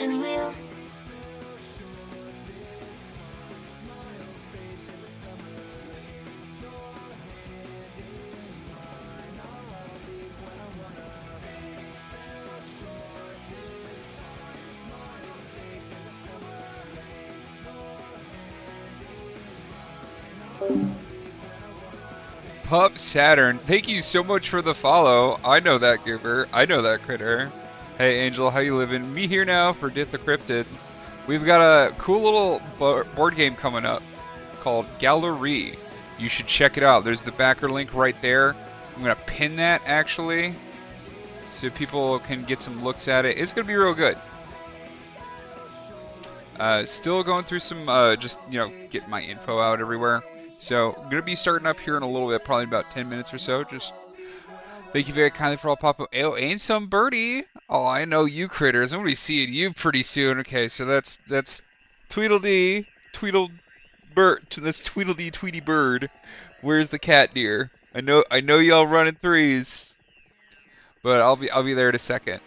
And we'll Pup Saturn, thank you so much for the follow. I know that giver. I know that critter. Hey Angel, how you living? Me here now for Dit the Cryptid. We've got a cool little board game coming up called Gallerie. You should check it out. There's the backer link right there. I'm going to pin that actually so people can get some looks at it. It's going to be real good. Still going through some, just, getting my info out everywhere. So, I'm going to be starting up here in a little bit, probably about 10 minutes or so. Just thank you very kindly for all pop-up. Oh, ain't some birdie. Oh, I know you critters. I'm going to be seeing you pretty soon. Okay, so that's Tweedledee, Tweedlebird. That's Tweedledee, Tweety Bird. Where's the cat deer? I know y'all running threes. but I'll be there in a second.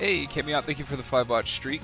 Hey, came out. Thank you for the 5-bot streak.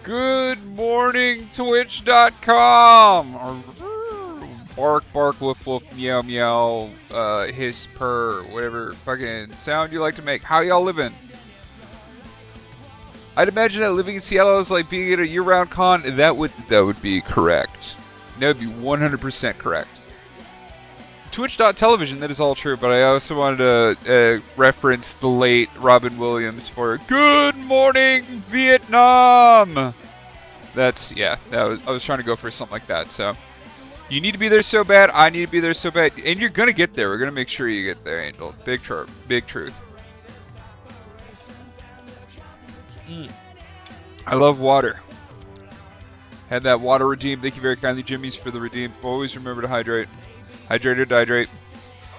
Good morning, Twitch.com. Bark, bark, woof, woof, meow, meow, hiss, purr, whatever fucking sound you like to make. How y'all living? I'd imagine that living in Seattle is like being at a year-round con. That would be correct. That would be 100% correct. Twitch.television, that is all true, but I also wanted to reference the late Robin Williams for Good Morning Vietnam. I was trying to go for something like that, so. You need to be there so bad, I need to be there so bad, and you're going to get there. We're going to make sure you get there, Angel. Big truth. I love water. Had that water redeemed. Thank you very kindly, Jimmy's, for the redeem. Always remember to hydrate. Hydrate or dihydrate.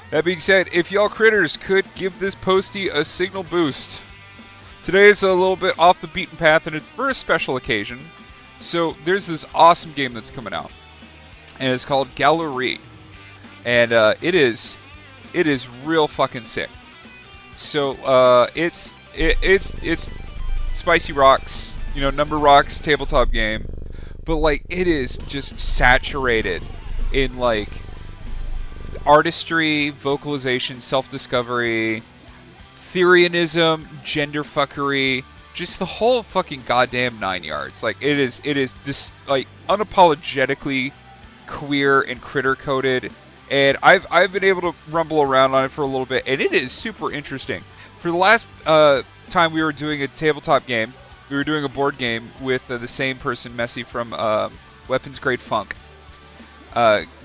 That being said, if y'all critters could give this postie a signal boost. Today is a little bit off the beaten path, and it's for a special occasion. So there's this awesome game that's coming out, and it's called Gallerie, and it is real fucking sick. So it's Spicy Rocks, Number Rocks tabletop game, but like it is just saturated in like artistry, vocalization, self-discovery, Therianism, gender fuckery, just the whole fucking goddamn 9 yards. Like it is just like unapologetically queer and critter coded, and I've been able to rumble around on it for a little bit, and it is super interesting. For the last time we were doing a tabletop game, we were doing a board game with the same person, Messi from Weapons Grade Funk.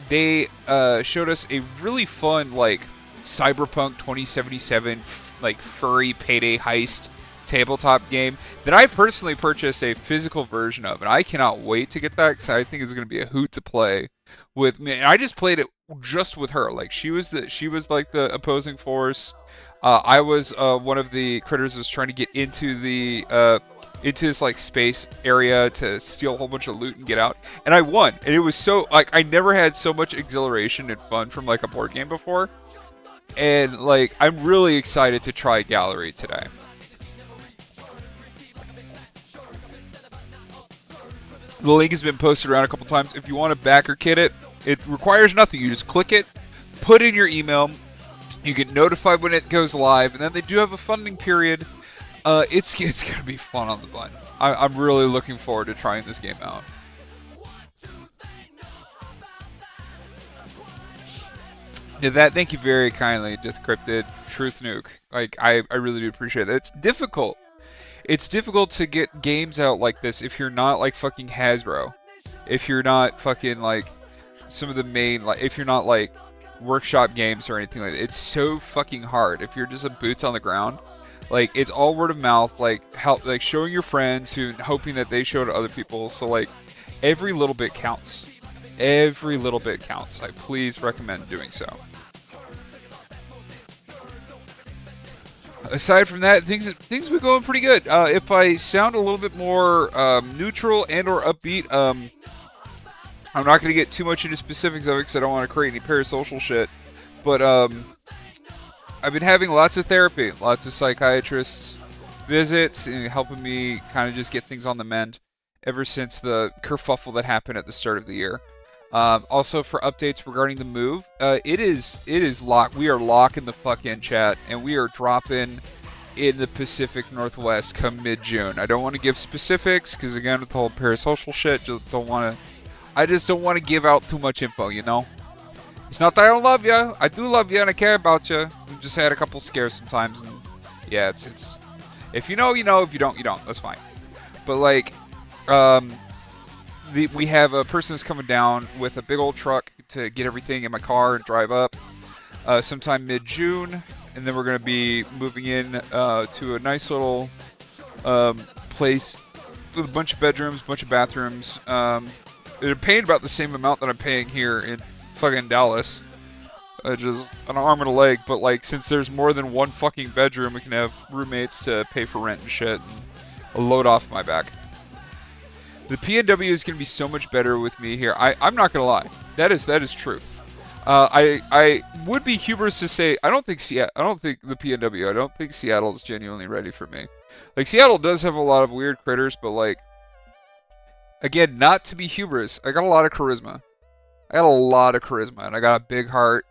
They showed us a really fun, like, Cyberpunk 2077, like, furry payday heist tabletop game that I personally purchased a physical version of, and I cannot wait to get that because I think it's going to be a hoot to play with me. And I just played it just with her. Like, she was like the opposing force. I was one of the critters that was trying to get into this like space area to steal a whole bunch of loot and get out, and I won. And it was so, like, I never had so much exhilaration and fun from like a board game before. And like, I'm really excited to try Gallery today. The link has been posted around a couple times. If you want to back or kit it, it requires nothing. You just click it, put in your email, you get notified when it goes live, and then they do have a funding period. It's going to be fun on the bun. I'm really looking forward to trying this game out. Yeah, thank you very kindly, Decrypted Truth Nuke. Like, I really do appreciate it. It's difficult. It's difficult to get games out like this if you're not like fucking Hasbro. If you're not fucking like some of the main, like, if you're not like Workshop Games or anything like that. It's so fucking hard. If you're just a boots on the ground, like, it's all word of mouth, like like showing your friends who hoping that they show to other people. So like, every little bit counts. Every little bit counts. I please recommend doing so. Aside from that, things been going pretty good. If I sound a little bit more neutral and or upbeat, I'm not going to get too much into specifics of it because I don't want to create any parasocial shit. But I've been having lots of therapy, lots of psychiatrists visits, and helping me kind of just get things on the mend ever since the kerfuffle that happened at the start of the year. Also, for updates regarding the move, it is locked. We are locking the fuck in, chat, and we are dropping in the Pacific Northwest come mid-June. I don't want to give specifics because, again, with the whole parasocial shit, I just don't want to give out too much info, you know? It's not that I don't love you. I do love you and I care about you. We've just had a couple scares sometimes, and yeah, it's if you know, you know. If you don't, you don't. That's fine. But like, we have a person that's coming down with a big old truck to get everything in my car and drive up sometime mid-June, and then we're going to be moving in to a nice little place with a bunch of bedrooms, a bunch of bathrooms. They're paying about the same amount that I'm paying here in fucking Dallas. Just an arm and a leg, but like, since there's more than one fucking bedroom, we can have roommates to pay for rent and shit, and a load off my back. The PNW is going to be so much better with me here. I'm not going to lie. That is truth. I would be hubris to say I don't think the PNW. I don't think Seattle is genuinely ready for me. Like, Seattle does have a lot of weird critters, but like, again, not to be hubris, I got a lot of charisma. And I got a big heart.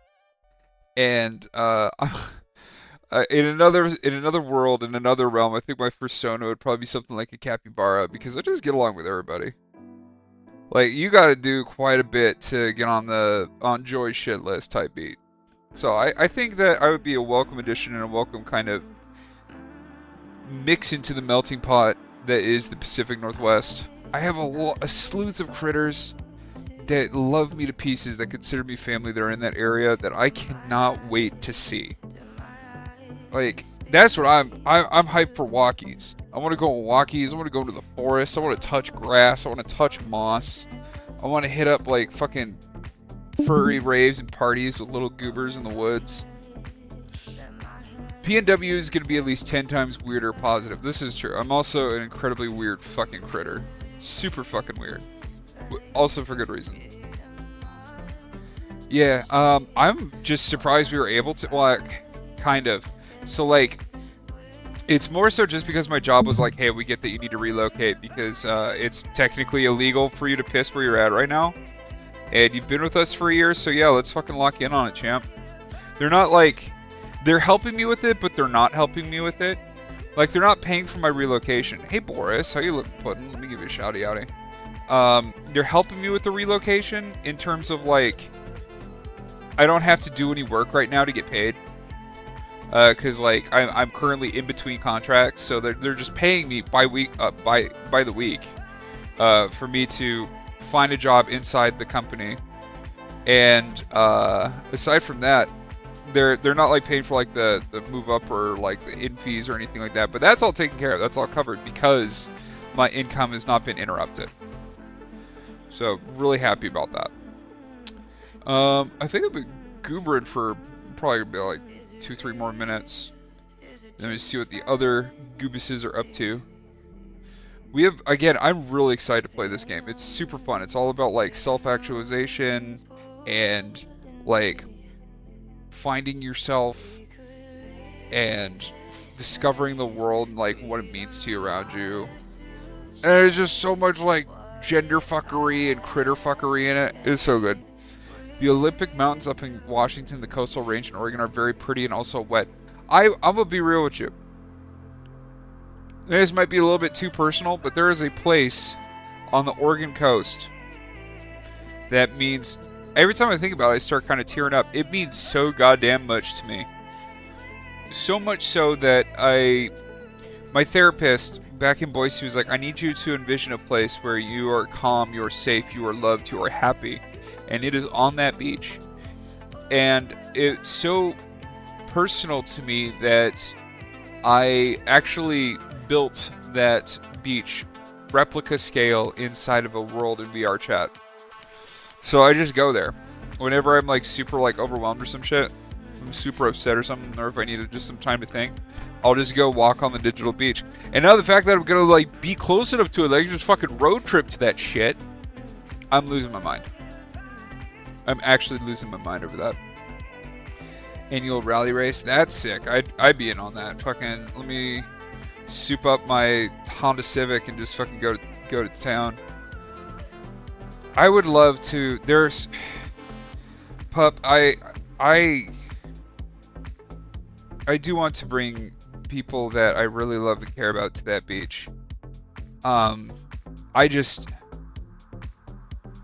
And in another world, in another realm, I think my persona would probably be something like a capybara, because I just get along with everybody. Like, you gotta do quite a bit to get on Joy's shit list type beat. So I think that I would be a welcome addition and a welcome kind of mix into the melting pot that is the Pacific Northwest. I have a sleuth of critters that love me to pieces, that consider me family, that are in that area, that I cannot wait to see. Like, that's what I'm hyped for walkies. I want to go on walkies. I want to go into the forest. I want to touch grass. I want to touch moss. I want to hit up like fucking furry raves and parties with little goobers in the woods. PNW is going to be at least 10 times weirder positive. This is true. I'm also an incredibly weird fucking critter. Super fucking weird. Also for good reason. Yeah, I'm just surprised we were able to, well, kind of. So like, it's more so just because my job was like, hey, we get that you need to relocate because it's technically illegal for you to piss where you're at right now. And you've been with us for a year, so yeah, let's fucking lock in on it, champ. They're not like, they're helping me with it, but they're not helping me with it. Like, they're not paying for my relocation. Hey, Boris, how you living, puddin'? Let me give you a shouty-outy. They're helping me with the relocation in terms of like, I don't have to do any work right now to get paid. Cause like I'm currently in between contracts, so they're just paying me by the week, for me to find a job inside the company. And aside from that, they're not like paying for like the move up or like the in fees or anything like that. But that's all taken care of. That's all covered because my income has not been interrupted. So really happy about that. I think I've been goobering for probably gonna be like 2-3 more minutes. Let me see what the other goobuses are up to. We have, again, I'm really excited to play this game. It's super fun. It's all about like self-actualization and like finding yourself and discovering the world and like what it means to you around you. And there's just so much like gender fuckery and critter fuckery in it. It's so good. The Olympic Mountains up in Washington, the coastal range in Oregon are very pretty and also wet. I'm gonna be real with you. This might be a little bit too personal, but there is a place on the Oregon coast that means, every time I think about it, I start kind of tearing up. It means so goddamn much to me. So much so that my therapist back in Boise was like, I need you to envision a place where you are calm, you are safe, you are loved, you are happy. And it is on that beach. And it's so personal to me that I actually built that beach replica scale inside of a world in VR chat. So I just go there. Whenever I'm like super like overwhelmed or some shit, I'm super upset or something, or if I needed just some time to think, I'll just go walk on the digital beach. And now the fact that I'm gonna like be close enough to it, like just fucking road trip to that shit, I'm losing my mind. I'm actually losing my mind over that. Annual rally race, that's sick. I'd be in on that. Fucking let me soup up my Honda Civic and just fucking go to town. I would love to. There's pup. I do want to bring people that I really love and care about to that beach.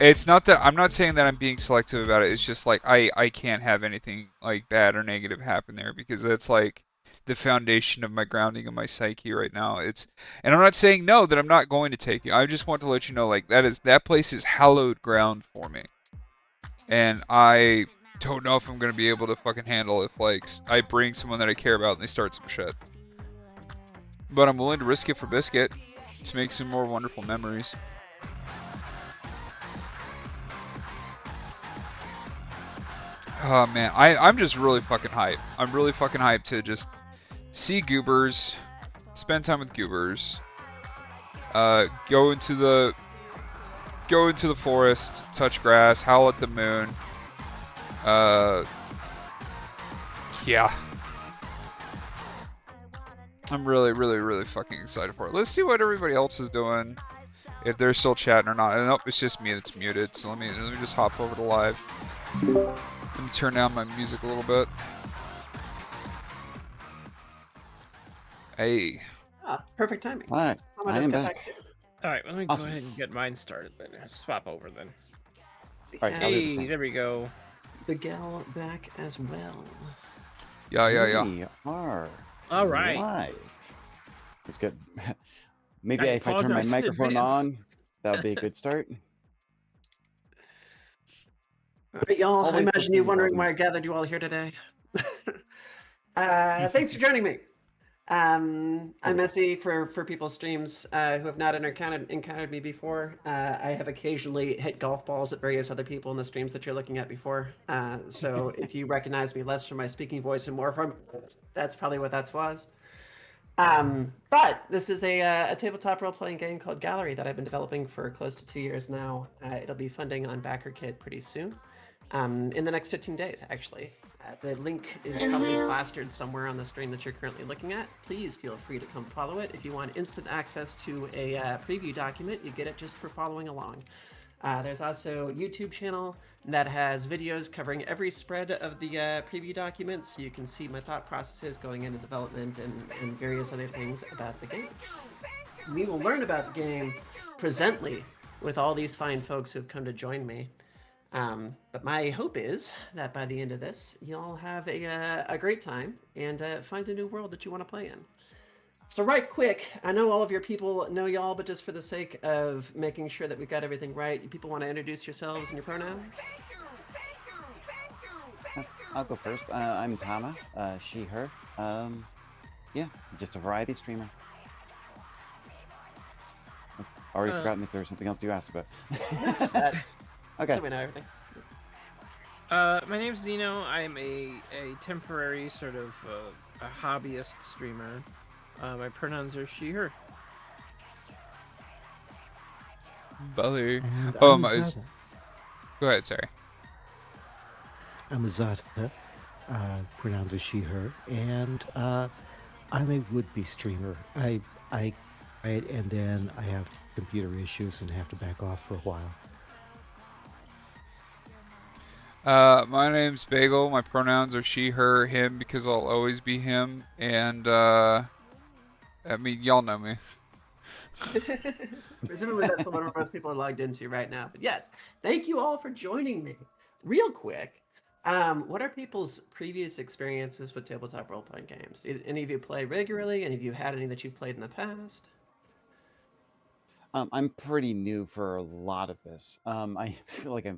It's not that I'm not saying that I'm being selective about it. It's just like I can't have anything like bad or negative happen there because that's like the foundation of my grounding and my psyche right now. And I'm not saying no that I'm not going to take you. I just want to let you know like that place is hallowed ground for me. And I don't know if I'm going to be able to fucking handle if like I bring someone that I care about and they start some shit. But I'm willing to risk it for biscuit to make some more wonderful memories. Oh man, I'm just really fucking hyped. I'm really fucking hyped to just see goobers, spend time with goobers, go into the forest, touch grass, howl at the moon. Yeah. I'm really, really, really fucking excited for it. Let's see what everybody else is doing. If they're still chatting or not. Nope, it's just me that's muted. So let me just hop over to live. Let me turn down my music a little bit. Hey. Ah, perfect timing. All right, I am back. All right, let me go ahead and get mine started then. Swap over then. All right, hey, there we go. Bagel back as well. Yeah. We are all right. Live. That's good. Maybe I if I turn my apologize in microphone advance. on, that would be a good start. All right, y'all. I Always imagine you looking wondering on. why I gathered you all here today. Thanks for joining me. I'm Messy for people's streams who have not encountered me before. I have occasionally hit golf balls at various other people in the streams that you're looking at before. So if you recognize me less from my speaking voice and more from, that's probably what that was. But this is a tabletop role-playing game called Gallery that I've been developing for close to 2 years now. It'll be funding on BackerKit pretty soon, in the next 15 days, actually. The link is probably plastered somewhere on the stream that you're currently looking at. Please feel free to come follow it. If you want instant access to a preview document, you get it just for following along. There's also a YouTube channel that has videos covering every spread of the preview document, so you can see my thought processes going into development and various other things about the game. We will learn about the game presently with all these fine folks who have come to join me. But my hope is that by the end of this, you'll have a great time and find a new world that you want to play in. So right quick, I know all of your people know y'all, but just for the sake of making sure that we've got everything right, you people want to introduce yourselves and your pronouns? I'll go first. I'm Tama, she, her. Yeah, just a variety streamer. I've already forgotten if there was something else you asked about. No, just that. Okay. So we know everything. My name's Zeno. I'm a temporary sort of a hobbyist streamer. My pronouns are she, her. Belly. And Oh, I'm my. Azada. Go ahead, sorry. I'm Azada. Pronouns are she, her. And I'm a would-be streamer. I and then I have computer issues and have to back off for a while. My name's Bagel. My pronouns are she, her, him because I'll always be him. And I mean, y'all know me. Presumably that's the one where most people are logged into right now. But yes, thank you all for joining me. Real quick, what are people's previous experiences with tabletop role-playing games? Any of you play regularly? Any of you had any that you've played in the past? I'm pretty new for a lot of this. I feel like I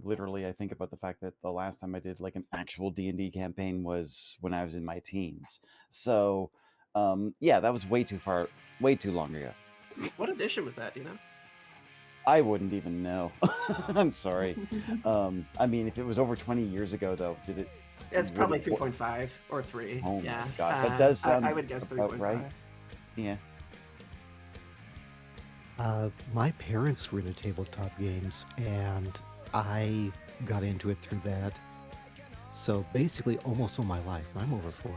think about the fact that the last time I did like an actual D&D campaign was when I was in my teens. So, yeah, that was way too long ago. What edition was that? Do you know? I wouldn't even know. I'm sorry. I mean, if it was over 20 years ago, though, did it? It's would probably it- 3.5 or 3. Oh my yeah. God, that does sound I would guess about 3.5. right. Yeah. My parents were into tabletop games, and I got into it through that. So basically, almost all my life. I'm over 40.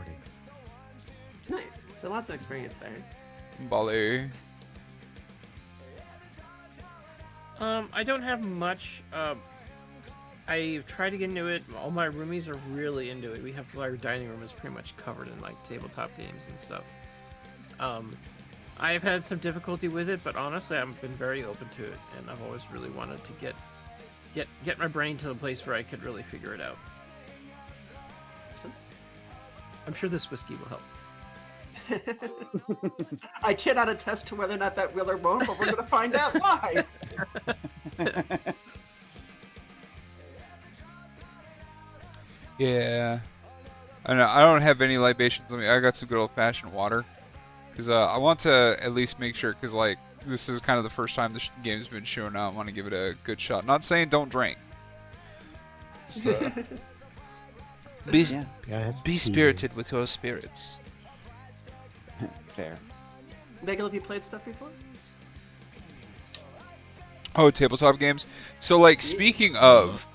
Nice. So lots of experience there. Belly. I don't have much. I've tried to get into it. All my roomies are really into it. We have our dining room is pretty much covered in like tabletop games and stuff. I've had some difficulty with it, but honestly, I've been very open to it, and I've always really wanted to get my brain to a place where I could really figure it out. Awesome. I'm sure this whiskey will help. I cannot attest to whether or not that will or won't, but we're going to find out why. Yeah. I know. I don't have any libations on me. I got some good old-fashioned water. Because I want to at least make sure, because, like, this is kind of the first time this game's been shown out. I want to give it a good shot. Not saying don't drink. Just, be Yeah. Yes, be spirited with your spirits. Fair. Bagel, have you played stuff before? Oh, tabletop games. So, like, speaking of,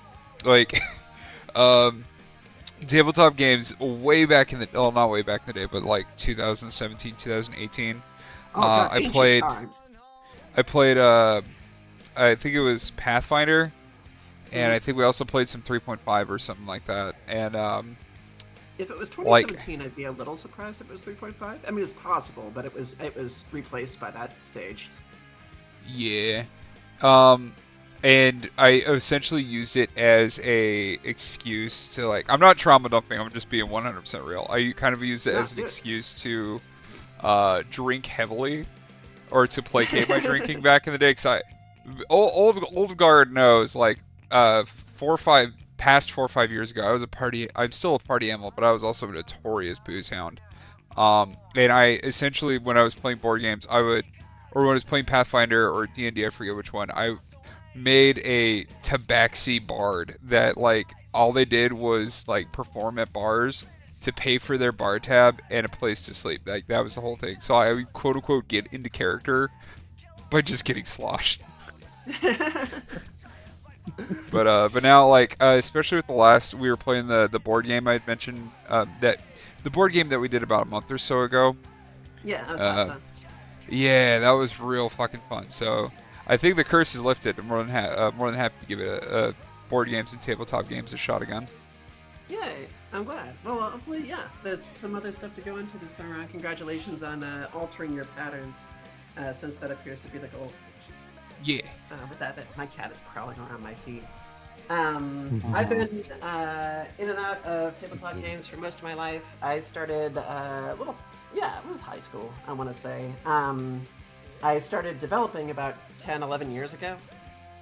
like, tabletop games way back in the, well, not way back in the day, but like 2017, 2018. God, I ancient played, times. I think it was Pathfinder, and I think we also played some 3.5 or something like that. And If it was like- 2017, I'd be a little surprised if it was 3.5. I mean, it's possible, but it was replaced by that stage. yeah, and I essentially used it as a excuse to, like, I'm not trauma dumping. I'm just being 100% real. I kind of used it Yeah, as an do it. excuse to drink heavily, or to placate my drinking back in the day. Cause old guard knows, like, 4 or 5 years ago, I'm still a party animal, but I was also a notorious booze hound. And I essentially, when I was playing board games, or when I was playing Pathfinder or D&D, I forget which one, I made a tabaxi bard that, like, all they did was, like, perform at bars to pay for their bar tab and a place to sleep. Like, that was the whole thing. So I would, quote unquote, get into character by just getting sloshed. But now, like, especially with the last, we were playing the board game I had mentioned, that the board game that we did about a month or so ago. Yeah, that's awesome. Yeah, that was real fucking fun. So I think the curse is lifted. I'm more than happy to give it a board games and tabletop games a shot again. Yay, I'm glad. Well, hopefully, yeah, there's some other stuff to go into this time around. Congratulations on altering your patterns, since that appears to be the goal. Yeah. With that, my cat is prowling around my feet. I've been in and out of tabletop games for most of my life. I started a Yeah, it was high school, I want to say. I started developing about 10, 11 years ago,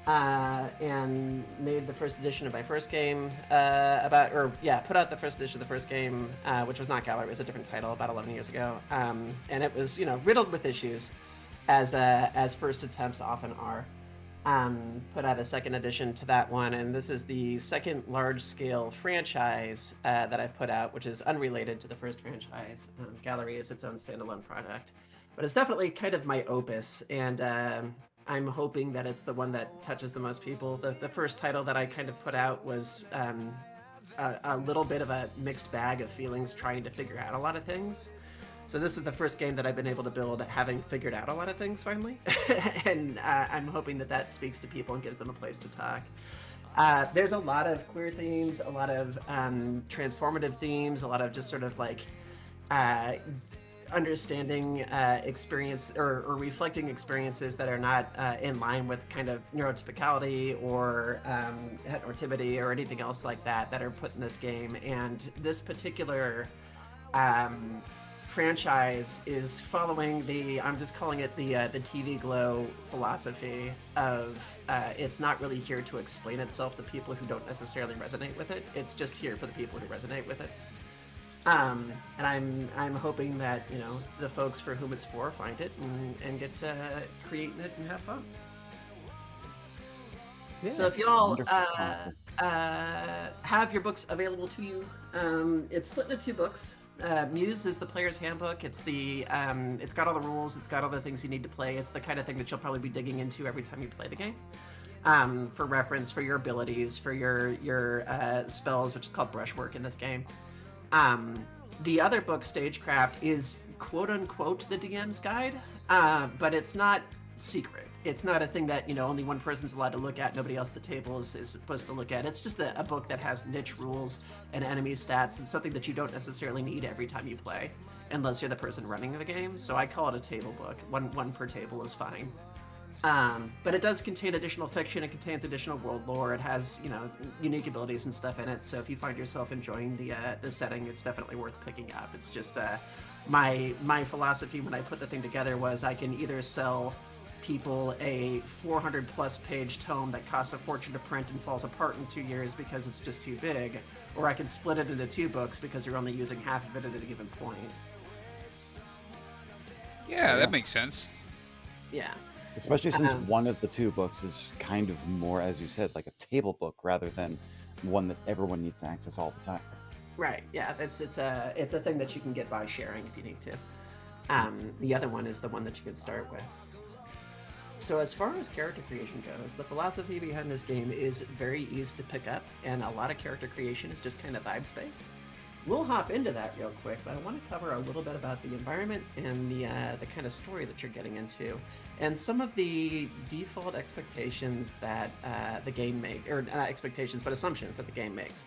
and made the first edition of my first game. Put out the first edition of the first game, which was not Gallery, it was a different title, about 11 years ago. And it was, riddled with issues, as first attempts often are. Put out a second edition to that one, and this is the second large-scale franchise that I've put out, which is unrelated to the first franchise. Gallery is its own standalone project, but it's definitely kind of my opus, and I'm hoping that it's the one that touches the most people. The first title that I kind of put out was a little bit of a mixed bag of feelings, trying to figure out a lot of things. So this is the first game that I've been able to build having figured out a lot of things finally, and I'm hoping that that speaks to people and gives them a place to talk. There's a lot of queer themes, a lot of transformative themes, a lot of just sort of like understanding experience or reflecting experiences that are not in line with kind of neurotypicality or heteronormativity or anything else like that are put in this game. And this particular franchise is following I'm just calling it the TV Glow philosophy of it's not really here to explain itself to people who don't necessarily resonate with it. It's just here for the people who resonate with it. And I'm hoping that the folks for whom it's for find it and get to create it and have fun. Yeah. So if y'all Wonderful. have your books available to you, it's split into two books. Muse is the player's handbook. It's it's got all the rules. It's got all the things you need to play. It's the kind of thing that you'll probably be digging into every time you play the game. For reference, for your abilities, for your spells, which is called brushwork in this game. The other book, Stagecraft, is quote unquote the DM's guide, but it's not secret. It's not a thing that only one person's allowed to look at. Nobody else at the table is supposed to look at. It's just a book that has niche rules and enemy stats and something that you don't necessarily need every time you play, unless you're the person running the game. So I call it a table book. One per table is fine. But it does contain additional fiction. It contains additional world lore. It has unique abilities and stuff in it. So if you find yourself enjoying the setting, it's definitely worth picking up. It's just my philosophy when I put the thing together was I can either sell people a 400 plus page tome that costs a fortune to print and falls apart in 2 years because it's just too big, or I can split it into two books because you're only using half of it at a given point. Yeah, that makes sense. Yeah. Especially since one of the two books is kind of more, as you said, like a table book rather than one that everyone needs to access all the time. Right. Yeah. It's a thing that you can get by sharing if you need to. The other one is the one that you can start with. So as far as character creation goes, the philosophy behind this game is very easy to pick up, and a lot of character creation is just kind of vibes based. We'll hop into that real quick, but I want to cover a little bit about the environment and the kind of story that you're getting into, and some of the default expectations that the game makes, or not expectations, but assumptions that the game makes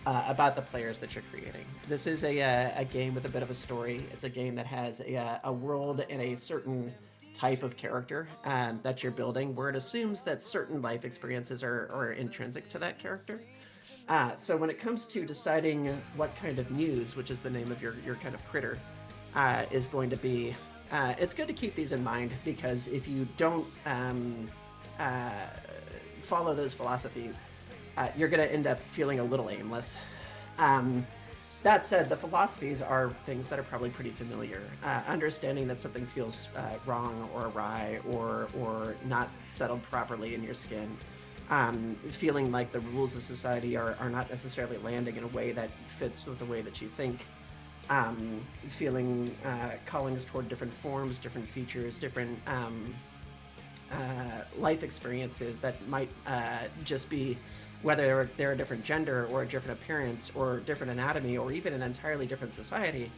about the players that you're creating. This is a game with a bit of a story. It's a game that has a world and a certain type of character that you're building, where it assumes that certain life experiences are intrinsic to that character. So when it comes to deciding what kind of muse, which is the name of your kind of critter, is going to be, it's good to keep these in mind, because if you don't follow those philosophies, you're going to end up feeling a little aimless. That said, the philosophies are things that are probably pretty familiar. Understanding that something feels wrong or awry or not settled properly in your skin. Feeling like the rules of society are not necessarily landing in a way that fits with the way that you think. Feeling callings toward different forms, different features, different life experiences that might just be, whether they're a different gender or a different appearance or different anatomy or even an entirely different society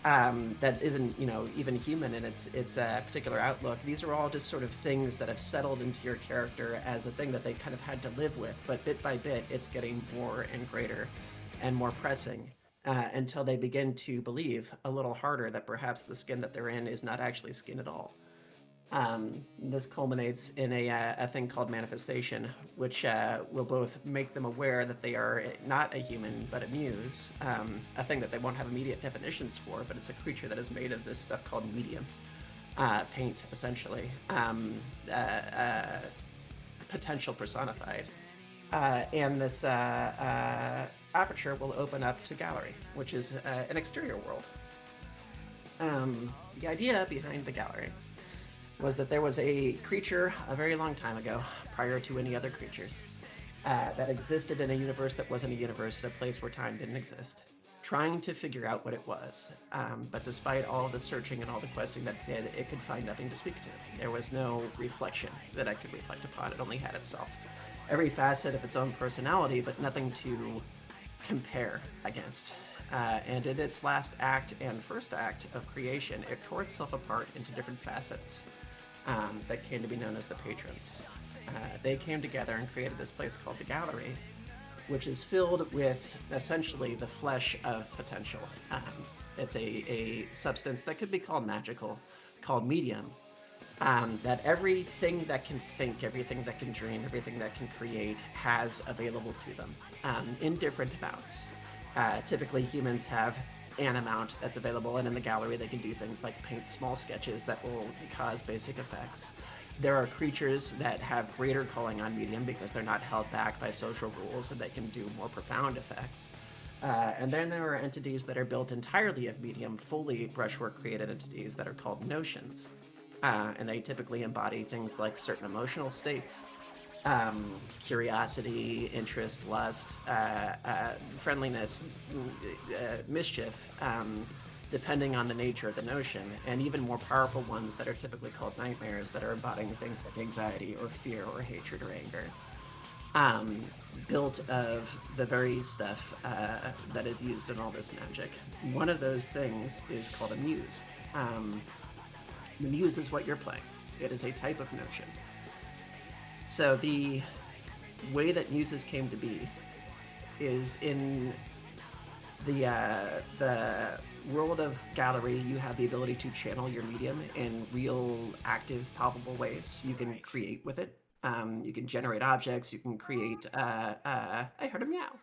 that isn't, even human in its particular outlook. These are all just sort of things that have settled into your character as a thing that they kind of had to live with, but bit by bit, it's getting more and greater and more pressing until they begin to believe a little harder that perhaps the skin that they're in is not actually skin at all. This culminates in a thing called manifestation, which will both make them aware that they are not a human but a muse, a thing that they won't have immediate definitions for, but it's a creature that is made of this stuff called medium, paint, essentially, potential personified. And this aperture will open up to Gallery, which is an exterior world. The idea behind the Gallery was that there was a creature a very long time ago, prior to any other creatures, that existed in a universe that wasn't a universe, in a place where time didn't exist, trying to figure out what it was. But despite all the searching and all the questing that it did, it could find nothing to speak to. There was no reflection that I could reflect upon. It only had itself. Every facet of its own personality, but nothing to compare against. And in its last act and first act of creation, it tore itself apart into different facets that came to be known as the patrons. They came together and created this place called the Gallery, which is filled with essentially the flesh of potential. It's a substance that could be called magical, called medium, that everything that can think, everything that can dream, everything that can create has available to them in different amounts. Typically, humans have an amount that's available, and in the Gallery they can do things like paint small sketches that will cause basic effects. There are creatures that have greater calling on medium because they're not held back by social rules and they can do more profound effects. And then there are entities that are built entirely of medium, fully brushwork created entities that are called notions. And they typically embody things like certain emotional states, curiosity, interest, lust, friendliness, mischief, depending on the nature of the notion, and even more powerful ones that are typically called nightmares that are embodying things like anxiety or fear or hatred or anger, built of the very stuff that is used in all this magic. One of those things is called a muse. The muse is what you're playing. It is a type of notion. So the way that muses came to be is in the world of Gallery, you have the ability to channel your medium in real, active, palpable ways. You can create with it. You can generate objects. You can create. I heard a meow.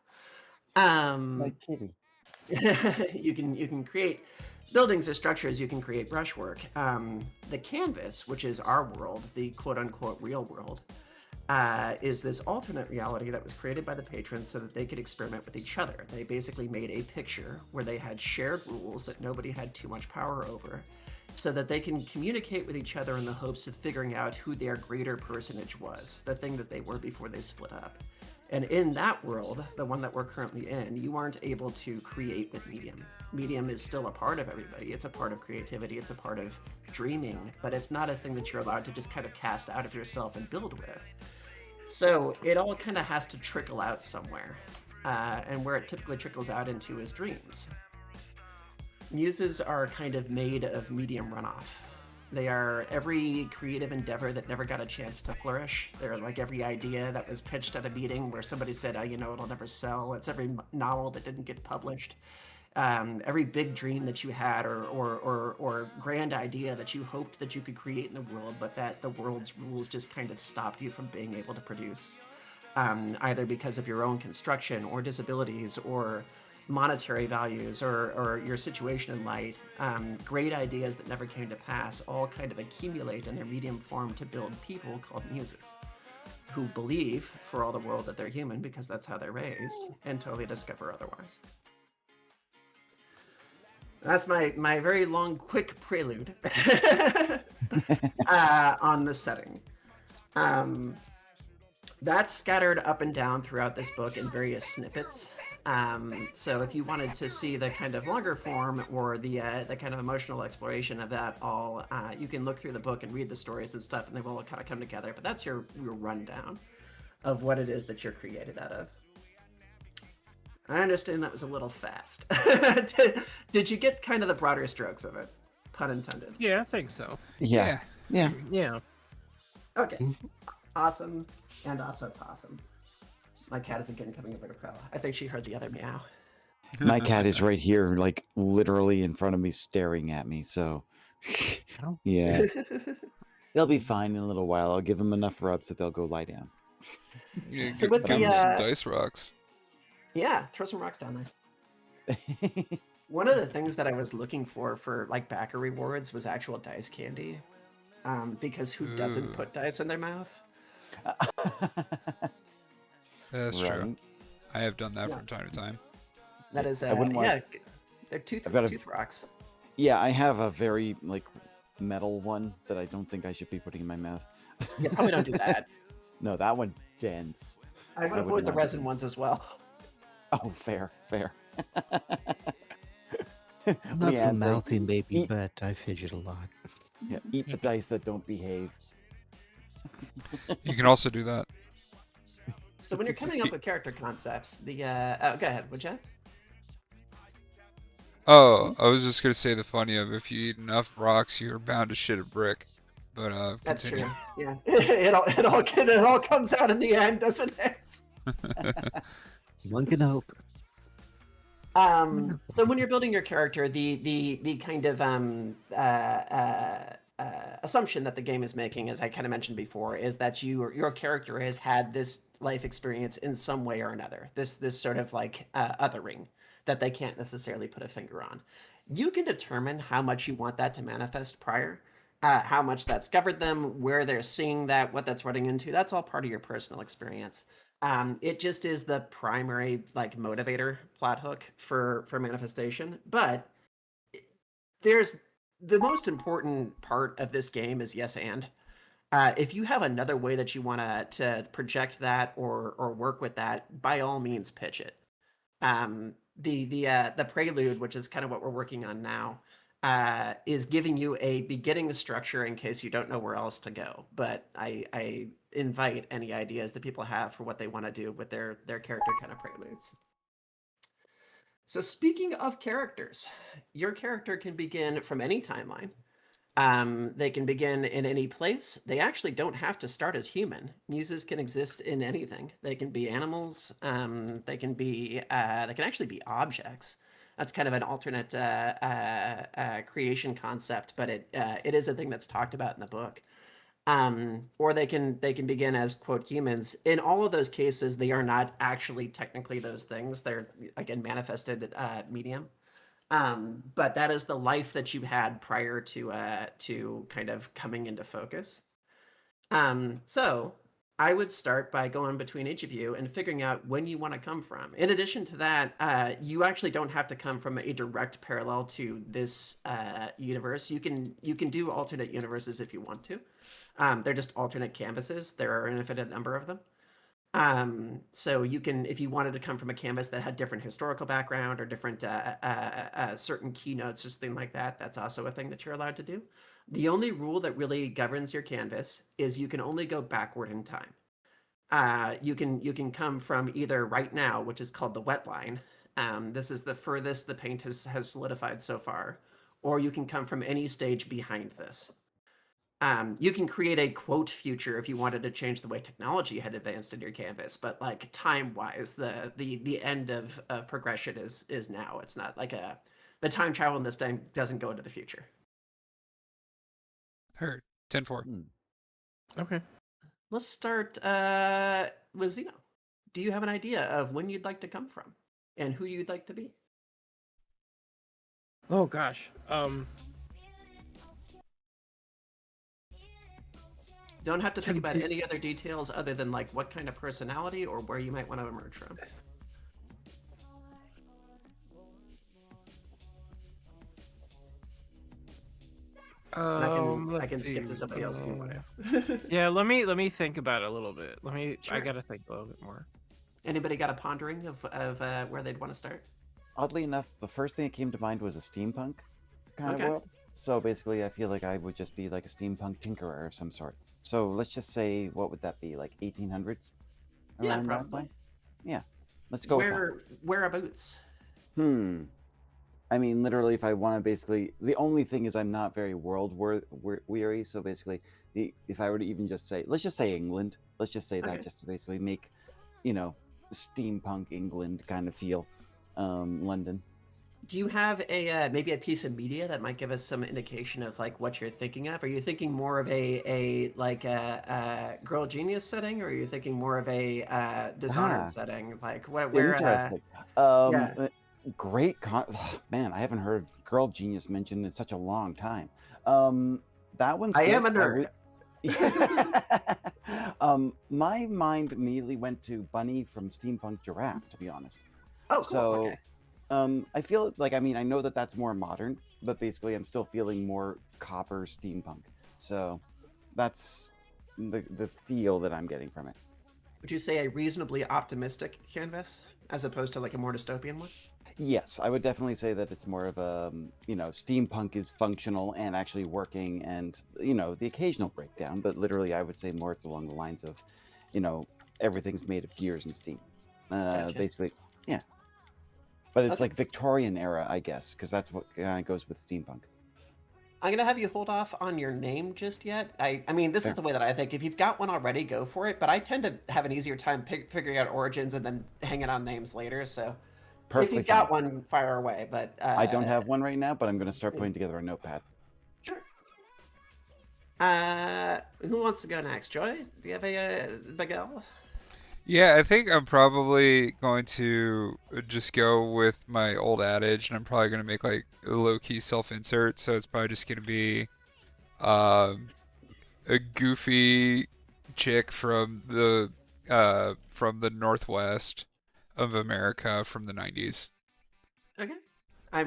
My kitty. You can create buildings or structures. You can create brushwork. The canvas, which is our world, the quote-unquote real world, is this alternate reality that was created by the patrons so that they could experiment with each other. They basically made a picture where they had shared rules that nobody had too much power over, so that they can communicate with each other in the hopes of figuring out who their greater personage was, the thing that they were before they split up. And in that world, the one that we're currently in, you aren't able to create with medium. Medium is still a part of everybody. It's a part of creativity. It's a part of dreaming, but it's not a thing that you're allowed to just kind of cast out of yourself and build with. So it all kind of has to trickle out somewhere. And where it typically trickles out into is dreams. Muses are kind of made of medium runoff. They are every creative endeavor that never got a chance to flourish. They're like every idea that was pitched at a meeting where somebody said, oh, it'll never sell. It's every novel that didn't get published. Every big dream that you had or grand idea that you hoped that you could create in the world, but that the world's rules just kind of stopped you from being able to produce. Either because of your own construction or disabilities or monetary values or your situation in life, great ideas that never came to pass all kind of accumulate in their medium form to build people called muses, who believe for all the world that they're human because that's how they're raised until they discover otherwise. That's my very long, quick prelude on the setting. That's scattered up and down throughout this book in various snippets. So if you wanted to see the kind of longer form or the kind of emotional exploration of that all, you can look through the book and read the stories and stuff, and they will all kind of come together. But that's your rundown of what it is that you're created out of. I understand that was a little fast. Did you get kind of the broader strokes of it? Pun intended. Yeah, I think so. Yeah. Yeah. Okay. Awesome and also possum. My cat isn't getting coming over to Pro. I think she heard the other meow. My cat is right here, like literally in front of me, staring at me. So, yeah. They'll be fine in a little while. I'll give them enough rubs that they'll go lie down. You So with give the him some dice rocks. yeah, throw some rocks down there. One of the things that I was looking for like backer rewards was actual dice candy, because who doesn't Ooh, put dice in their mouth? that's true. Right. I have done that Yeah, from time to time. that is I wouldn't want. yeah, they're I've got a. tooth rocks. Yeah, I have a very like metal one that I don't think I should be putting in my mouth. Yeah, probably don't do that. No, that one's dense. I would wouldn't avoid the want resin to. ones as well. Oh, fair, fair. I'm not so Leanne, mouthy, maybe, eat, but I fidget a lot. yeah, eat the dice that don't behave. You can also do that. So when you're coming up with character concepts, the go ahead, would you? Oh, I was just gonna say the funny of if you eat enough rocks, you're bound to shit a brick. But That's continue. true. Yeah, it all comes out in the end, doesn't it? One can hope. So when you're building your character, the kind of assumption that the game is making, as I kind of mentioned before, is that your character has had this life experience in some way or another. This sort of like othering that they can't necessarily put a finger on. You can determine how much you want that to manifest prior, how much that's covered them, where they're seeing that, what that's running into. That's all part of your personal experience. It just is the primary like motivator plot hook for manifestation. But there's the most important part of this game is yes and. If you have another way that you want to project that or work with that, by all means pitch it. The prelude, which is kind of what we're working on now, is giving you a beginning structure in case you don't know where else to go. But I invite any ideas that people have for what they want to do with their character kind of preludes. So speaking of characters, your character can begin from any timeline. They can begin in any place. They actually don't have to start as human. Muses can exist in anything. They can be animals. They can be. They can actually be objects. That's kind of an alternate creation concept, but it is a thing that's talked about in the book. Or they can begin as quote humans. In all of those cases, they are not actually technically those things. They're again manifested medium. But that is the life that you had prior to kind of coming into focus. So I would start by going between each of you and figuring out when you want to come from. In addition to that, you actually don't have to come from a direct parallel to this universe. You can do alternate universes if you want to. They're just alternate canvases. There are an infinite number of them. So you can, if you wanted to come from a canvas that had different historical background or different certain keynotes or something like that, that's also a thing that you're allowed to do. The only rule that really governs your canvas is you can only go backward in time. You can come from either right now, which is called the wet line. This is the furthest the paint has solidified so far, or you can come from any stage behind this. You can create a quote future if you wanted to change the way technology had advanced in your canvas, but like time wise, the end of progression is now. It's not like the time travel in this time doesn't go into the future. Heard. 10-4. Okay. Let's start with Zeno. Do you have an idea of when you'd like to come from and who you'd like to be? Oh gosh. Don't have to think about any other details other than like what kind of personality or where you might want to emerge from. I can skip to somebody else if you want to. Yeah, let me think about it a little bit. I Sure. gotta think a little bit more. Anybody got a pondering of where they'd want to start? Oddly enough, the first thing that came to mind was a steampunk kind Okay. of world. So basically, I feel like I would just be like a steampunk tinkerer of some sort. So let's just say, what would that be? Like 1800s? Yeah, Around that probably. time? Yeah, let's go with that. Whereabouts? I mean, literally, if I want to basically, the only thing is I'm not very weary. So basically, if I were to even just say, let's just say England. Let's just say Okay. that just to basically make, steampunk England kind of feel, London. Do you have a maybe a piece of media that might give us some indication of like what you're thinking of? Are you thinking more of a like a girl genius setting, or are you thinking more of a Dishonored Ah, setting? Like what where interesting. yeah. Great man, I haven't heard Girl Genius mentioned in such a long time. Um, that one's I am good. a I nerd. would. My mind immediately went to Bunny from Steampunk Giraffe, to be honest. Oh, cool. So, Okay. I feel like, I mean, I know that that's more modern, but basically, I'm still feeling more copper steampunk. So, that's the feel that I'm getting from it. Would you say a reasonably optimistic canvas as opposed to like a more dystopian one? Yes, I would definitely say that it's more of a, steampunk is functional and actually working, and the occasional breakdown, but literally, I would say more it's along the lines of, you know, everything's made of gears and steam. Gotcha. Basically, yeah. But it's Okay. like Victorian era, I guess, because that's what kind of goes with steampunk. I'm gonna have you hold off on your name just yet. I mean, this is Fair. the way that I think. If you've got one already, go for it. But I tend to have an easier time figuring out origins and then hanging on names later. So if Perfectly you've fine. got one, fire away. But I don't have one right now, but I'm going to start yeah, putting together a notepad. sure. Who wants to go next? Joy, do you have a Bagel? Yeah, I think I'm probably going to just go with my old adage, and I'm probably going to make like a low-key self-insert, so it's probably just going to be um, a goofy chick from the Northwest of America from the 90s. Okay.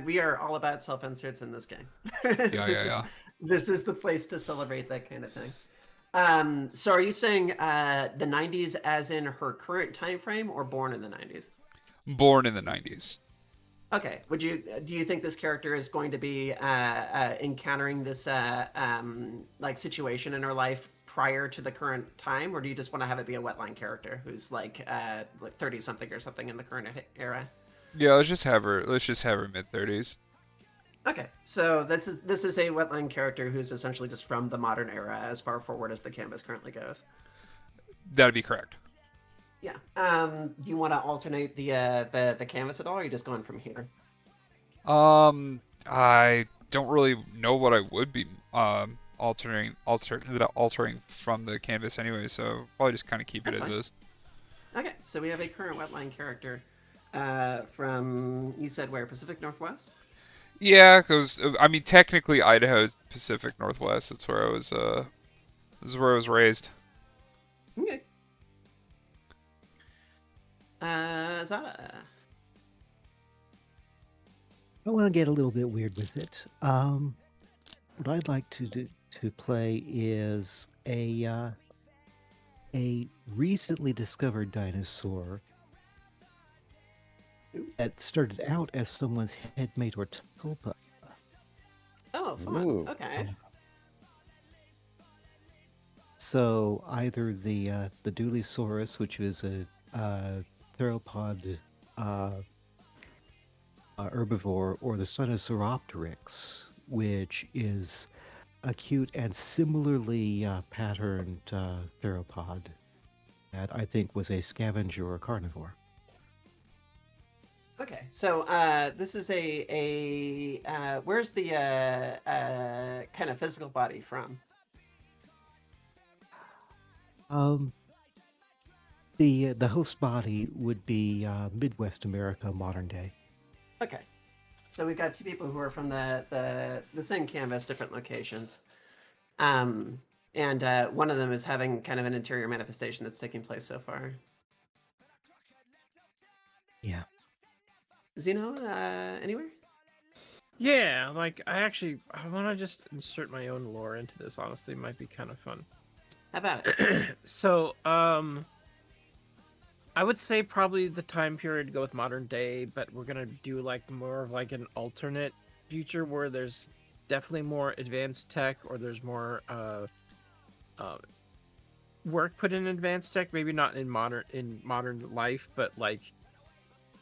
We are all about self-inserts in this game. Yeah, this yeah, is yeah. this is the place to celebrate that kind of thing. So are you saying the 90s as in her current time frame or born in the 90s? Born in the 90s. Okay. Do you think this character is going to be encountering this like situation in her life prior to the current time, or do you just want to have it be a wetline character who's like 30 something or something in the current era? Yeah, let's just have her mid 30s. Okay, so this is a wetline character who's essentially just from the modern era, as far forward as the canvas currently goes. That'd be correct. Yeah. Do you want to alternate the canvas at all, or are you just going from here? I don't really know what I would be altering from the canvas anyway, so probably just kind of keep it That's as fine. is. Okay, so we have a current wetline character from you said where Pacific Northwest. Yeah, because I mean technically Idaho's Pacific Northwest. That's where I was. This is where I was raised. Okay. Zada. I want to get a little bit weird with it. What I'd like to play is a recently discovered dinosaur that started out as someone's headmate or tulpa. Oh, fun. Ooh. Okay. So either the Dulisaurus, which was a theropod herbivore, or the Sinosauropteryx, which is a cute and similarly patterned theropod that I think was a scavenger or carnivore. Okay. So this is a where's the kind of physical body from? Um, the host body would be Midwest America, modern day. Okay. So we've got two people who are from the same canvas, different locations. Um, and one of them is having kind of an interior manifestation that's taking place so far. Yeah. Zeno, anywhere? Yeah, like I want to just insert my own lore into this. Honestly, it might be kind of fun. How about it? So, I would say probably the time period to go with modern day, but we're gonna do like more of like an alternate future where there's definitely more advanced tech, or there's more uh work put in advanced tech. Maybe not in modern life, but like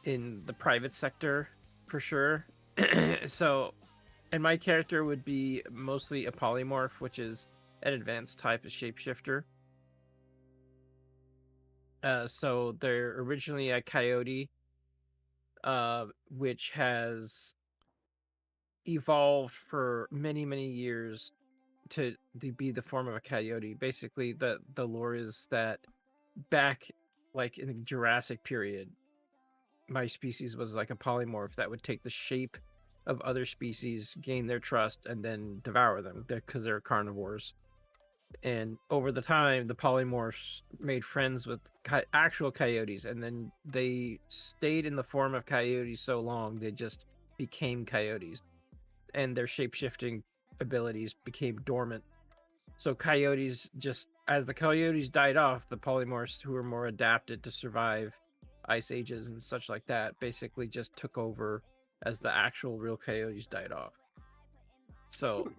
in the private sector for sure. So, and my character would be mostly a polymorph, which is an advanced type of shapeshifter. So they're originally a coyote, which has evolved for many, many years to be the form of a coyote. Basically, the lore is that back like in the Jurassic period, my species was like a polymorph that would take the shape of other species, gain their trust, and then devour them because they're carnivores. And over the time, the polymorphs made friends with actual coyotes, and then they stayed in the form of coyotes so long they just became coyotes, and their shape-shifting abilities became dormant. So coyotes just, as the coyotes died off, the polymorphs who were more adapted to survive ice ages and such like that basically just took over as the actual real coyotes died off. So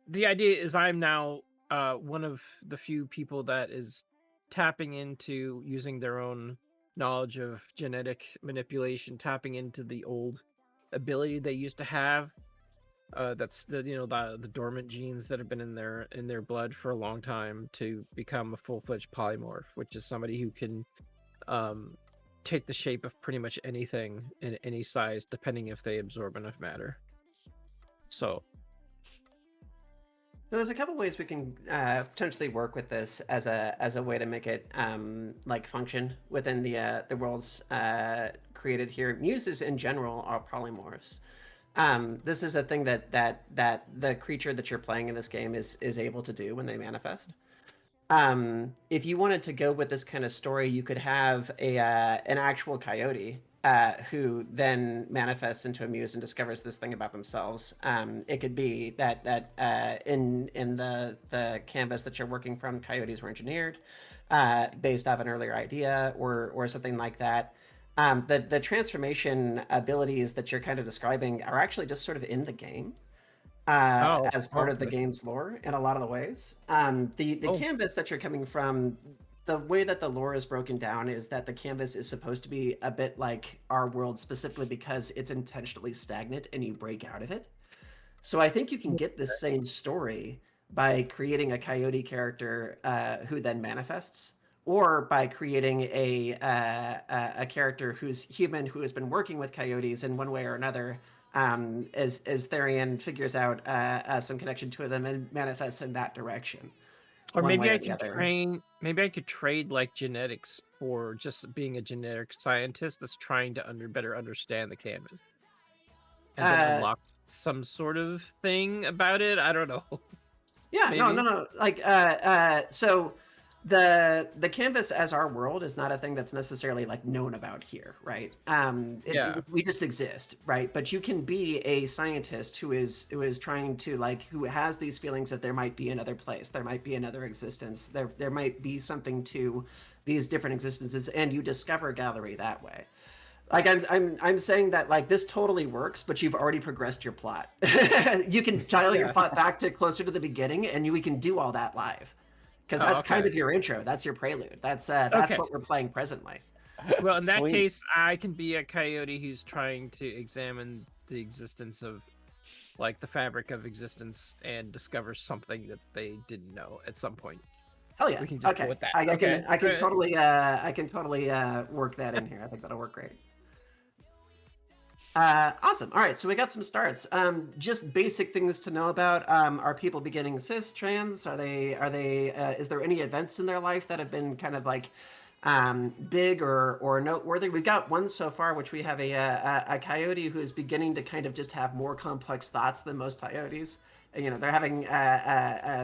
the idea is I'm now one of the few people that is tapping into using their own knowledge of genetic manipulation, tapping into the old ability they used to have. That's the dormant genes that have been in their blood for a long time to become a full-fledged polymorph, which is somebody who can take the shape of pretty much anything in any size, depending if they absorb enough matter. So there's a couple ways we can potentially work with this as a way to make it like function within the worlds created here. Muses in general are polymorphs. This is a thing that the creature that you're playing in this game is able to do when they manifest. If you wanted to go with this kind of story, you could have an actual coyote who then manifests into a muse and discovers this thing about themselves. It could be that in the canvas that you're working from, coyotes were engineered based off an earlier idea or something like that. The transformation abilities that you're kind of describing are actually just sort of in the game as part of the game's lore in a lot of the ways. The canvas that you're coming from, the way that the lore is broken down is that the canvas is supposed to be a bit like our world, specifically because it's intentionally stagnant and you break out of it. So I think you can get this same story by creating a coyote character who then manifests, or by creating a character who's human who has been working with coyotes in one way or another, as Therian figures out some connection to them and manifests in that direction. Or maybe I could maybe I could trade like genetics for just being a genetic scientist that's trying to better understand the canvas. And then unlock some sort of thing about it. I don't know. Yeah, no. Like, so the canvas as our world is not a thing that's necessarily like known about here, right? We just exist, right? But you can be a scientist who is trying to who has these feelings that there might be another place, there might be another existence, there might be something to these different existences, and you discover Gallerie that way. Like I'm saying that like this totally works, but you've already progressed your plot. You can dial your plot back to closer to the beginning, and we can do all that live, because that's kind of your intro. That's your prelude. That's what we're playing presently. Well, in that case, I can be a coyote who's trying to examine the existence of like the fabric of existence and discover something that they didn't know at some point. Hell yeah! We can just go with that. I can totally work that in here. I think that'll work great. Awesome. All right, so we got some starts. Just basic things to know about. Are people beginning cis, trans? Are they? Is there any events in their life that have been kind of like big or noteworthy? We've got one so far, which we have a coyote who is beginning to kind of just have more complex thoughts than most coyotes. They're having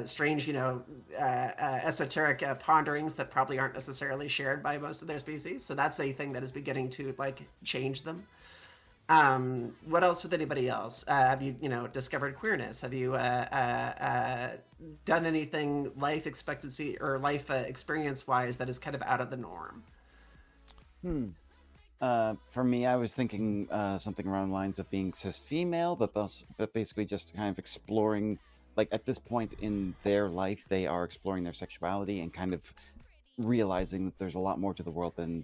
strange, esoteric ponderings that probably aren't necessarily shared by most of their species. So that's a thing that is beginning to change them. What else with anybody else? Have you, discovered queerness? Have you done anything life expectancy or life experience-wise that is kind of out of the norm? For me, I was thinking something around the lines of being cis female, but basically just kind of exploring, like at this point in their life, they are exploring their sexuality and kind of realizing that there's a lot more to the world than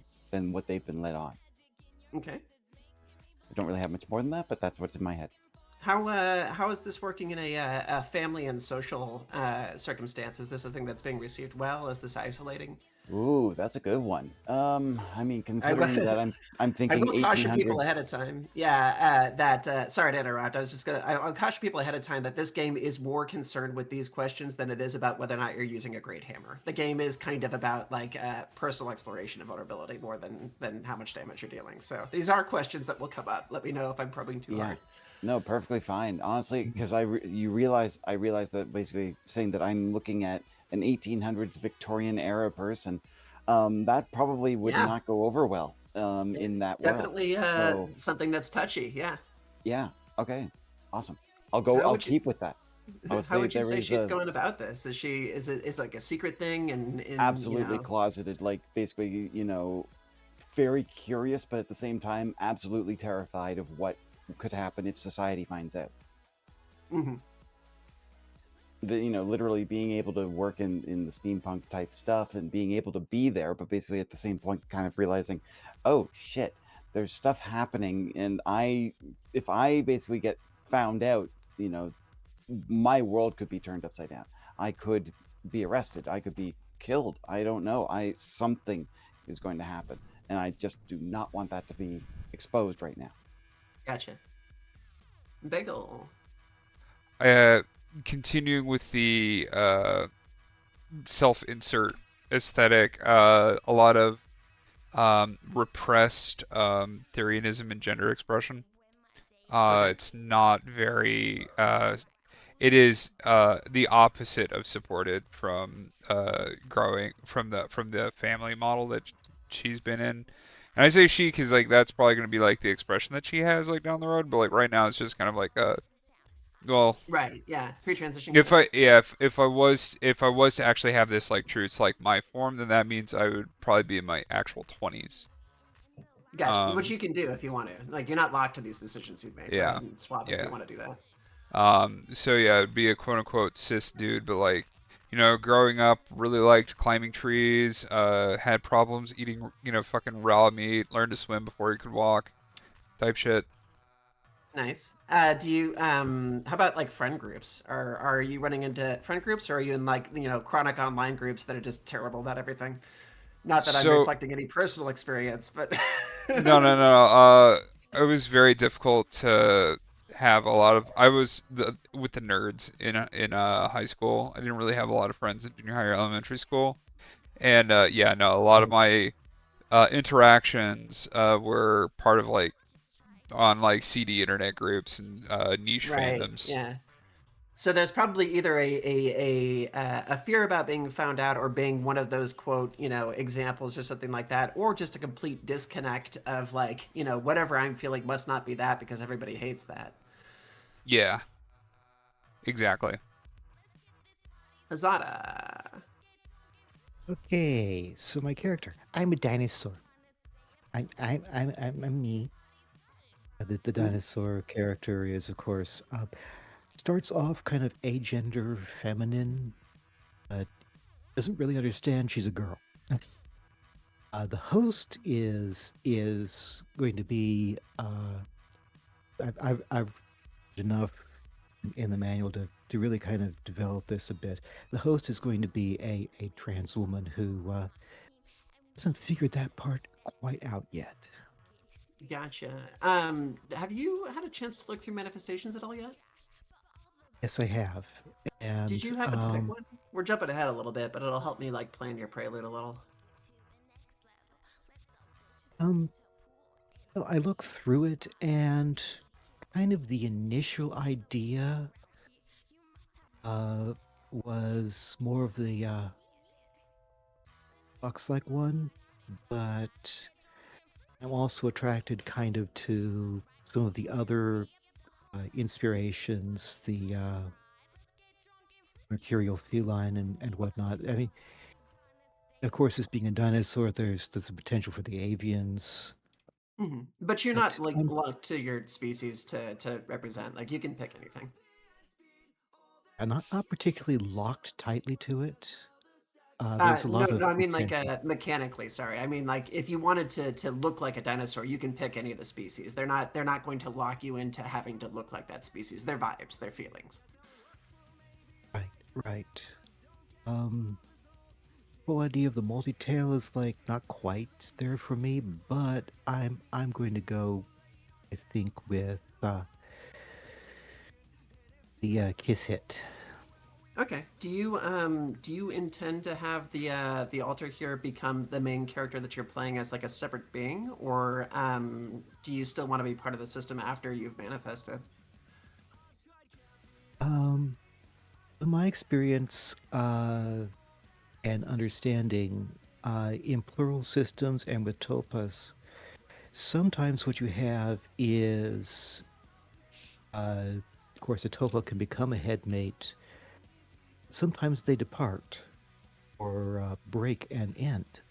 what they've been led on. Okay. I don't really have much more than that, but that's what's in my head. how is this working in a family and social circumstance? Is this a thing that's being received well? Is this isolating? Ooh, that's a good one. I mean, I, considering that I'm I thinking will caution people 1800s. ahead of time. Yeah, that. Sorry to interrupt. I'll caution people ahead of time that this game is more concerned with these questions than it is about whether or not you're using a great hammer. The game is kind of about like personal exploration of vulnerability more than how much damage you're dealing. So these are questions that will come up. Let me know if I'm probing too Yeah. hard. No, perfectly fine. Honestly, because I realize that basically saying that I'm looking at an 1800s Victorian era person, that probably would Yeah, not go over well in that world. definitely So something that's touchy. Yeah. yeah, okay, awesome. How I'll would you keep with that. I would how say would you there say is she's a going about this? Is it like a secret thing and in absolutely closeted, like basically, very curious, but at the same time, absolutely terrified of what could happen if society finds out. mhm. Literally being able to work in the steampunk type stuff and being able to be there, but basically at the same point kind of realizing, oh shit, there's stuff happening, and if I basically get found out, you know my world could be turned upside down. I could be arrested, I could be killed, I don't know, I something is going to happen, and I just do not want that to be exposed right now. Gotcha. Bagel. Uh, Continuing with the self-insert aesthetic, a lot of repressed Therianism and gender expression. Okay. It's not very. It is the opposite of supported from growing from the family model that she's been in. And I say she because like that's probably going to be like the expression that she has like down the road. But like right now, it's just kind of like well, Right. Yeah. Pre-transition if kid. I yeah if I was to actually have this like true, it's like my form, then that means I would probably be in my actual 20s. Gotcha. Which Um, you can do if you want to. Like you're not locked to these decisions you've made. Go yeah, ahead and swap if you yeah. want to do that. So yeah, it'd be a quote unquote cis dude, but like, growing up, really liked climbing trees, had problems eating, fucking raw meat, learned to swim before he could walk, type shit. Nice. Do you how about like friend groups? Are you running into friend groups or are you in like, chronic online groups that are just terrible about everything? Not that I'm So reflecting any personal experience, but no, no, no. It was very difficult to have a lot of. I was with the nerds in high school. I didn't really have a lot of friends in junior high or elementary school, and yeah, no, a lot of Oh, my interactions were part of like on like CD internet groups and niche right. fandoms. Yeah. So there's probably either a fear about being found out or being one of those quote, examples or something like that, or just a complete disconnect of like, whatever I'm feeling must not be that because everybody hates that. Yeah, exactly. Azada. okay. So my character, I'm a dinosaur. I'm me. The Mm, dinosaur character is, of course, starts off kind of agender feminine, but doesn't really understand she's a girl. The host is going to be I've read enough in the manual to really kind of develop this a bit. The host is going to be a trans woman who hasn't figured that part quite out yet. gotcha. Have you had a chance to look through manifestations at all yet? Yes, I have, Did and you happen to pick one? We're jumping ahead a little bit, but it'll help me like plan your prelude a little. um, well, I look through it, and kind of the initial idea uh was more of the Fox-like one, but I'm also attracted kind of to some of the other inspirations, the mercurial feline and whatnot. I mean, of course, as being a dinosaur, there's the potential for the avians, But you're not but like locked to your species to represent. Like you can pick anything. I'm not particularly locked tightly to it. there's a No, lot no, of I mean like potential. mechanically. Sorry, I mean like if you wanted to look like a dinosaur, you can pick any of the species. They're not going to lock you into having to look like that species. They're vibes, they're feelings. Right, right. Um, whole idea of the multi-tail is like not quite there for me, but I'm going to go, I think, with the kiss hit. Okay. Do you intend to have the altar here become the main character that you're playing as like a separate being, or do you still want to be part of the system after you've manifested? Um, in my experience and understanding in plural systems and with topas, sometimes what you have is, of course, a topa can become a headmate. Sometimes they depart or break and end,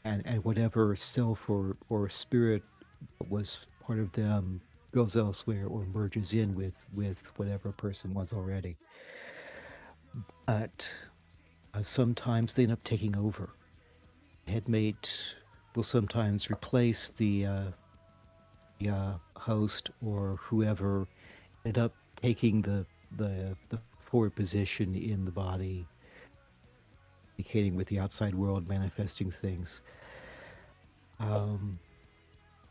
and whatever self or spirit was part of them goes elsewhere or merges in with whatever a person was already. But sometimes they end up taking over. Headmate will sometimes replace the host or whoever ended up taking the forward position in the body, communicating with the outside world, manifesting things. Um,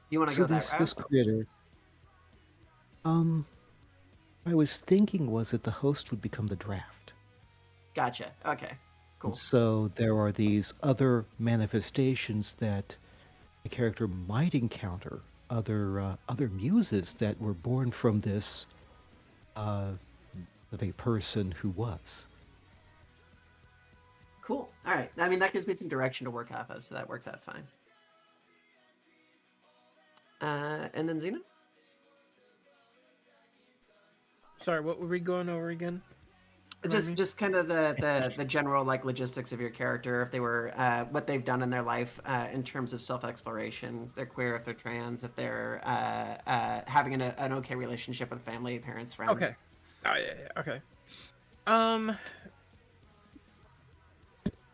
You want to so go that this route? critter, um, I was thinking was that the host would become the draft. Gotcha. Okay. And Cool. so there are these other manifestations that the character might encounter, other muses that were born from this uh, of a person who was. Cool. All right. I mean, that gives me some direction to work off of, so that works out fine. And then Xena? Sorry, what were we going over again? Remind me? Just kind of the general like logistics of your character, if they were what they've done in their life in terms of self-exploration, if they're queer, if they're trans, if they're having an okay relationship with family, parents, friends. Okay. Oh yeah. Okay. Um.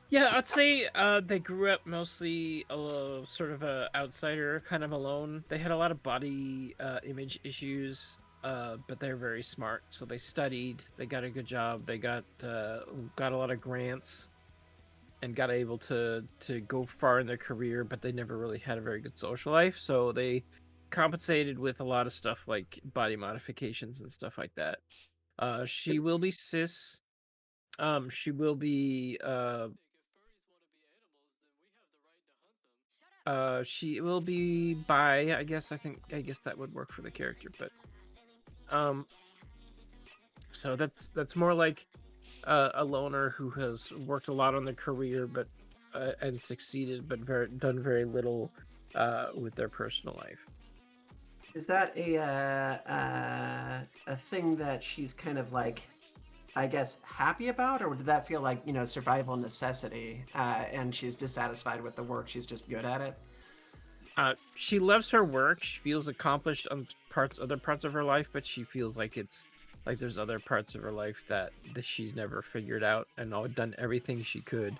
Yeah, I'd say they grew up mostly sort of a outsider, kind of alone. They had a lot of body image issues, but they're very smart. So they studied, they got a good job, they got a lot of grants, and got able to go far in their career. But they never really had a very good social life. So they compensated with a lot of stuff like body modifications and stuff like that. She will be cis. She will be she will be bi, I guess. I guess that would work for the character, but um so that's more like a loner who has worked a lot on their career but and succeeded but done very little with their personal life. Is that a thing that she's kind of like, I guess, happy about, or did that feel like survival necessity, and she's dissatisfied with the work? She's just good at it. She loves her work. She feels accomplished on other parts of her life, but she feels like it's like there's other parts of her life that she's never figured out and done everything she could.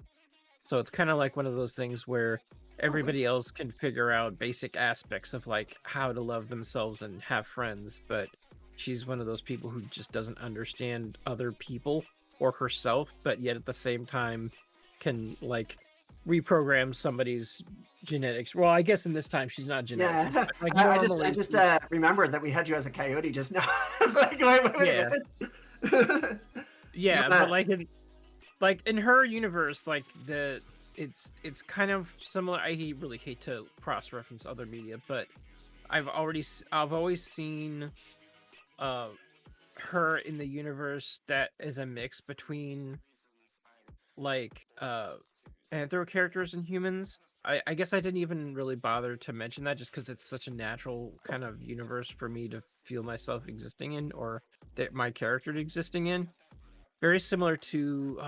So it's kind of like one of those things where everybody else can figure out basic aspects of like how to love themselves and have friends, but she's one of those people who just doesn't understand other people or herself, but yet at the same time can like reprogram somebody's genetics. Well, I guess in this time she's not geneticist, Yeah, but like I normally just remembered that we had you as a coyote just now. I was like, wait yeah. a minute. Yeah, but Uh, like in her universe, like it's kind of similar. I really hate to cross reference other media, but I've always seen uh her in the universe that is a mix between like anthro characters and humans. I guess I didn't even really bother to mention that just because it's such a natural kind of universe for me to feel myself existing in, or that my character existing in. Very similar to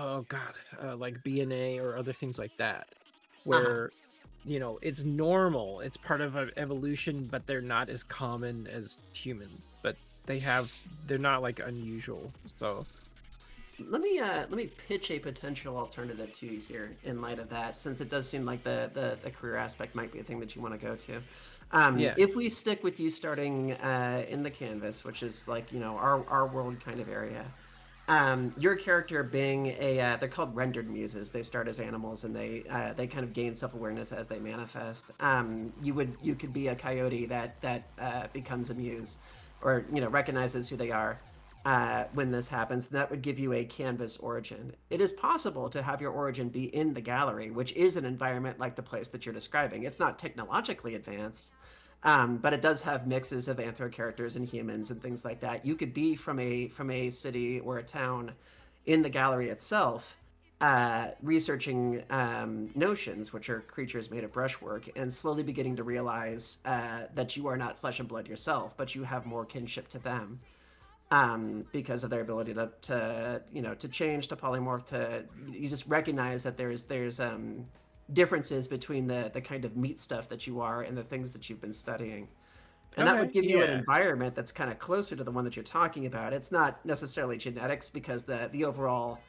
like BNA or other things like that, uh-huh. where it's normal, it's part of an evolution, but they're not as common as humans, but they're not like unusual. So let me pitch a potential alternative to you here in light of that, since it does seem like the career aspect might be a thing that you want to go to. Yeah. If we stick with you starting in the canvas, which is like, you know, our world kind of area, your character being a they're called rendered muses. They start as animals and they kind of gain self-awareness as they manifest. You could be a coyote that becomes a muse, or you know, recognizes who they are when this happens. And that would give you a canvas origin. It is possible to have your origin be in the gallery, which is an environment like the place that you're describing. It's not technologically advanced, but it does have mixes of anthro characters and humans and things like that. You could be from a city or a town in the gallery itself, researching notions, which are creatures made of brushwork, and slowly beginning to realize that you are not flesh and blood yourself, but you have more kinship to them, because of their ability to you know, to change, to polymorph, to, you just recognize that there's differences between the kind of meat stuff that you are and the things that you've been studying. And that would Okay, give you an yeah. environment that's kind of closer to the one that you're talking about. It's not necessarily genetics, because the overall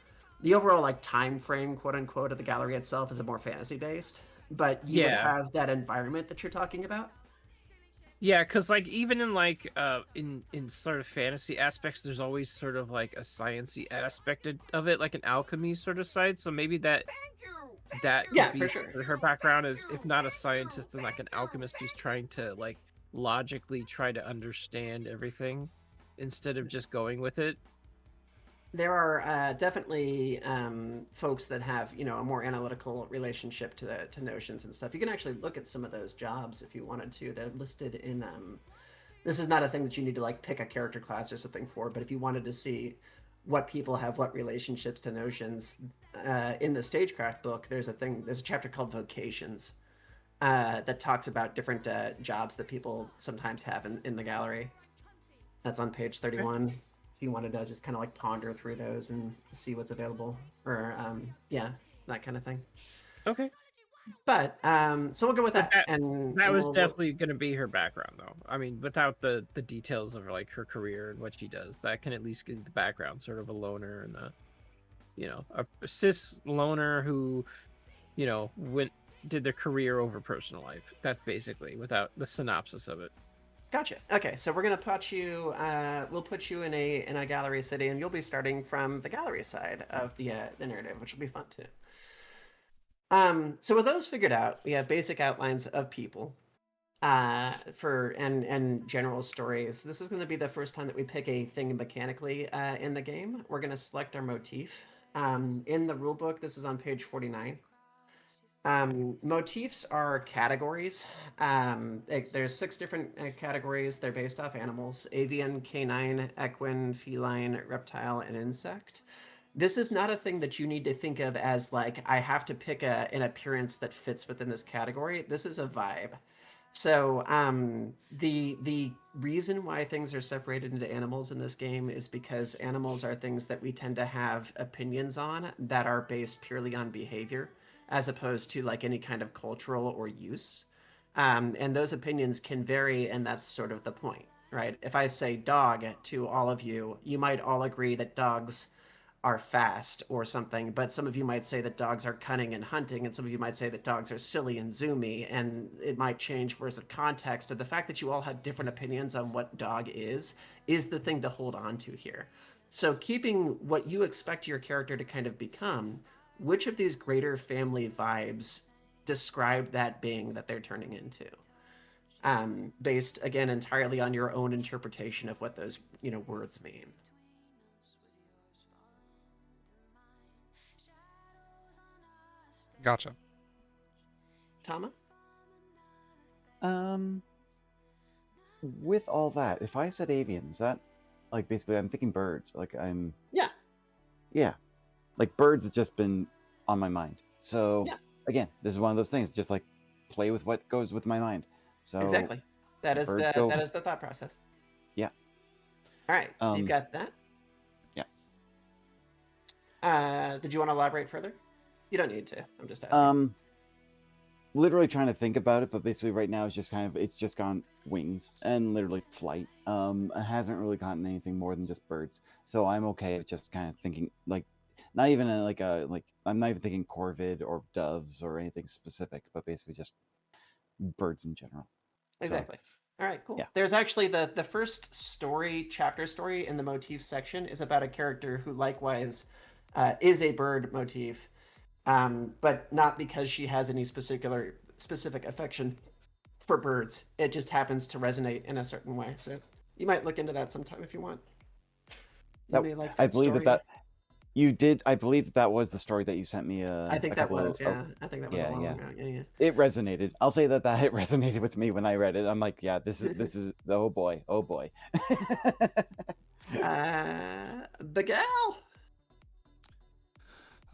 like time frame, quote unquote, of the gallery itself is a more fantasy based, but you would Yeah. have that environment that you're talking about. Yeah, because like even in like in sort of fantasy aspects, there's always sort of like a sciencey aspect of it, like an alchemy sort of side. So maybe that could Yeah, for be sure. her background is, if not a scientist, then like an alchemist who's trying to like logically try to understand everything instead of just going with it. There are definitely folks that have, you know, a more analytical relationship to notions and stuff. You can actually look at some of those jobs if you wanted to. They're listed in. This is not a thing that you need to like pick a character class or something for, but if you wanted to see what people have, what relationships to notions, in the Stagecraft book, there's a chapter called Vocations, that talks about different jobs that people sometimes have in the gallery. That's on page Okay. 31. If you wanted to just kind of like ponder through those and see what's available, or yeah, that kind of thing. Okay. But so we'll go with But that, and that was we'll definitely going to be her background, though. I mean, without the details of like her career and what she does, that can at least give the background, sort of a loner and a cis loner who, did their career over personal life. That's basically without the synopsis of it. Gotcha. Okay, so we're gonna put you. We'll put you in a gallery city, and you'll be starting from the gallery side of the narrative, which will be fun too. So with those figured out, we have basic outlines of people, for and general stories. This is going to be the first time that we pick a thing mechanically in the game. We're going to select our motif. In the rulebook, this is on page 49. Motifs are categories. There's 6 different categories. They're based off animals: avian, canine, equine, feline, reptile, and insect. This is not a thing that you need to think of as like, I have to pick an appearance that fits within this category. This is a vibe. So the reason why things are separated into animals in this game is because animals are things that we tend to have opinions on that are based purely on behavior, as opposed to like any kind of cultural or use. And those opinions can vary, and that's sort of the point, right? If I say dog to all of you, you might all agree that dogs are fast or something, but some of you might say that dogs are cunning and hunting, and some of you might say that dogs are silly and zoomy, and it might change versus context. And the fact that you all have different opinions on what dog is the thing to hold on to here. So keeping what you expect your character to kind of become, which of these greater family vibes describe that being that they're turning into? Based again entirely on your own interpretation of what those, you know, words mean. Gotcha. Tama? Um, with all that, if I said avians, that like basically I'm thinking birds. Like Yeah. yeah, like birds have just been on my mind. So Yeah. again, this is one of those things. Just like play with what goes with my mind. So Exactly. That is birds the go. that is the thought process. Yeah. All right. So you've got that. Yeah. Did you want to elaborate further? You don't need to. I'm just asking. literally trying to think about it, but basically right now it's just gone wings and literally flight. It hasn't really gotten anything more than just birds. So I'm okay with just kind of thinking like not even I'm not even thinking corvid or doves or anything specific, but basically just birds in general. So, Exactly. All right, cool. yeah. There's actually the first chapter story in the motif section is about a character who likewise is a bird motif, but not because she has any specific affection for birds. It just happens to resonate in a certain way. So you might look into that sometime if you want. You That may like I that believe story. you did. I believe that was the story that you sent me I think a that couple was, of. Oh, yeah. I think that was a yeah, while yeah. ago. Yeah, It resonated. I'll say that it resonated with me when I read it. I'm like, yeah, this yeah. is oh boy, oh boy. Bagel.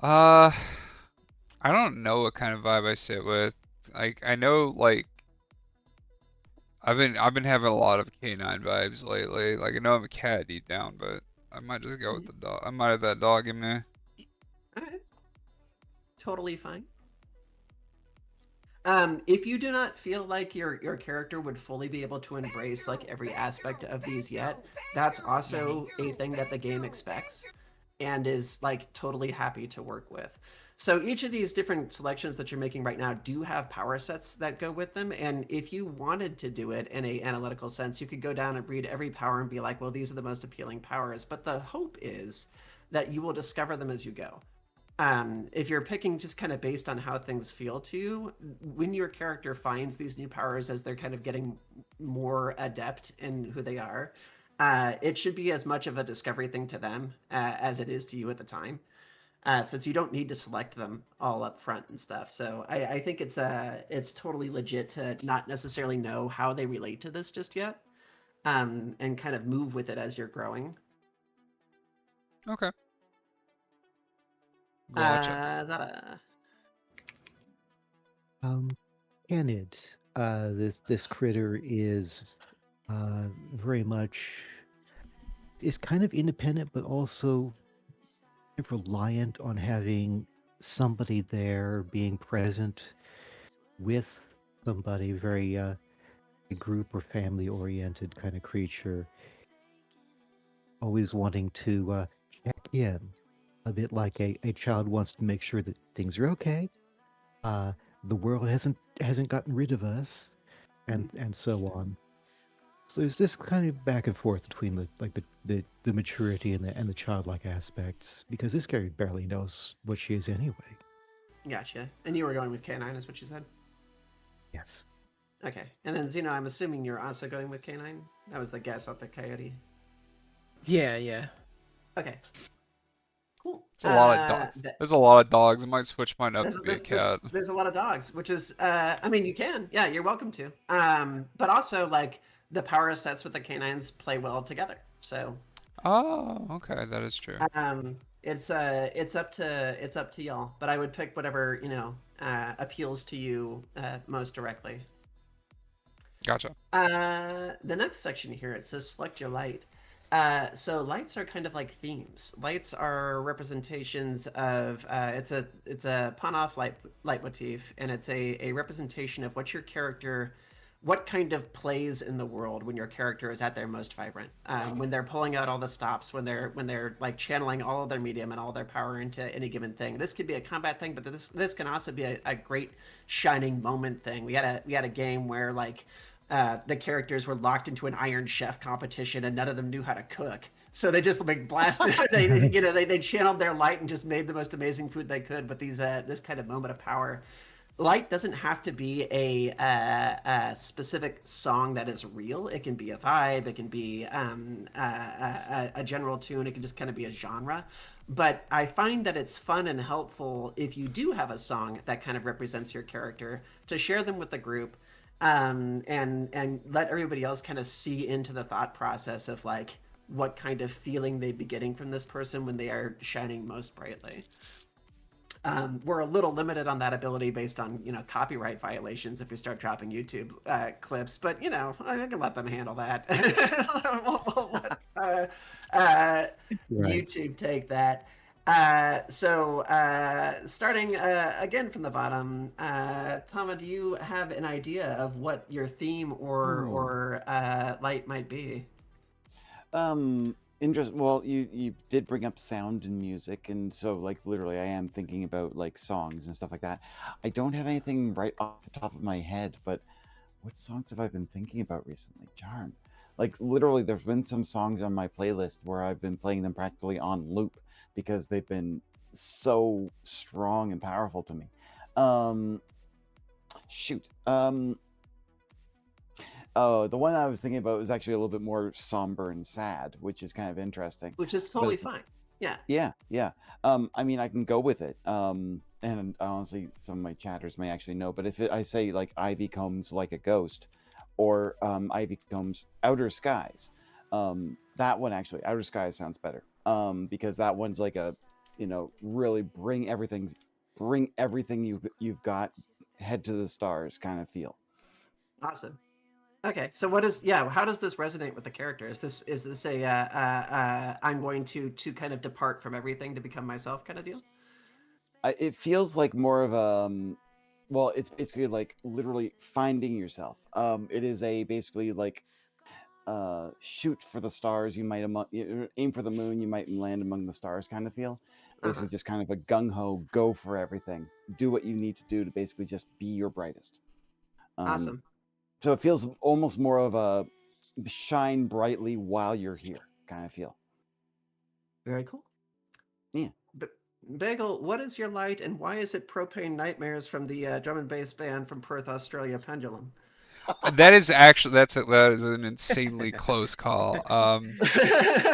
I don't know what kind of vibe I sit with. Like I know like I've been having a lot of canine vibes lately. Like I know I'm a cat deep down, but I might just go with the dog. I might have that dog in me. All right. Totally fine. If you do not feel like your character would fully be able to embrace like every aspect of these yet, that's also a thing that the game expects and is like totally happy to work with. So each of these different selections that you're making right now do have power sets that go with them, and if you wanted to do it in a analytical sense, you could go down and read every power and be like, well, these are the most appealing powers. But the hope is that you will discover them as you go. If you're picking just kind of based on how things feel to you, when your character finds these new powers as they're kind of getting more adept in who they are, it should be as much of a discovery thing to them as it is to you at the time, since you don't need to select them all up front and stuff. So I think it's totally legit to not necessarily know how they relate to this just yet, and kind of move with it as you're growing. Okay. Gotcha. Zara. Canid. This critter is very much is kind of independent, but also reliant on having somebody there, being present with somebody. Very a group or family oriented kind of creature. Always wanting to check in, a bit like a child wants to make sure that things are okay. The world hasn't gotten rid of us, and so on. So there's this kind of back and forth between the maturity and the childlike aspects, because this character barely knows what she is anyway. Gotcha. And you were going with K9, is what you said? Yes. Okay. And then Xeno, I'm assuming you're also going with K9? That was the guess at the coyote. Yeah. Okay. Cool. There's a lot of dogs. There's a lot of dogs. I might switch mine up to be a cat. There's a lot of dogs, which is, I mean, you can. Yeah, you're welcome to. But also, like, the power sets with the canines play well together. So. Oh, okay, that is true. It's up to y'all. But I would pick whatever appeals to you most directly. Gotcha. The next section here, it says select your light. So lights are kind of like themes. Lights are representations of it's a Panoff leitmotif, and it's a representation of what kind of plays in the world when your character is at their most vibrant. When they're pulling out all the stops, when they're like channeling all of their medium and all their power into any given thing. This could be a combat thing, but this can also be a great shining moment thing. We had a game where like the characters were locked into an Iron Chef competition, and none of them knew how to cook. So they just like blasted. they channeled their light and just made the most amazing food they could. But this kind of moment of power, light doesn't have to be a specific song that is real. It can be a vibe. It can be a general tune. It can just kind of be a genre. But I find that it's fun and helpful if you do have a song that kind of represents your character to share them with the group. And let everybody else kind of see into the thought process of like what kind of feeling they'd be getting from this person when they are shining most brightly. We're a little limited on that ability based on copyright violations if we start dropping YouTube clips, but I can let them handle that. We'll let Right. YouTube take that. Starting again from the bottom, Tama, do you have an idea of what your theme or light might be? Interest. Well, you did bring up sound and music, and so like literally, I am thinking about like songs and stuff like that. I don't have anything right off the top of my head, but what songs have I been thinking about recently? Darn. Like literally, there's been some songs on my playlist where I've been playing them practically on loop because they've been so strong and powerful to me. Um, shoot. Oh, the one I was thinking about was actually a little bit more somber and sad, which is kind of interesting. Which is But totally it's fine. Yeah. yeah, yeah. I mean, I can go with it. And honestly, some of my chatters may actually know, but if I say like Ivy Combs like a ghost, or Ivy Combs Outer Skies, that one actually Outer Skies sounds better. Because that one's like a, really bring everything you've got, head to the stars kind of feel. Awesome. Okay, so how does this resonate with the character? Is this a I'm going to kind of depart from everything to become myself kind of deal? It feels like more of a well, it's basically like literally finding yourself. It is a basically like shoot for the stars, aim for the moon, you might land among the stars kind of feel. Uh-huh. Basically just kind of a gung-ho, go for everything, do what you need to do to basically just be your brightest. um Awesome. so it feels almost more of a shine brightly while you're here kind of feel. Very cool. Yeah. B- Bagel, what is your light, and why is it Propane Nightmares from the drum and bass band from Perth, Australia, Pendulum? That is actually that is an insanely close call.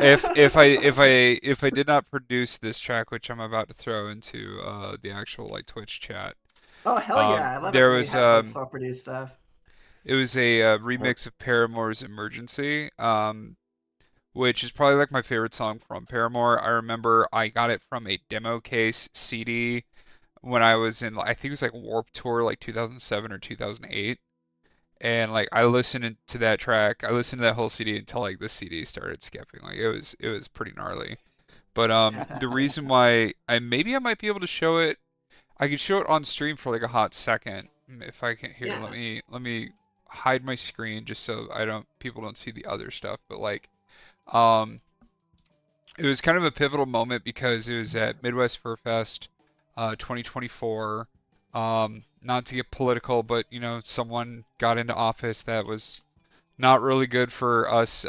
If I did not produce this track, which I'm about to throw into the actual like Twitch chat, Oh hell yeah! I love it there when we was have like self-produced stuff. it was a remix of Paramore's Emergency, which is probably like my favorite song from Paramore. I remember I got it from a demo case CD when I was in, I think it was like Warped Tour, like 2007 or 2008. And like I listened to that track, I listened to that whole CD until like the CD started skipping. Like it was pretty gnarly. But the Fantastic. reason why I might be able to show it, I could show it on stream for like a hot second. If I can here, Yeah. let me hide my screen just so people don't see the other stuff. But like um it was kind of a pivotal moment because it was at Midwest Fur Fest 2024. Not to get political, but someone got into office that was not really good for us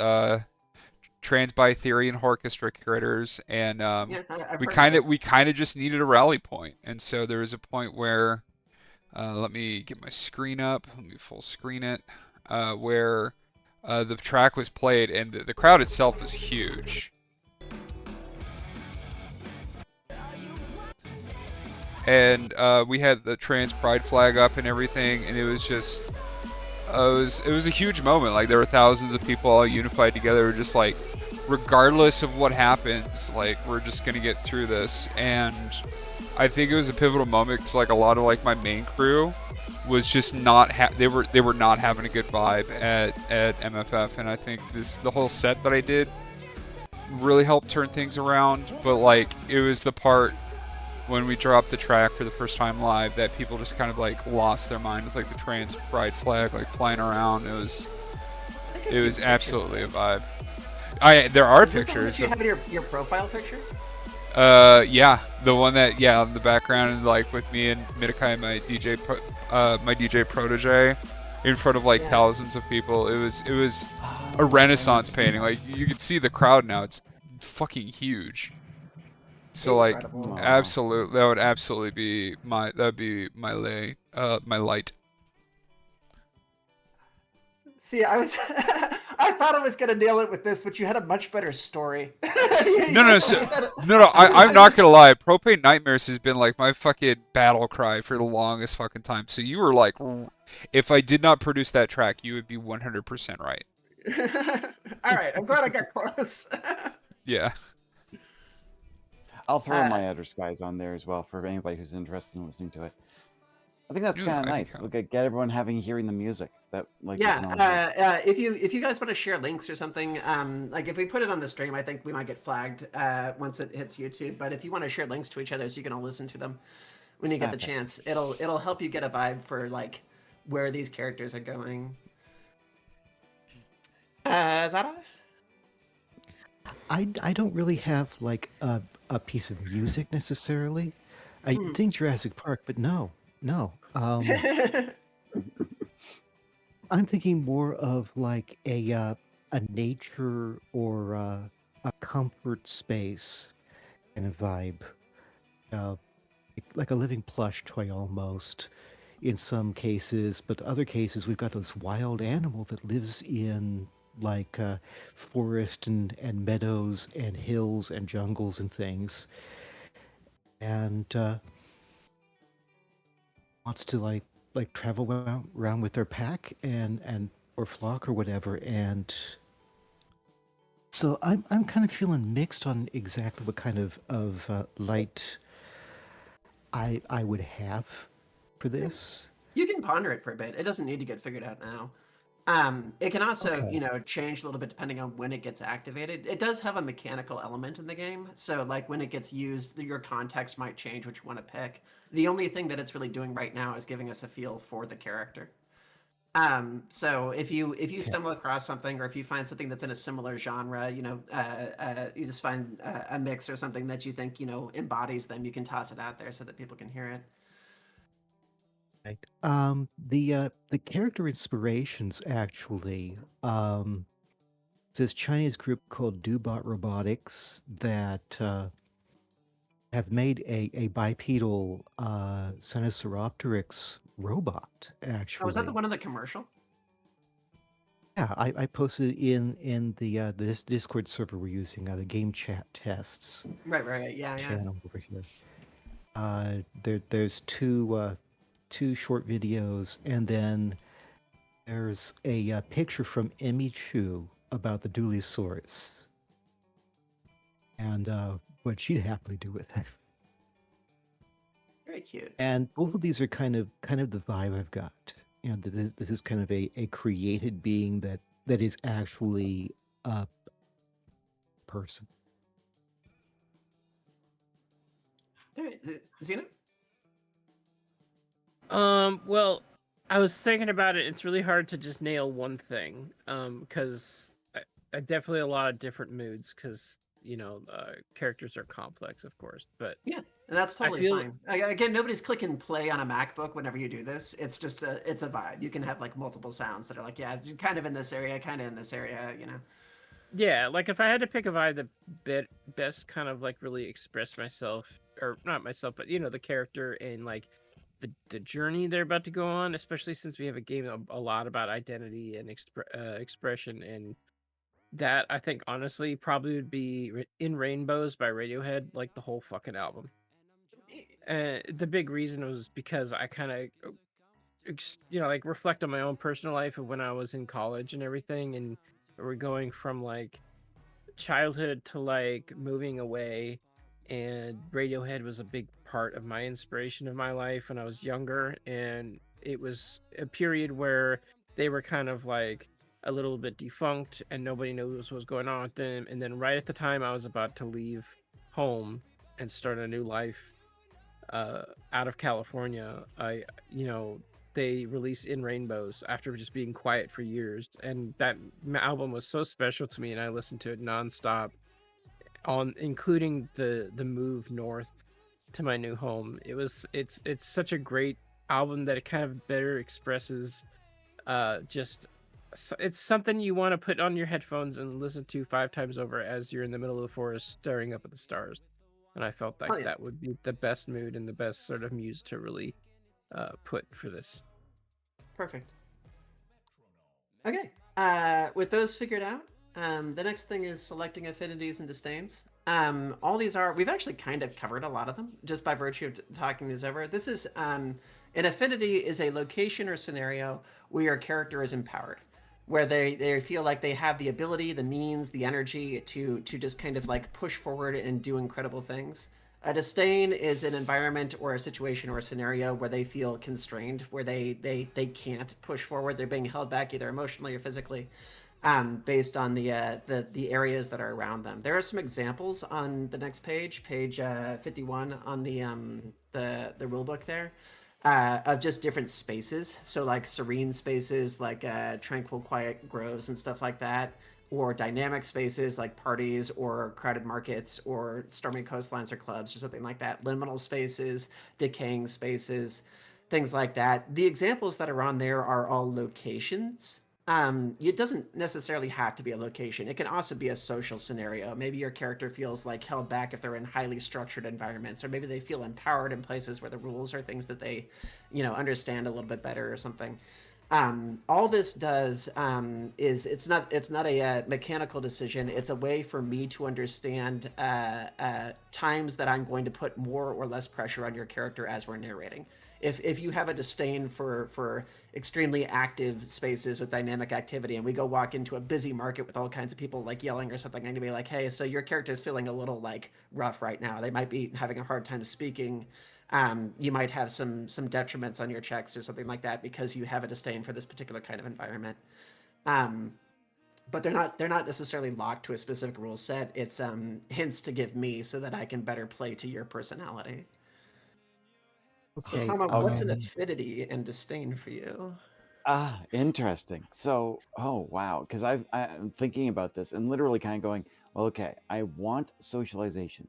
trans bi theory and orchestra critters, and Yeah, I've we heard of kind of this. we kind of just needed a rally point, and so there was a point where let me get my screen up, let me full screen it, where the track was played, and the crowd itself was huge. And we had the trans pride flag up and everything, and it was just it was a huge moment. Like there were thousands of people all unified together, just like regardless of what happens, like we're just gonna get through this. And I think it was a pivotal moment because like a lot of like my main crew was just not they were not having a good vibe at MFF, and I think the whole set that I did really helped turn things around. But like it was the part when we dropped the track for the first time live that people just kind of like lost their mind with like the trans pride flag like flying around. It was I think I've it seen was pictures of absolutely a this. vibe. There are Is this the one that pictures you of have in your profile picture? yeah, the one that in the background, like with me and Midakai, my DJ protege, in front of like Yeah. thousands of people. It was a Oh, Renaissance right. painting. Like you can see the crowd now. It's fucking huge. So like Incredible. Aw. absolute that would absolutely be my light. See, I was I thought I was gonna nail it with this, but you had a much better story. No, no, You had no. I'm not gonna lie. Propane Nightmares has been like my fucking battle cry for the longest fucking time. So you were like, if I did not produce that track, you would be 100% right. All right, I'm glad I got close. Yeah. I'll throw uh, my Outer Skies on there as well for anybody who's interested in listening to it. I think that's New kind of ID nice. count. Look at get everyone hearing the music that like. Yeah, if you guys want to share links or something, like if we put it on the stream, I think we might get flagged once it hits YouTube. But if you want to share links to each other so you can all listen to them when you get the Okay. chance, it'll help you get a vibe for like where these characters are going. Zara? I don't really have like a piece of music necessarily. I think Jurassic Park, but no. I'm thinking more of like a nature or a comfort space kind of vibe, uh, like a living plush toy almost. In some cases, but other cases we've got this wild animal that lives in like forest and meadows and hills and jungles and things, and wants to like travel around with their pack and or flock or whatever. And so I'm kind of feeling mixed on exactly what kind of light I would have for this. You can ponder it for a bit. It doesn't need to get figured out now. It can also, Okay. change a little bit depending on when it gets activated. It does have a mechanical element in the game, so like when it gets used, your context might change which you want to pick. The only thing that it's really doing right now is giving us a feel for the character. So if you stumble across something, or if you find something that's in a similar genre, you just find a mix or something that you think embodies them, you can toss it out there so that people can hear it. Right. The character inspirations actually, it's this Chinese group called Dubot Robotics that have made a bipedal Sinosauropteryx robot. Oh, was that the Actually, one in the commercial? yeah, I posted in the this Discord server we're using, the game chat tests Right. Yeah. channel over here. There's two short videos, and then there's a picture from Emmy Chu about the Dualiosaurus and what she'd happily do with it. Very cute. And both of these are kind of the vibe I've got. This is kind of a created being that is actually a person. All right, Xena? Well, I was thinking about it. It's really hard to just nail one thing. Because I definitely a lot of different moods. Because characters are complex, of course. But Yeah, that's totally feel- fine. Again, nobody's clicking play on a MacBook whenever you do this. It's just it's a vibe. You can have like multiple sounds that are like, yeah, kind of in this area, kind of in this area, yeah, like if I had to pick a vibe that best kind of like really express myself, or not myself, but the character and like the journey they're about to go on, especially since we have a game a lot about identity and expression, and that I think honestly probably would be In Rainbows by Radiohead, like the whole fucking album. The big reason was because I kind of like reflect on my own personal life of when I was in college and everything, and we're going from like childhood to like moving away, and Radiohead was a big part of my inspiration of my life when I was younger, and it was a period where they were kind of like a little bit defunct and nobody knows what was going on with them, and then right at the time I was about to leave home and start a new life out of California, they released In Rainbows after just being quiet for years, and that album was so special to me, and I listened to it nonstop, including the move north to my new home. It's such a great album that it kind of better expresses it's something you want to put on your headphones and listen to 5 times over as you're in the middle of the forest staring up at the stars. And I felt like that would be the best mood and the best sort of muse to really put for this. Perfect. Okay. With those figured out, the next thing is selecting affinities and disdains. All these we've actually kind of covered a lot of them just by virtue of talking these over. This is an affinity is a location or scenario where your character is empowered, where they feel like they have the ability, the means, the energy to just kind of like push forward and do incredible things. A disdain is an environment or a situation or a scenario where they feel constrained, where they can't push forward. They're being held back either emotionally or physically, based on the areas that are around them. There are some examples on the next page, page 51 on the rule book there, of just different spaces. So like serene spaces, like tranquil, quiet groves and stuff like that, or dynamic spaces like parties or crowded markets or stormy coastlines or clubs or something like that. Liminal spaces, decaying spaces, things like that. The examples that are on there are all locations. It doesn't necessarily have to be a location. It can also be a social scenario. Maybe your character feels like held back if they're in highly structured environments, or maybe they feel empowered in places where the rules are things that they, understand a little bit better or something. All this does is it's not a mechanical decision. It's a way for me to understand times that I'm going to put more or less pressure on your character as we're narrating. If you have a disdain for extremely active spaces with dynamic activity, and we go walk into a busy market with all kinds of people like yelling or something, I'm going to be like, hey, so your character is feeling a little like rough right now. They might be having a hard time speaking. You might have some detriments on your checks or something like that because you have a disdain for this particular kind of environment. Um, but they're not necessarily locked to a specific rule set. It's hints to give me so that I can better play to your personality. So Okay. Tama, what's an affinity and disdain for you? Ah, interesting. So, oh wow, because I'm thinking about this and literally kind of going, well, okay, I want socialization,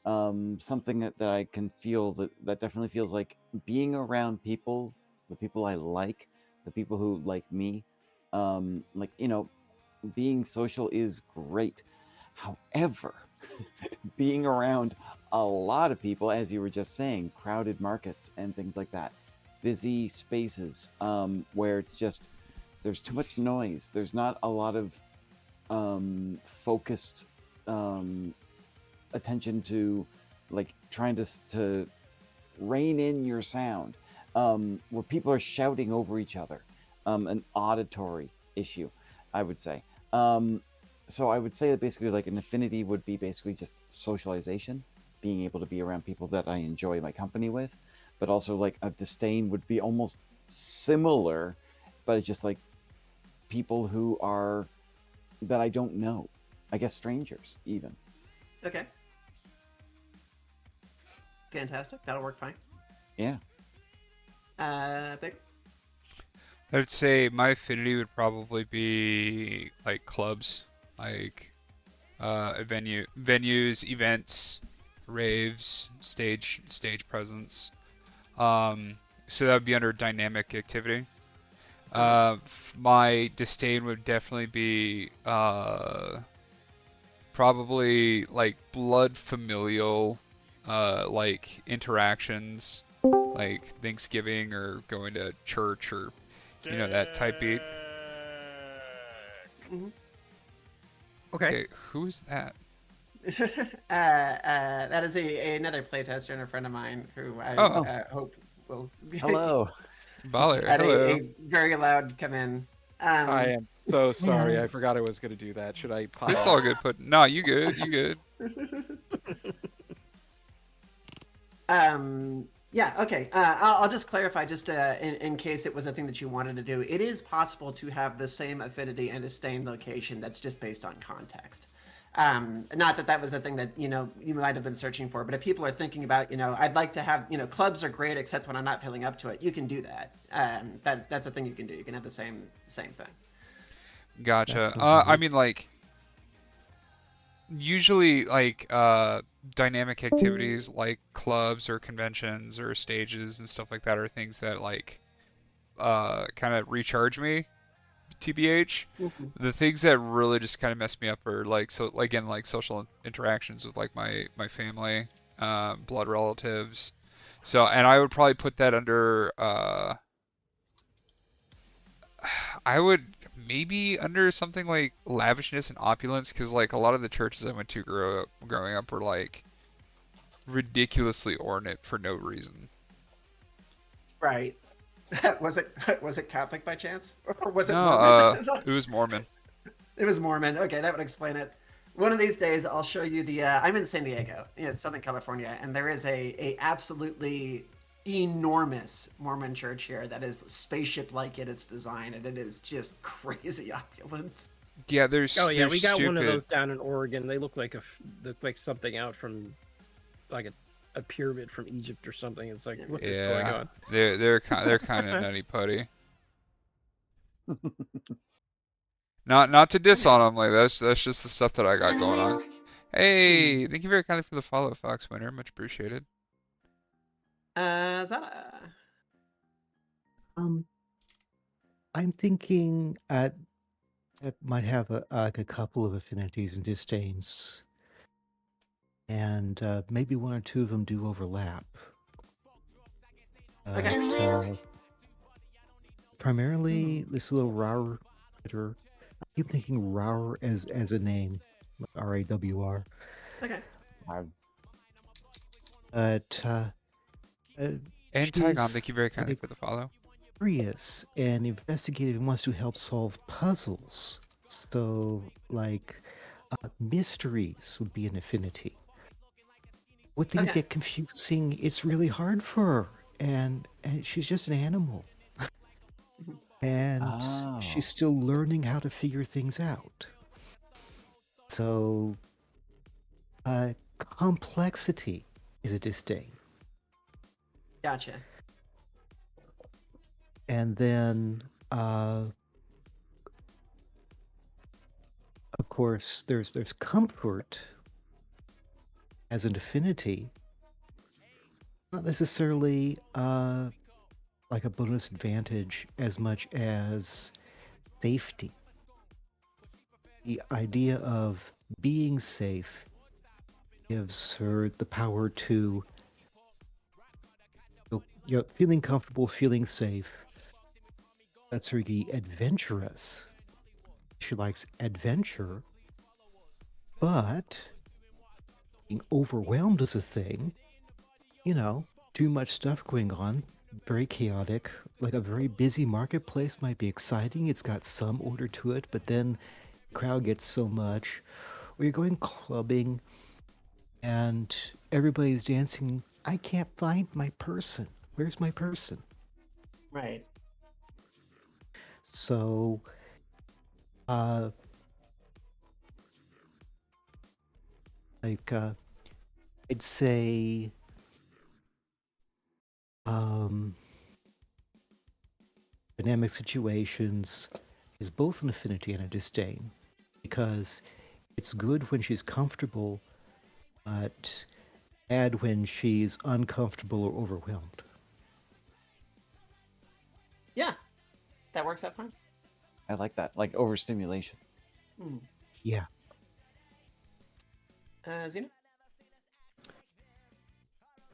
something that I can feel that definitely feels like being around people, the people I like, the people who like me, like being social is great. However, being around a lot of people, as you were just saying, crowded markets and things like that, busy spaces, where it's just there's too much noise. There's not a lot of focused attention to like trying to rein in your sound, where people are shouting over each other, an auditory issue, I would say. So I would say that basically like an affinity would be basically just socialization, being able to be around people that I enjoy my company with, but also like a disdain would be almost similar, but it's just like people who are that I don't know. I guess strangers even. Okay, fantastic. That'll work fine. Yeah. Big. I'd say my affinity would probably be like clubs, like venues, events, raves, stage presence. So that would be under dynamic activity. My disdain would definitely be probably like blood familial, like interactions, like Thanksgiving or going to church or that type beat. Mhm. Okay. Okay, who's that? That is another playtester and a friend of mine who I Oh, hope will Hello. Baller. had Hello. a very loud come in. I Um, am so sorry. Yeah. I forgot I was going to do that. Should I It's pile all up? good. But no, you good. You good. yeah, okay. I'll just clarify, just in case it was a thing that you wanted to do. It is possible to have the same affinity and disdain location that's just based on context. Not that that was a thing that you might have been searching for, but if people are thinking about, I'd like to have, clubs are great except when I'm not feeling up to it. You can do that. That's a thing you can do. You can have the same thing. Gotcha. sounds all I right. mean, like, usually, like, dynamic activities like clubs or conventions or stages and stuff like that are things that, like, kind of recharge me, TBH. Mm-hmm. The things that really just kind of mess me up are, like, so, again, like, social interactions with, like, my family, blood relatives. So, and I would probably put that under, I would maybe under something like lavishness and opulence, because like a lot of the churches I went to growing up were like ridiculously ornate for no reason. Right. Was it Catholic by chance, or was it No, Mormon? it was Mormon. It was Mormon. Okay, that would explain it. One of these days, I'll show you the. I'm in San Diego, in Southern California, and there is a absolutely enormous Mormon church here that is spaceship-like in its design, and it is just crazy opulent. Yeah, there's. Oh yeah, there's we got stupid. one of those down in Oregon. They look like something out from like a pyramid from Egypt or something. It's like, what is going Yeah, on? they're kind of nutty putty. Not to diss on them, like that's just the stuff that I got going on. Hey, thank you very kindly for the follow, Fox Winner, much appreciated. Is that a... I'm thinking I might have like a couple of affinities and disdains, and maybe one or two of them do overlap. Okay. Primarily, this little Rawr critter. I keep thinking Rawr as a name, Rawr. Okay. But And she's Tygon, thank you very kindly like for the follow. curious and investigative and wants to help solve puzzles. So, like, mysteries would be an affinity. When things Okay. get confusing, it's really hard for her, and she's just an animal, and Oh. she's still learning how to figure things out. So, complexity is a disdain. Gotcha. And then, of course, there's comfort as an affinity, not necessarily like a bonus advantage as much as safety. The idea of being safe gives her the power to, feeling comfortable, feeling safe. Lets her be adventurous. She likes adventure, but being overwhelmed is a thing. Too much stuff going on, very chaotic. Like a very busy marketplace might be exciting. It's got some order to it, but then the crowd gets so much. Or you're going clubbing and everybody's dancing. I can't find my person. Where's my person? Right. So, I'd say, dynamic situations is both an affinity and a disdain, because it's good when she's comfortable, but bad when she's uncomfortable or overwhelmed. Yeah. That works out fine. I like that, like overstimulation. Yeah. Xena?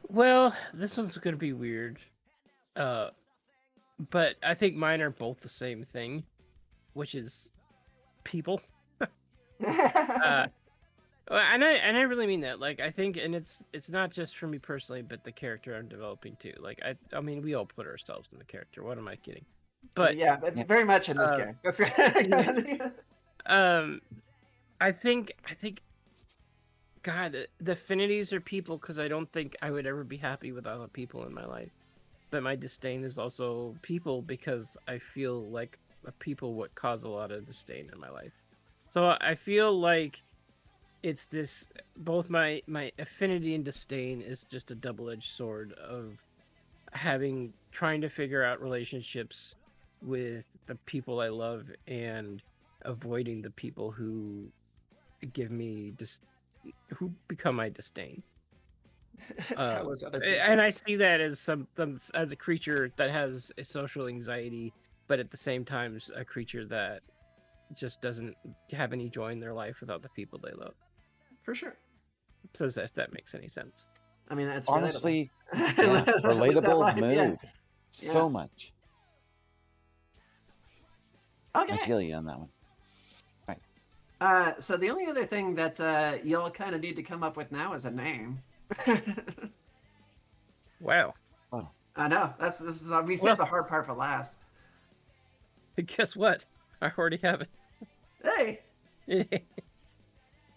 Well, this one's gonna be weird. But I think mine are both the same thing, which is people. And I really mean that. Like, I think, and it's not just for me personally, but the character I'm developing too. Like, I mean, we all put ourselves in the character. What am I kidding? But yeah, very much in this game. That's I think, God, the affinities are people, because I don't think I would ever be happy without people in my life. But my disdain is also people, because I feel like people would cause a lot of disdain in my life. So I feel like it's this, both my affinity and disdain is just a double-edged sword of trying to figure out relationships with the people I love and avoiding the people who give me who become my disdain. And I see that as as a creature that has a social anxiety, but at the same time a creature that just doesn't have any joy in their life without the people they love. For sure. So if that makes any sense. I mean, that's Honestly, relatable. yeah, relatable mood. Yeah. So much. Okay. I feel you on that one. So the only other thing that y'all kind of need to come up with now is a name. Wow. Oh. I know. We saved the hard part for last. Guess what? I already have it. Hey.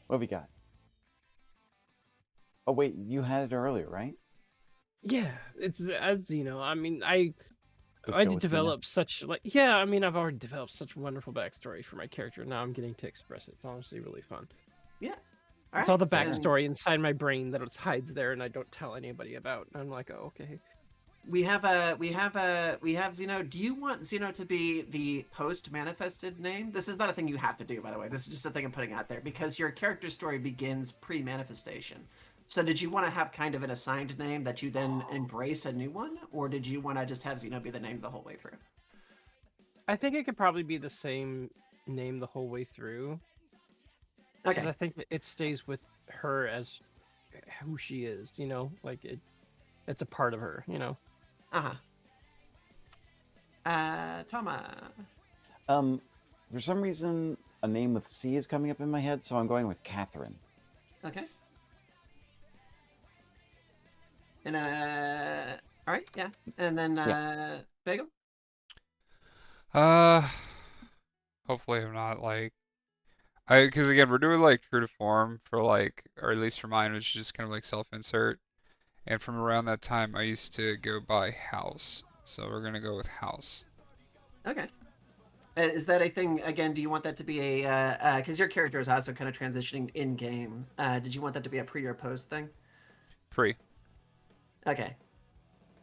What have we got? Oh wait, you had it earlier, right? Yeah, it's as you know. I mean, I Just I go did with Xena. develop such like yeah. I mean, I've already developed such wonderful backstory for my character. Now I'm getting to express it. It's honestly really fun. Yeah. All It's right. all the Fair enough. backstory inside my brain that it hides there, and I don't tell anybody about. And I'm like, oh, okay. We have Zeno. Do you want Zeno to be the post manifested name? This is not a thing you have to do, by the way. This is just a thing I'm putting out there because your character story begins pre manifestation. So did you want to have kind of an assigned name that you then embrace a new one, or did you want to just have Zeno be the name the whole way through? I think it could probably be the same name the whole way through. Because Okay. I think that it stays with her as who she is. You know, like it's a part of her. You know. Uh-huh. Tama. For some reason, a name with C is coming up in my head, so I'm going with Catherine. Okay. And all right, yeah. And then Bagel. Hopefully I'm not like because again we're doing like true to form for like, or at least for mine, which is just kind of like self-insert. And from around that time, I used to go by House, so we're gonna go with House. Okay. Is that a thing again? Do you want that to be a because your character is also kind of transitioning in game? Did you want that to be a pre or post thing? Pre. Okay.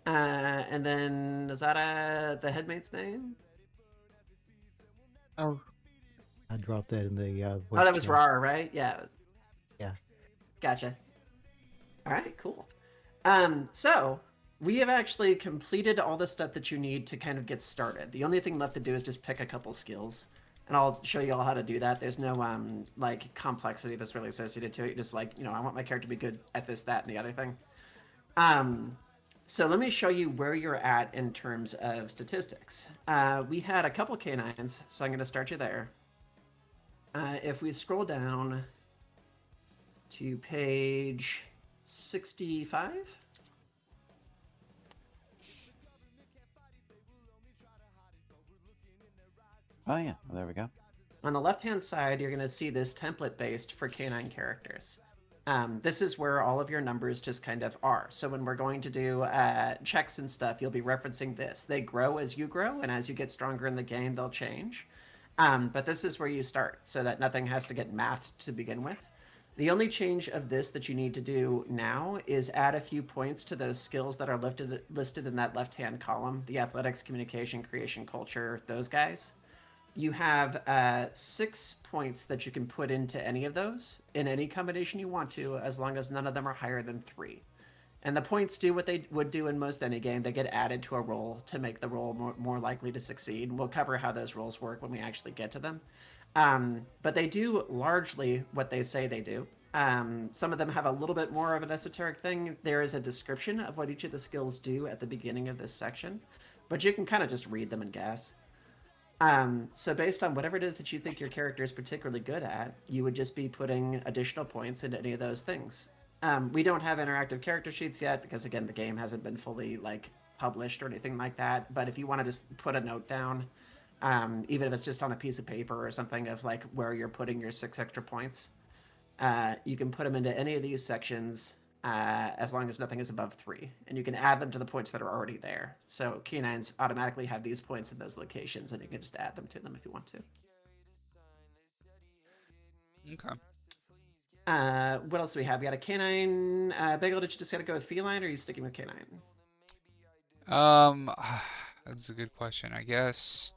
And then is that the headmate's name? Oh, I dropped that in the voice Oh, that was chat. Rar, right? Yeah. Yeah. Gotcha. All right, cool. So we have actually completed all the stuff that you need to kind of get started. The only thing left to do is just pick a couple skills, and I'll show you all how to do that. There's no like complexity that's really associated to it. Just like, you know, I want my character to be good at this, that, and the other thing. So let me show you where you're at in terms of statistics. We had a couple canines, so I'm going to start you there. If we scroll down to page 65. Oh yeah, well, there we go. On the left-hand side, you're going to see this template based for canine characters. This is where all of your numbers just kind of are. So when we're going to do checks and stuff, you'll be referencing this. They grow as you grow, and as you get stronger in the game, they'll change. But this is where you start, so that nothing has to get mathed to begin with. The only change of this that you need to do now is add a few points to those skills that are listed in that left-hand column, the athletics, communication, creation, culture, those guys. You have 6 points that you can put into any of those in any combination you want to, as long as none of them are higher than 3. And the points do what they would do in most any game. They get added to a roll to make the roll more likely to succeed. We'll cover how those rolls work when we actually get to them. But they do largely what they say they do. Some of them have a little bit more of an esoteric thing. There is a description of what each of the skills do at the beginning of this section, but you can kind of just read them and guess. So based on whatever it is that you think your character is particularly good at, you would just be putting additional points into any of those things. We don't have interactive character sheets yet because, again, the game hasn't been fully like published or anything like that. But if you want to just put a note down, even if it's just on a piece of paper or something of like where you're putting your 6 extra points, you can put them into any of these sections as long as nothing is above 3. And you can add them to the points that are already there. So canines automatically have these points in those locations, and you can just add them to them if you want to. Okay. What else do we have? We got a canine. Bagel, did you just gotta go with feline, or are you sticking with canine? That's a good question. I guess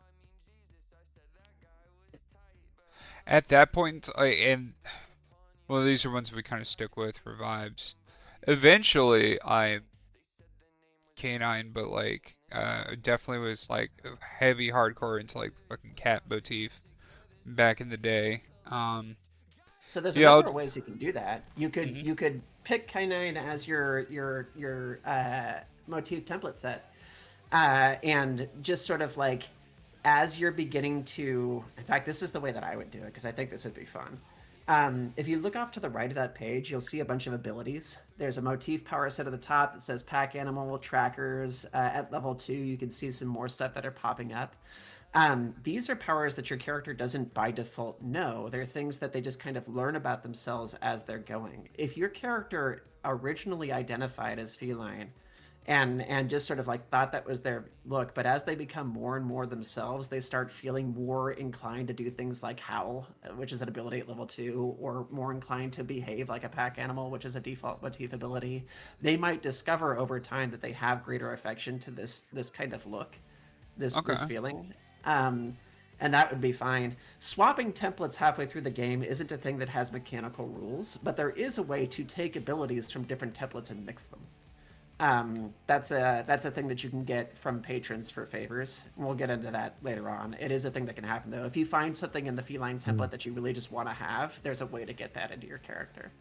at that point, and well, these are ones we kind of stick with for vibes. Eventually, I'm canine, but like, definitely was like heavy hardcore into like fucking cat motif back in the day. So there's a Yeah, number of ways you can do that. You could Mhm. you could pick canine as your motif template set, and just sort of like as you're beginning to. In fact, this is the way that I would do it because I think this would be fun. If you look off to the right of that page, you'll see a bunch of abilities. There's a motif power set at the top that says pack animal trackers. At level 2, you can see some more stuff that are popping up. These are powers that your character doesn't by default know. They're things that they just kind of learn about themselves as they're going. If your character originally identified as feline and just sort of like thought that was their look, but as they become more and more themselves, they start feeling more inclined to do things like howl, which is an ability at level 2, or more inclined to behave like a pack animal, which is a default motif ability. They might discover over time that they have greater affection to this kind of look, this Okay. feeling. And that would be fine. Swapping templates halfway through the game isn't a thing that has mechanical rules, but there is a way to take abilities from different templates and mix them. That's a thing that you can get from patrons for favors. We'll get into that later on. It is a thing that can happen though. If you find something in the feline template that you really just want to have, there's a way to get that into your character.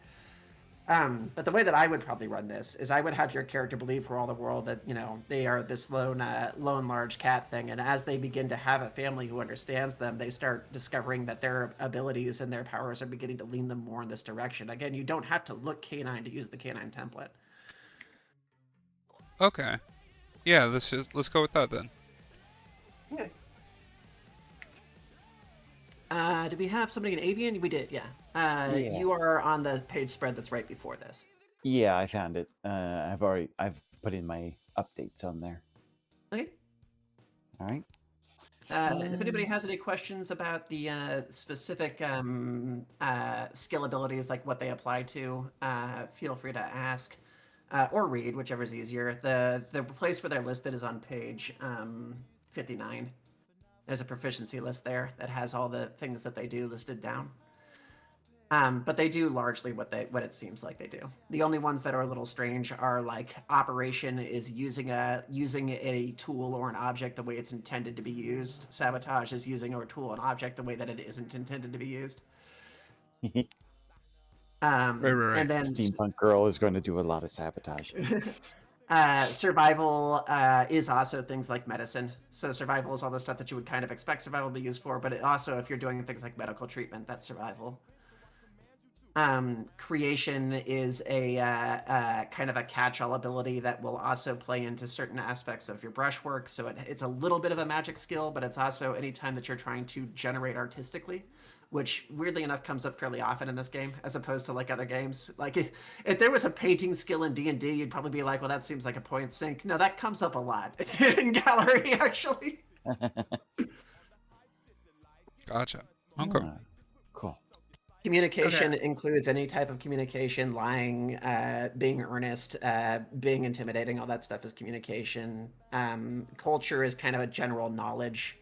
But the way that I would probably run this is I would have your character believe for all the world that, you know, they are this lone large cat thing, and as they begin to have a family who understands them, they start discovering that their abilities and their powers are beginning to lean them more in this direction. Again, you don't have to look canine to use the canine template. Okay. Yeah, let's go with that then. Okay. Did we have somebody in avian? We did, yeah. Yeah. You are on the page spread that's right before this. Yeah, I found it. I've put in my updates on there. Okay. All right. If anybody has any questions about the specific skill abilities, like what they apply to, feel free to ask or read, whichever is easier. The place where they're listed is on page 59. There's a proficiency list there that has all the things that they do listed down. But they do largely what it seems like they do. The only ones that are a little strange are like operation is using a tool or an object the way it's intended to be used. Sabotage is using a tool and object the way that it isn't intended to be used. Right. And then Steampunk Girl is going to do a lot of sabotage. survival is also things like medicine. So survival is all the stuff that you would kind of expect survival to be used for, but it also, if you're doing things like medical treatment, that's survival. Creation is a kind of a catch-all ability that will also play into certain aspects of your brushwork. So it's a little bit of a magic skill, but it's also anytime that you're trying to generate artistically, which weirdly enough comes up fairly often in this game, as opposed to like other games. Like if there was a painting skill in D&D, you'd probably be like, well, that seems like a point sink. No, that comes up a lot in Gallery, actually. Gotcha. Okay. Ah, cool. Communication includes any type of communication, lying, being earnest, being intimidating, all that stuff is communication. Culture is kind of a general knowledge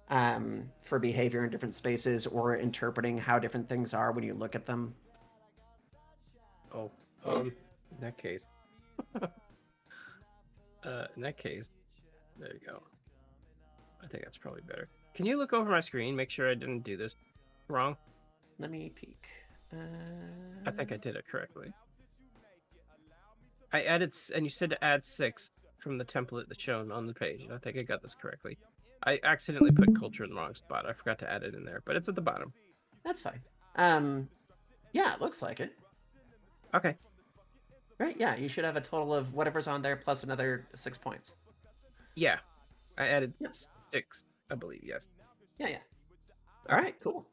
for behavior in different spaces or interpreting how different things are when you look at them. Oh, in that case. In that case, there you go. I think that's probably better. Can you look over my screen, make sure I didn't do this wrong? Let me peek. I think I did it correctly. I added, and you said to add 6 from the template that's shown on the page, and I think I got this correctly. I accidentally put culture in the wrong spot. I forgot to add it in there, but it's at the bottom. That's fine. Yeah, it looks like it. Okay. Right, yeah, you should have a total of whatever's on there plus another 6 points. Yeah. I added Yeah. 6, I believe, yes. Yeah. All right, cool.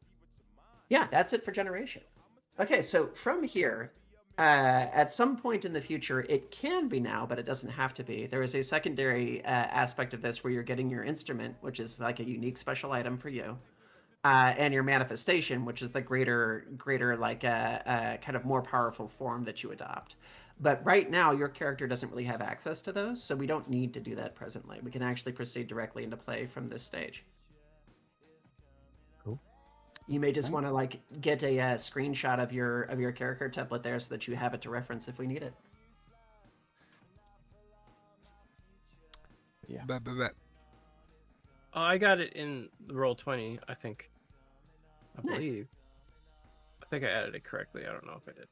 Yeah, that's it for generation. Okay, so from here, at some point in the future, it can be now, but it doesn't have to be. There is a secondary aspect of this where you're getting your instrument, which is like a unique special item for you, and your manifestation, which is the greater like kind of more powerful form that you adopt. But right now, your character doesn't really have access to those, so we don't need to do that presently. We can actually proceed directly into play from this stage. Cool. You may just want to like get a screenshot of your character template there so that you have it to reference if we need it. Yeah. Bet. Oh, I got it in the Roll20, I think. I Nice. believe. I think I added it correctly. I don't know if I did.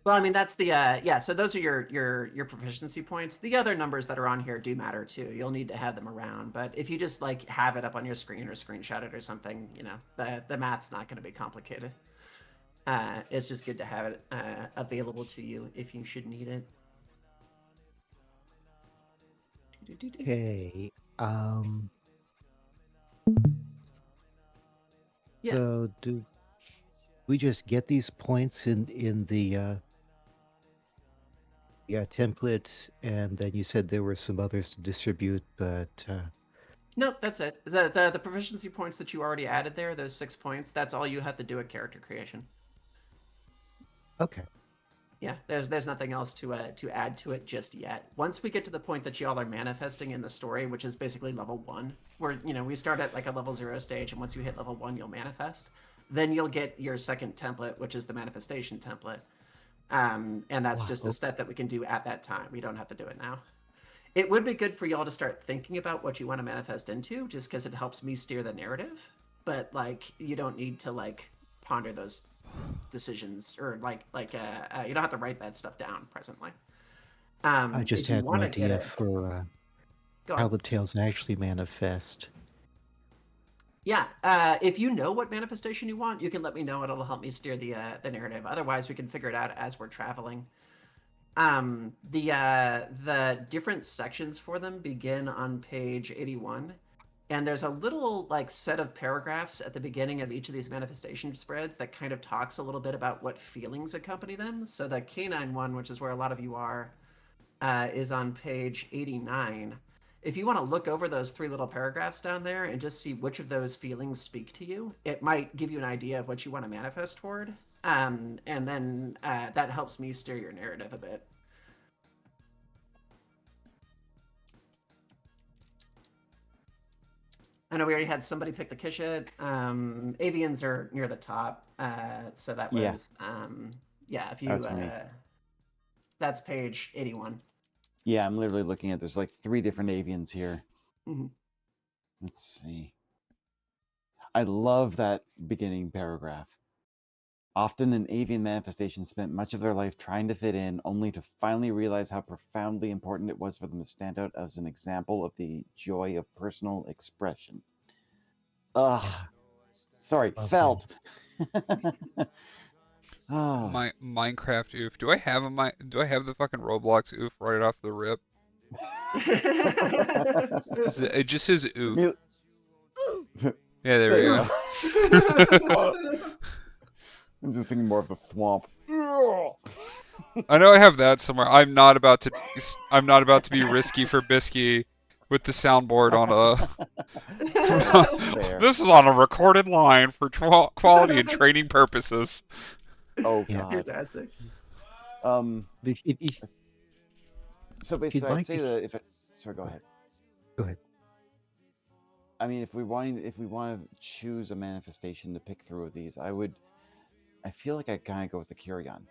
Well, I mean that's the yeah. So those are your proficiency points. The other numbers that are on here do matter too. You'll need to have them around, but if you just like have it up on your screen or screenshot it or something, you know, the math's not going to be complicated. It's just good to have it available to you if you should need it. Okay. Yeah. So do we just get these points in the template, and then you said there were some others to distribute, but Nope, that's it. The proficiency points that you already added there, those 6 points, that's all you have to do at character creation. okay. Yeah, there's nothing else to add to it just yet. Once we get to the point that y'all are manifesting in the story, which is basically level 1, where we start at like a level 0 stage, and once you hit level 1, you'll manifest. Then you'll get your second template, which is the manifestation template, and that's Wow. just a step that we can do at that time. We don't have to do it now. It would be good for y'all to start thinking about what you want to manifest into, just because it helps me steer the narrative. But like, you don't need to like ponder those decisions, or you don't have to write that stuff down presently. I just If you had an want to get idea it, for go how on. the tales actually manifest. Yeah, if you know what manifestation you want, you can let me know. It'll help me steer the narrative. Otherwise, we can figure it out as we're traveling. The different sections for them begin on page 81, and there's a little like set of paragraphs at the beginning of each of these manifestation spreads that kind of talks a little bit about what feelings accompany them. So the canine one, which is where a lot of you are, is on page 89. If you want to look over those 3 little paragraphs down there and just see which of those feelings speak to you, it might give you an idea of what you want to manifest toward. And then that helps me steer your narrative a bit. I know we already had somebody pick the Kishit. Avians are near the top. So that Yeah. was, yeah, if you, That's me. that's page 81. Yeah, I'm literally looking at there's like 3 different avians here. Mm-hmm. Let's see. I love that beginning paragraph. Often an avian manifestation spent much of their life trying to fit in, only to finally realize how profoundly important it was for them to stand out as an example of the joy of personal expression. Ugh. Yeah, Sorry, lovely. felt. Oh, My Minecraft oof. Do I have do I have the fucking Roblox oof right off the rip? It just says oof. Me- Yeah, there we there go. you go. I'm just thinking more of the thwomp. I know I have that somewhere. I'm not about to be risky for Bisky with the soundboard on a. Fair. This is on a recorded line for quality and training purposes. Oh Yeah. God. Fantastic. If So you'd basically, I'd like say to, that if it. Sorry, go ahead. go ahead. I mean, if we want to choose a manifestation to pick through of these, I feel like I kind of go with the Curion,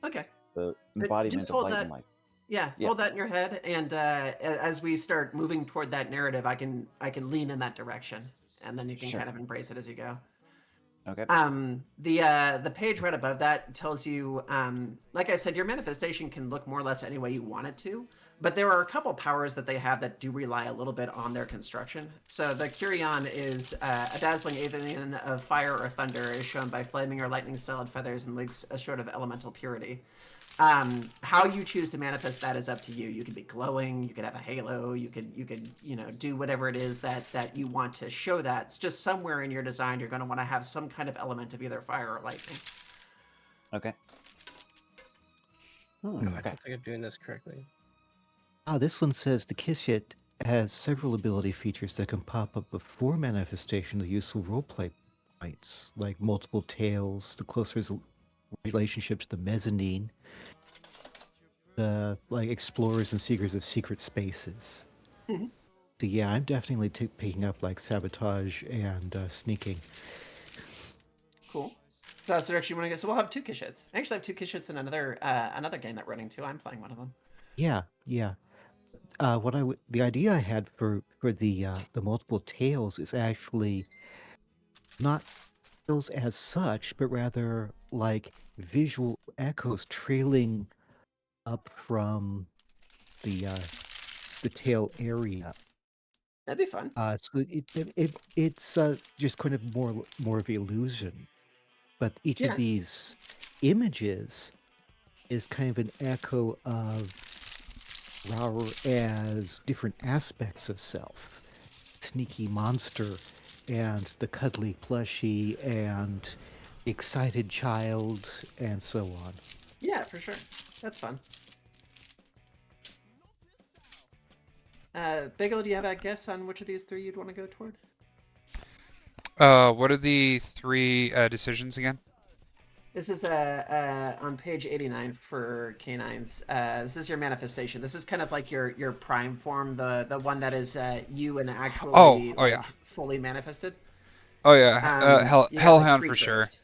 Okay. the Just embodiment of hold light that. and life. Yeah, Yeah. hold that in your head, and as we start moving toward that narrative, I can lean in that direction, and then you can Sure. kind of embrace it as you go. Okay. The page right above that tells you, like I said, your manifestation can look more or less any way you want it to, but there are a couple powers that they have that do rely a little bit on their construction. So the Curion is a dazzling avian of fire or thunder, is shown by flaming or lightning-styled feathers and leaks a short of elemental purity. How you choose to manifest that is up to you. You could be glowing, you could have a halo, you could do whatever it is that you want to show that. It's just somewhere in your design you're going to want to have some kind of element of either fire or lightning. Okay. I Okay. don't think I'm doing this correctly. This one says the Kishit has several ability features that can pop up before manifestation of useful roleplay points, like multiple tails, the closer relationship to the mezzanine, like explorers and seekers of secret spaces. Mhm. So yeah, I'm definitely picking up like sabotage and sneaking. Cool. So that's the direction you want to go. So we'll have 2 Kishits. I actually have 2 Kishits in another game that we're running too. I'm playing one of them. Yeah, yeah. The idea I had for the multiple tails is actually not tails as such, but rather like visual echoes trailing up from the tail area. That'd be fun. So it's just kind of more of illusion, but each Yeah. of these images is kind of an echo of Rauer as different aspects of self. Sneaky monster and the cuddly plushie and excited child and so on. Yeah, for sure. That's fun. Bagel, do you have a guess on which of these three you'd want to go toward? What are the three decisions again? This is on page 89 for canines. This is your manifestation. This is kind of like your prime form, the one that is you and actually Oh yeah. fully manifested. Oh yeah. You got like Hellhound three for sure. curves.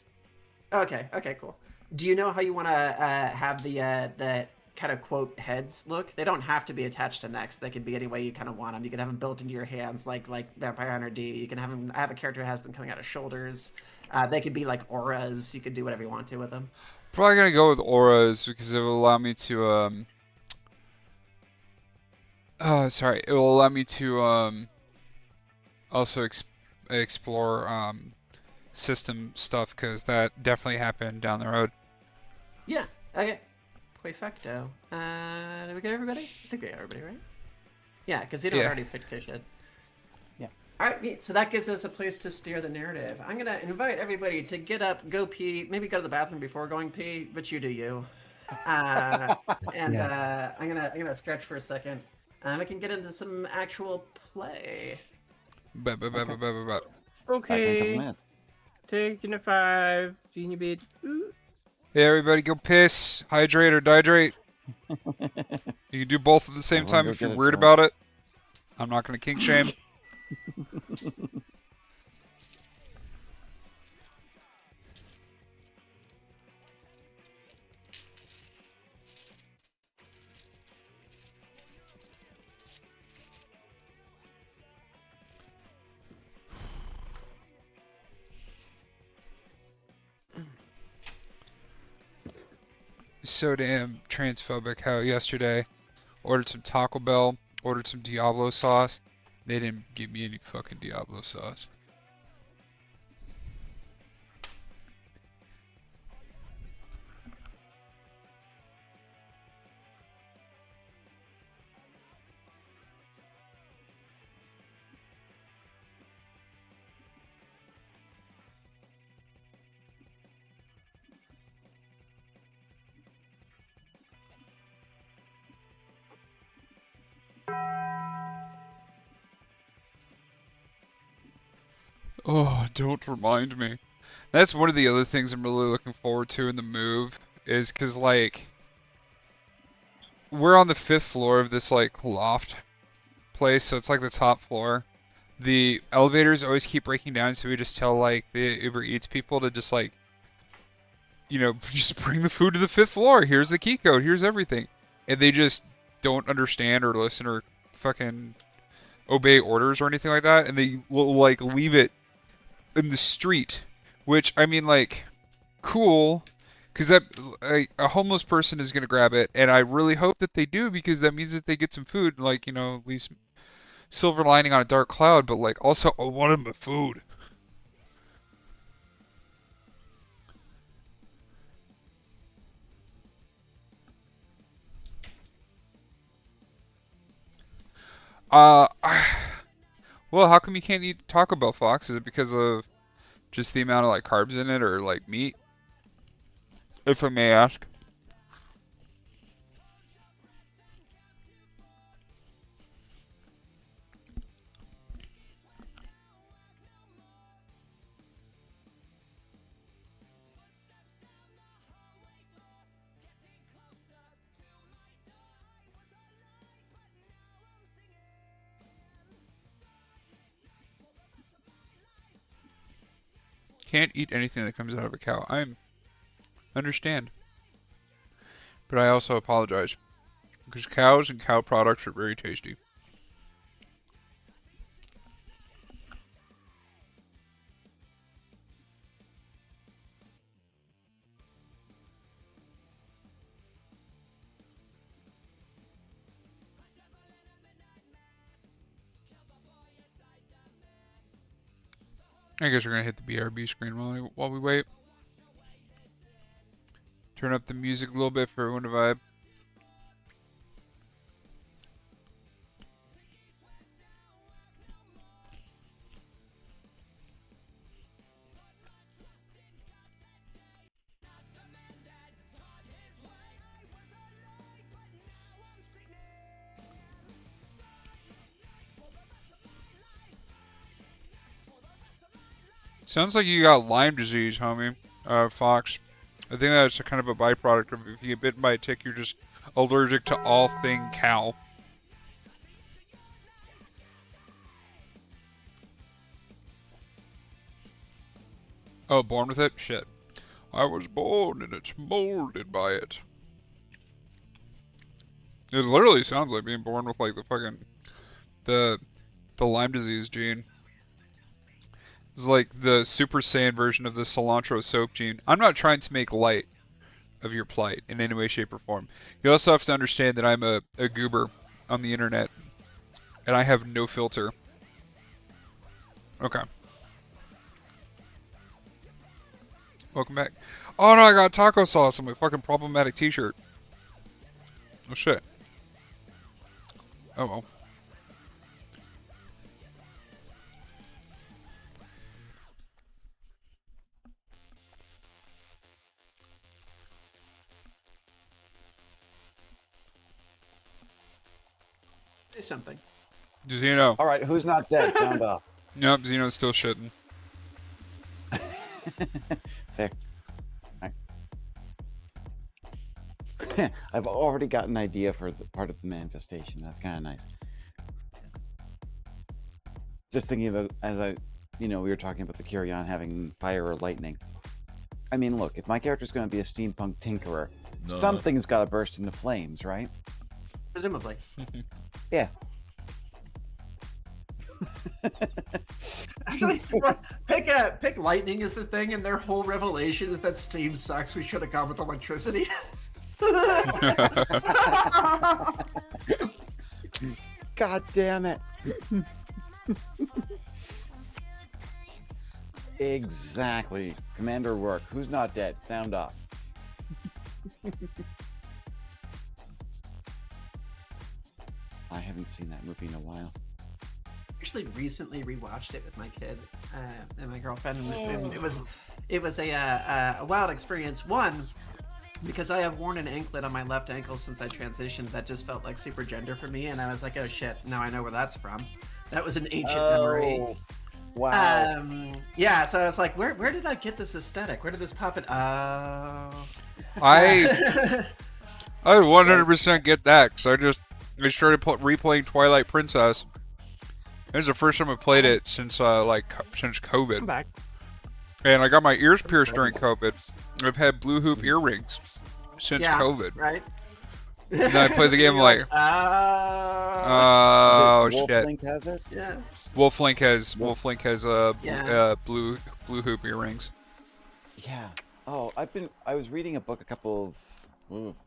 Okay, cool. Do you know how you want to have the kind of quote heads look? They don't have to be attached to necks. They can be any way you kind of want them. You can have them built into your hands, like Vampire Hunter D. You can have them. I have a character who has them coming out of shoulders. They could be like auras. You could do whatever you want to with them. Probably gonna go with auras because it will allow me to it will allow me to also explore system stuff because that definitely happened down the road. Yeah. Okay. Perfecto. Did we get everybody? I think we got everybody, right? Yeah, because you already picked Kishid. Yeah. All right, neat. So that gives us a place to steer the narrative. I'm gonna invite everybody to get up, go pee, maybe go to the bathroom before going pee, but you do you. I'm gonna stretch for a second. We can get into some actual play. Okay. Taking a 5. Genie bit. Ooh. Hey everybody, go piss, hydrate or dihydrate. You can do both at the same Everyone time go if you're get a weird drink. about it. I'm not gonna kink shame. So damn transphobic how yesterday ordered some Taco Bell, ordered some Diablo sauce. They didn't give me any fucking Diablo sauce. Oh, don't remind me. That's one of the other things I'm really looking forward to in the move is because, like, we're on the 5th floor of this, like, loft place, so it's like the top floor. The elevators always keep breaking down, so we just tell, like, the Uber Eats people to just, like, you know, just bring the food to the 5th floor. Here's the key code. Here's everything. And they just don't understand or listen or fucking obey orders or anything like that, and they will, like, leave it in the street, which I mean, like, cool, because that a homeless person is gonna grab it, and I really hope that they do because that means that they get some food, like, you know, at least silver lining on a dark cloud. But like, also, I wanted my food. Uh, well, how come you can't eat Taco Bell, Fox? Is it because of just the amount of like carbs in it, or like meat? If I may ask. Can't eat anything that comes out of a cow. I understand. But I also apologize. Because cows and cow products are very tasty. I guess we're gonna hit the BRB screen while we wait. Turn up the music a little bit for everyone to vibe. Sounds like you got Lyme disease, homie. Fox. I think that's a kind of a byproduct of if you get bitten by a tick, you're just allergic to all thing cow. Oh, born with it? Shit. I was born and it's molded by it. It literally sounds like being born with like the fucking the Lyme disease gene. It's like the Super Saiyan version of the cilantro soap gene. I'm not trying to make light of your plight in any way, shape, or form. You also have to understand that I'm a goober on the internet, and I have no filter. Okay. Welcome back. Oh no, I got taco sauce on my fucking problematic t-shirt. Oh shit. Oh well. Say something. Zeno. All right, who's not dead? Sound off. Nope, Zeno's still shitting. There. All right. I've already got an idea for the part of the manifestation. That's kind of nice. Just thinking about we were talking about the Kyrian having fire or lightning. I mean, look, if my character's going to be a steampunk tinkerer, something's got to burst into flames, right? Presumably. Yeah. Actually, pick lightning is the thing, and their whole revelation is that steam sucks. We should have gone with electricity. God damn it. Exactly. Commander work. Who's not dead? Sound off. I haven't seen that movie in a while. Actually, recently rewatched it with my kid and my girlfriend, and it was a wild experience. One, because I have worn an anklet on my left ankle since I transitioned, that just felt like super gender for me, and I was like, oh shit, now I know where that's from. That was an ancient memory. Wow. Yeah, so I was like, where did I get this aesthetic? Where did this pop in? I 100% get that because I started replaying Twilight Princess. It was the first time I played it since since COVID. I'm back. And I got my ears pierced during COVID. I've had blue hoop earrings since COVID. Right. And then I played the game like, oh shit. Wolflink has it? Yeah. Wolflink has blue hoop earrings. Yeah. Oh, I was reading a book a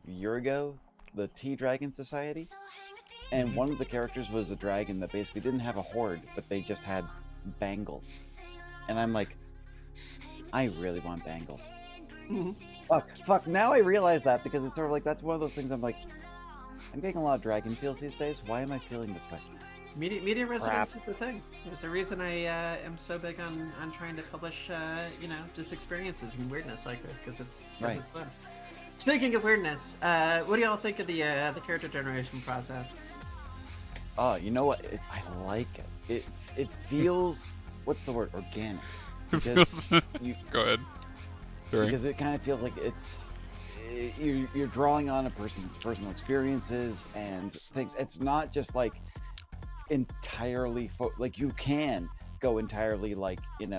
year ago, the Tea Dragon Society, and one of the characters was a dragon that basically didn't have a horde, but they just had bangles. And I'm like, I really want bangles. Mm-hmm. Fuck, now I realize that because it's sort of like, that's one of those things I'm like, I'm getting a lot of dragon feels these days. Why am I feeling this way? Media resonance is the thing. There's a reason I am so big on trying to publish, just experiences and weirdness like this, because it's fun. Speaking of weirdness, what do y'all think of the character generation process? Oh, you know what? I like it. It feels, what's the word? Organic. Because Go ahead. Sorry. Because it kind of feels like you're drawing on a person's personal experiences and things. It's not just like entirely like you can go entirely like if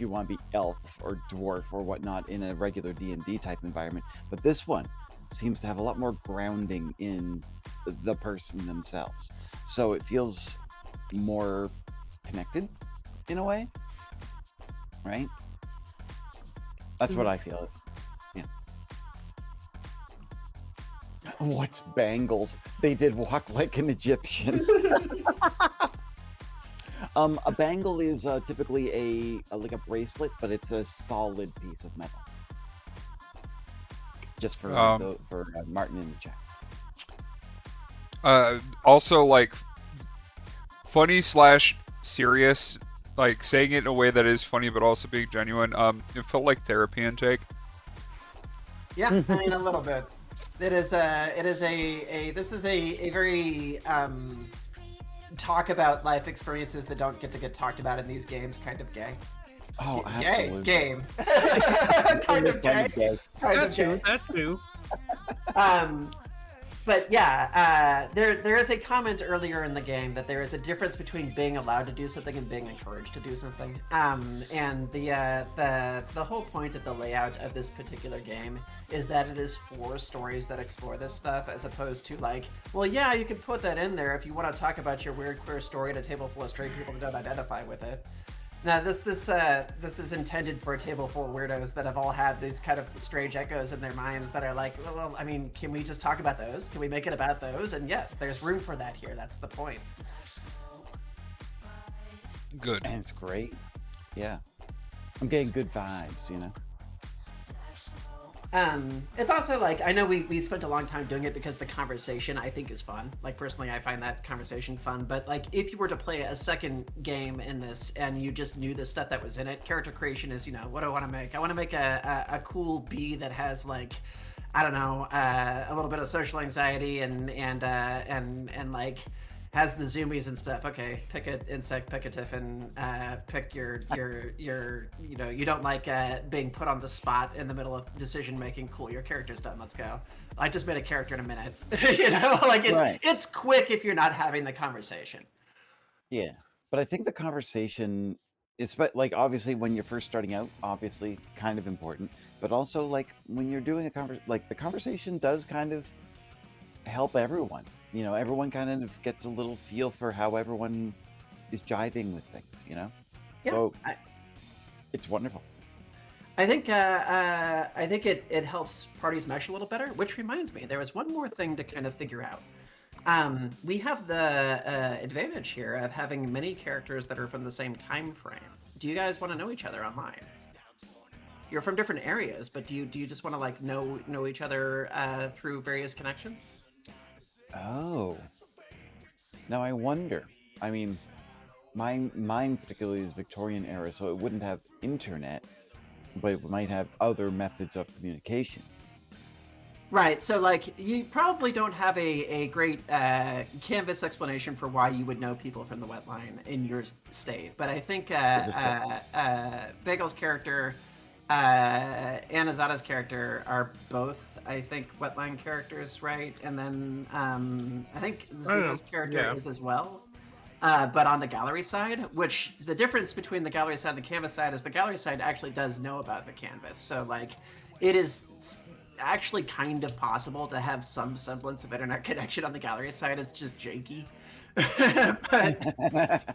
you want to be elf or dwarf or whatnot in a regular D&D type environment, but this one seems to have a lot more grounding in the person themselves, so it feels more connected in a way, right? That's what I feel. Yeah. What's bangles? They did walk like an Egyptian. A bangle is typically a bracelet, but it's a solid piece of metal. Just for Martin in the chat. Also, like, funny / serious, like saying it in a way that is funny but also being genuine. It felt like therapy intake. Yeah, I mean a little bit. This is a very talk about life experiences that don't get talked about in these games kind of gay? Oh, Gay absolutely. game. In kind this of gay. gay. Kind That of gay. too. That too. But yeah, there is a comment earlier in the game that there is a difference between being allowed to do something and being encouraged to do something. And the whole point of the layout of this particular game is that it is for stories that explore this stuff, as opposed to like, well, yeah, you can put that in there if you want to talk about your weird queer story at a table full of straight people that don't identify with it. Now, this is intended for a table full of weirdos that have all had these kind of strange echoes in their minds that are like, well, I mean, can we just talk about those? Can we make it about those? And yes, there's room for that here. That's the point. Good. And it's great. Yeah. I'm getting good vibes, you know? It's also like, I know we spent a long time doing it because the conversation I think is fun. Like personally, I find that conversation fun. But like, if you were to play a second game in this and you just knew the stuff that was in it, character creation is, you know, what do I want to make? I want to make a cool bee that has like, I don't know, a little bit of social anxiety and like has the zoomies and stuff. Okay, pick an insect, pick a tiffin, pick your you know, you don't like being put on the spot in the middle of decision making. Cool, your character's done. Let's go. I just made a character in a minute. You know, like it's quick if you're not having the conversation. Yeah. But I think the conversation is like obviously when you're first starting out, obviously kind of important, but also like when you're doing like the conversation does kind of help everyone. You know, everyone kind of gets a little feel for how everyone is jiving with things, you know? Yeah, So it's wonderful. I think it helps parties mesh a little better. Which reminds me, there was one more thing to kind of figure out. We have the advantage here of having many characters that are from the same time frame. Do you guys want to know each other online? You're from different areas, but do you just want to like know each other through various connections? Oh. Now I wonder. I mean, mine particularly is Victorian era, so it wouldn't have internet, but it might have other methods of communication. Right, so like you probably don't have a great canvas explanation for why you would know people from the wetline in your state, but I think Bagel's character and Azada's character are both, I think, wetline characters, right? And then I think Zuno's character is as well. But on the gallery side, which the difference between the gallery side and the canvas side is the gallery side actually does know about the canvas. So like it is actually kind of possible to have some semblance of internet connection on the gallery side. It's just janky. But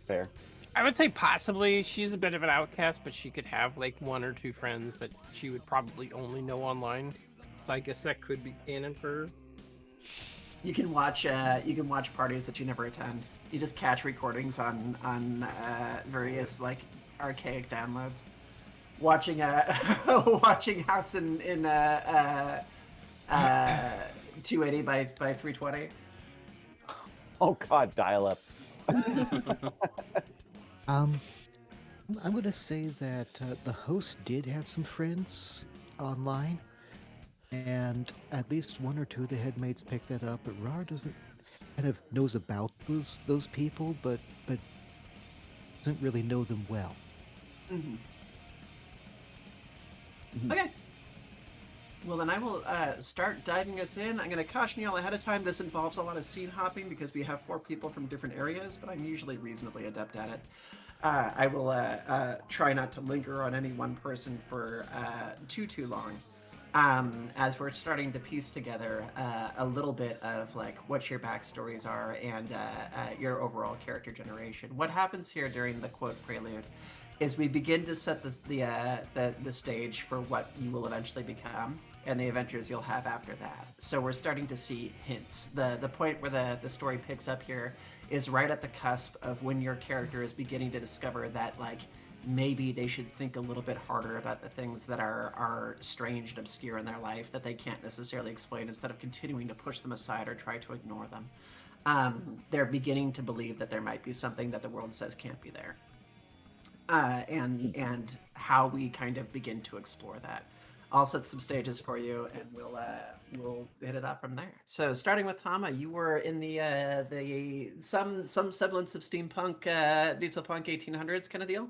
Fair. I would say possibly she's a bit of an outcast, but she could have like one or two friends that she would probably only know online. So I guess that could be canon for her. you can watch parties that you never attend. You just catch recordings on various like archaic downloads. Watching watching House in 280 by 320. Oh God, dial up. I'm going to say that the host did have some friends online, and at least one or two of the headmates picked that up. But Rar doesn't kind of knows about those people, but doesn't really know them well. Mm-hmm. Okay. Well, then I will start diving us in. I'm going to caution you all ahead of time. This involves a lot of scene hopping because we have 4 people from different areas, but I'm usually reasonably adept at it. I will try not to linger on any one person for too long, as we're starting to piece together a little bit of like what your backstories are and your overall character generation. What happens here during the quote prelude is we begin to set the stage for what you will eventually become and the adventures you'll have after that. So we're starting to see hints. The point where the story picks up here is right at the cusp of when your character is beginning to discover that like maybe they should think a little bit harder about the things that are strange and obscure in their life that they can't necessarily explain, instead of continuing to push them aside or try to ignore them. They're beginning to believe that there might be something that the world says can't be there. And how we kind of begin to explore that. I'll set some stages for you, and we'll hit it off from there. So, starting with Tama, you were in the some semblance of steampunk, diesel punk 1800s kind of deal.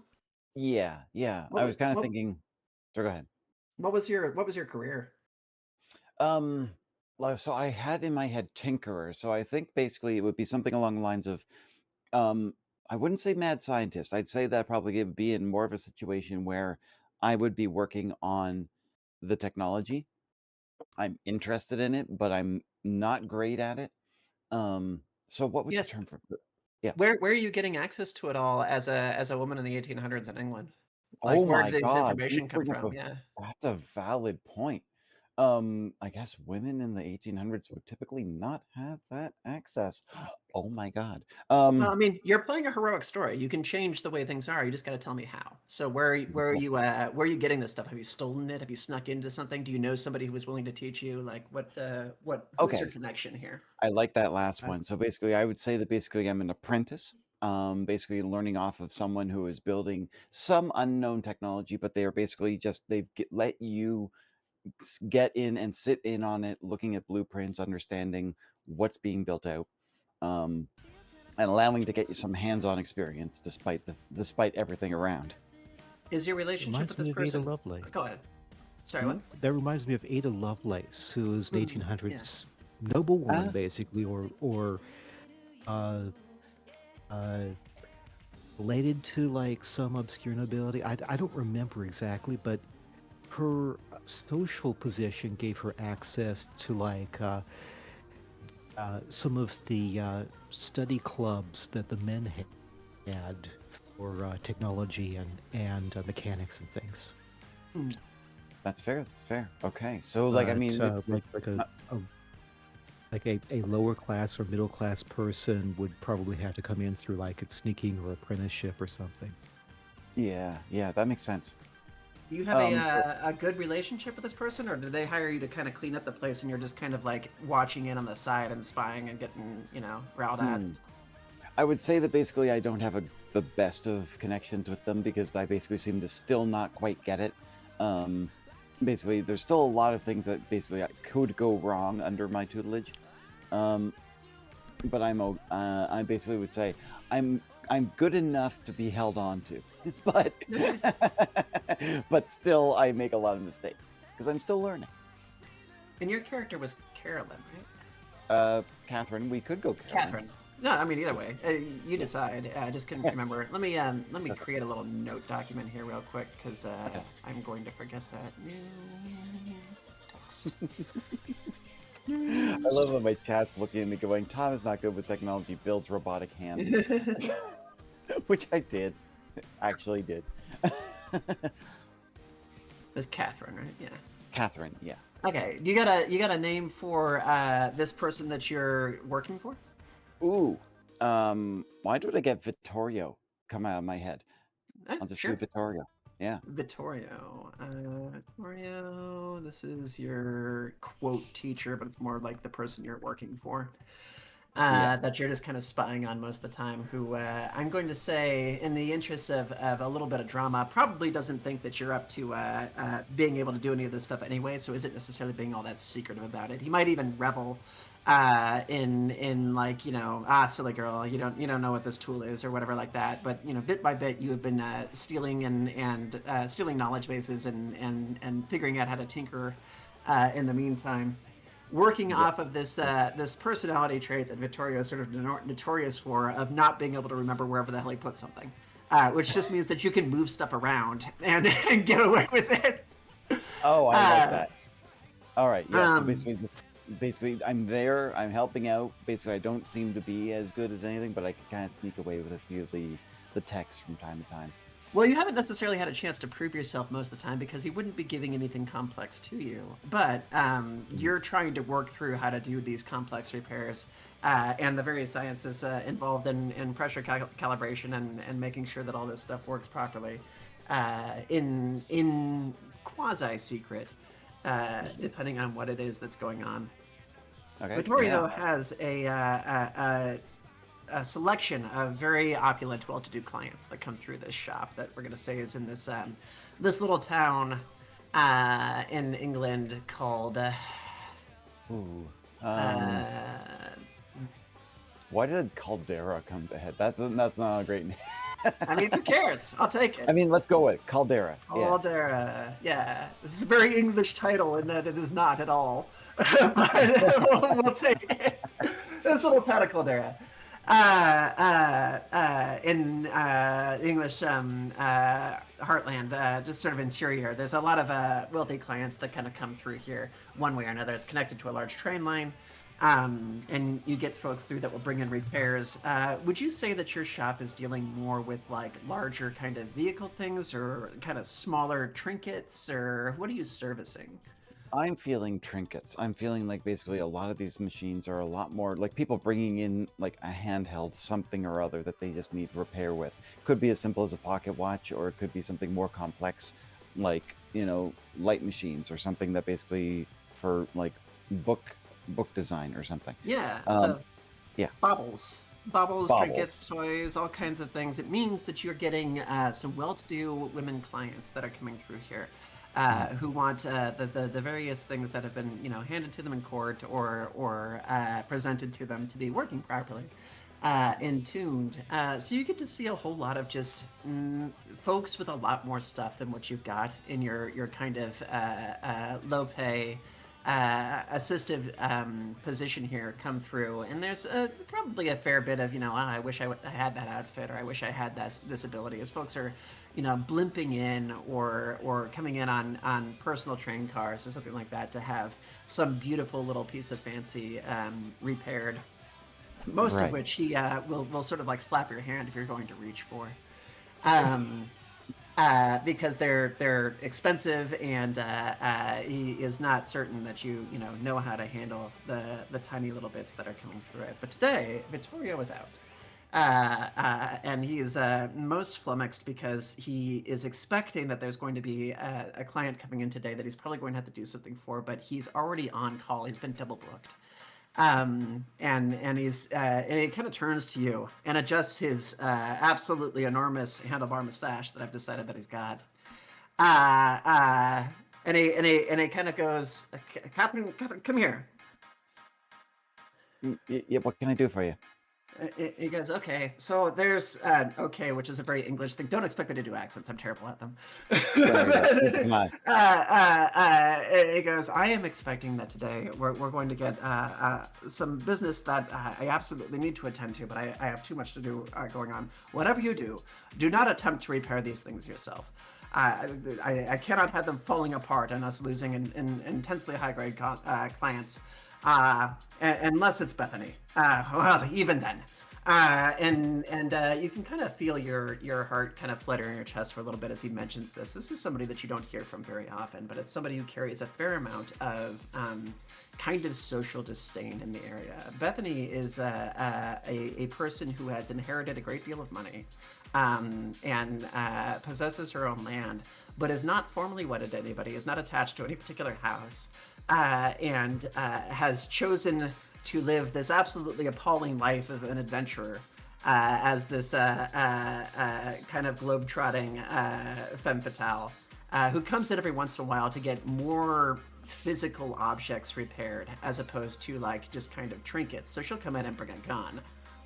Yeah, yeah. What I was was kind of what, thinking. So go ahead. what was your career? Um, so I had in my head tinkerer. So I think basically it would be something along the lines of, um, I wouldn't say mad scientist. I'd say that probably it would be in more of a situation where I would be working on the technology. I'm interested in it, but I'm not great at it. So what would the Yes. term for? Yeah. Where are you getting access to it all as a woman in the 1800s in England? Like, Oh where my did this God, you information come bring up from? a Yeah. that's a valid point. I guess women in the 1800s would typically not have that access. Oh my God. Well, I mean, you're playing a heroic story. You can change the way things are. You just got to tell me how. So where are you getting this stuff? Have you stolen it? Have you snuck into something? Do you know somebody who was willing to teach you? Like who's Okay, your connection here? I like that last I, one. So basically, I would say that basically I'm an apprentice. Basically learning off of someone who is building some unknown technology, but they are basically just let you get in and sit in on it, looking at blueprints, understanding what's being built out. Um, and allowing to get you some hands-on experience despite everything around. Is your relationship with reminds this me of Ada person? Lovelace. Go ahead. Sorry, Hmm? what? That reminds me of Ada Lovelace, who was an Mm, yeah. 1800s noblewoman, Uh, basically, or uh, uh, related to like some obscure nobility. I don't remember exactly, but her social position gave her access to like some of the study clubs that the men had for technology and mechanics and things. Mm. that's fair. That's fair. Okay, so like I But mean, like not, a lower class or middle class person would probably have to come in through like a sneaking or apprenticeship or something. yeah, that makes sense. Do you have So a good relationship with this person, or did they hire you to kind of clean up the place, and you're just kind of like watching in on the side and spying and getting growled at? hmm, I would say that basically I don't have the best of connections with them because I basically seem to still not quite get it. Um, Basically, there's still a lot of things that basically could go wrong under my tutelage. Um, but I basically would say I'm I'm good enough to be held on to, but Okay. but still I make a lot of mistakes because I'm still learning. And your character was Carolyn, right? Catherine, we could go Carolyn. Catherine. No, I mean either way. You Yeah, decide. I just couldn't yeah, remember. Let me perfect. create a little note document here real quick because Okay. I'm going to forget that. New text. I love that my chat's looking at me going, Tom is not good with technology, builds robotic hands, which I did, actually did. It's Catherine, right? Yeah. Catherine, yeah. Okay. You got a name for this person that you're working for? Ooh, why did I get Vittorio come out of my head? I'll just do Sure. Vittorio. Yeah, Vittorio. Vittorio, this is your quote teacher, but it's more like the person you're working for. yeah, That you're just kind of spying on most of the time, who I'm going to say, in the interest of a little bit of drama, probably doesn't think that you're up to being able to do any of this stuff anyway, so isn't necessarily being all that secretive about it. He might even revel in like, silly girl, you don't know what this tool is or whatever like that. But bit by bit, you have been stealing and stealing knowledge bases and figuring out how to tinker in the meantime, working yeah. off of this personality trait that Vittorio is sort of notorious for, of not being able to remember wherever the hell he put something, which just means that you can move stuff around and, and get away with it. Oh, I like Uh, that. All right, yeah. So um, basically, I'm there. I'm helping out. Basically, I don't seem to be as good as anything, but I can kind of sneak away with a few of the texts from time to time. well, you haven't necessarily had a chance to prove yourself most of the time because he wouldn't be giving anything complex to you. But Mhm. you're trying to work through how to do these complex repairs and the various sciences involved in pressure calibration and making sure that all this stuff works properly in quasi secret, depending on what it is that's going on. Okay, yeah, Vittorio has a selection of very opulent, well-to-do clients that come through this shop that we're going to say is in this little town in England called. Ooh. Uh, Why did Caldera come to head? That's not a great name. I mean, who cares? I'll take it. I mean, let's go with Caldera. Yeah. Caldera. Yeah, this is a very English title in that it is not at all. But we'll take it. This little town of Caldera. In English heartland, just sort of interior. There's a lot of wealthy clients that kind of come through here one way or another. It's connected to a large train line. And you get folks through that will bring in repairs. Would you say that your shop is dealing more with like larger kind of vehicle things or kind of smaller trinkets, or what are you servicing? I'm feeling trinkets. I'm feeling like basically a lot of these machines are a lot more like people bringing in like a handheld something or other that they just need repair with. Could be as simple as a pocket watch, or it could be something more complex, like light machines or something that basically for like book design or something. Yeah, Um, yeah. baubles, trinkets, toys, all kinds of things. It means that you're getting some well-to-do women clients that are coming through here. Who want the various things that have been handed to them in court or presented to them to be working properly and tuned. So you get to see a whole lot of just folks with a lot more stuff than what you've got in your kind of low pay assistive position here come through, and there's probably a fair bit of I wish I had that outfit, or I wish I had this ability, as folks are blimping in or coming in on personal train cars or something like that to have some beautiful little piece of fancy repaired, most of Right. which he will sort of like slap your hand if you're going to reach for. Because they're expensive, and he is not certain that you know how to handle the tiny little bits that are coming through it. But today, Vittorio is out, and he is most flummoxed because he is expecting that there's going to be a client coming in today that he's probably going to have to do something for, but he's already on call. He's been double booked. And he kind of turns to you and adjusts his absolutely enormous handlebar mustache that I've decided that he's got. And he kind of goes, Captain, come here. Yeah, what can I do for you? He goes, okay, so there's okay, which is a very English thing. Don't expect me to do accents. I'm terrible at them. Come on. He goes, I am expecting that today we're going to get some business that I absolutely need to attend to, but I have too much to do going on. Whatever you do, do not attempt to repair these things yourself. I cannot have them falling apart and us losing in intensely high-grade clients. Unless it's Bethany. Well, even then. And you can kind of feel your heart kind of flutter in your chest for a little bit as he mentions this. This is somebody that you don't hear from very often, but it's somebody who carries a fair amount of kind of social disdain in the area. Bethany is a person who has inherited a great deal of money and possesses her own land, but is not formally wedded to anybody, is not attached to any particular house, and has chosen to live this absolutely appalling life of an adventurer as this kind of globe-trotting femme fatale who comes in every once in a while to get more physical objects repaired as opposed to like just kind of trinkets. So she'll come in and bring a gun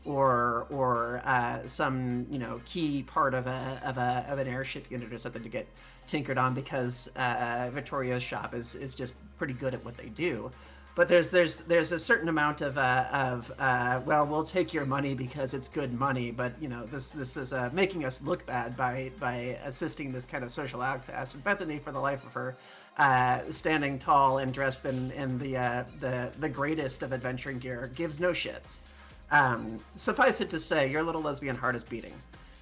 or some key part of an airship unit or something to get tinkered on because Vittorio's shop is just pretty good at what they do. But there's a certain amount of well, we'll take your money because it's good money, but this is making us look bad by assisting this kind of social outcast. And Bethany, for the life of her, standing tall and dressed in the greatest of adventuring gear, gives no shits. Suffice it to say, your little lesbian heart is beating.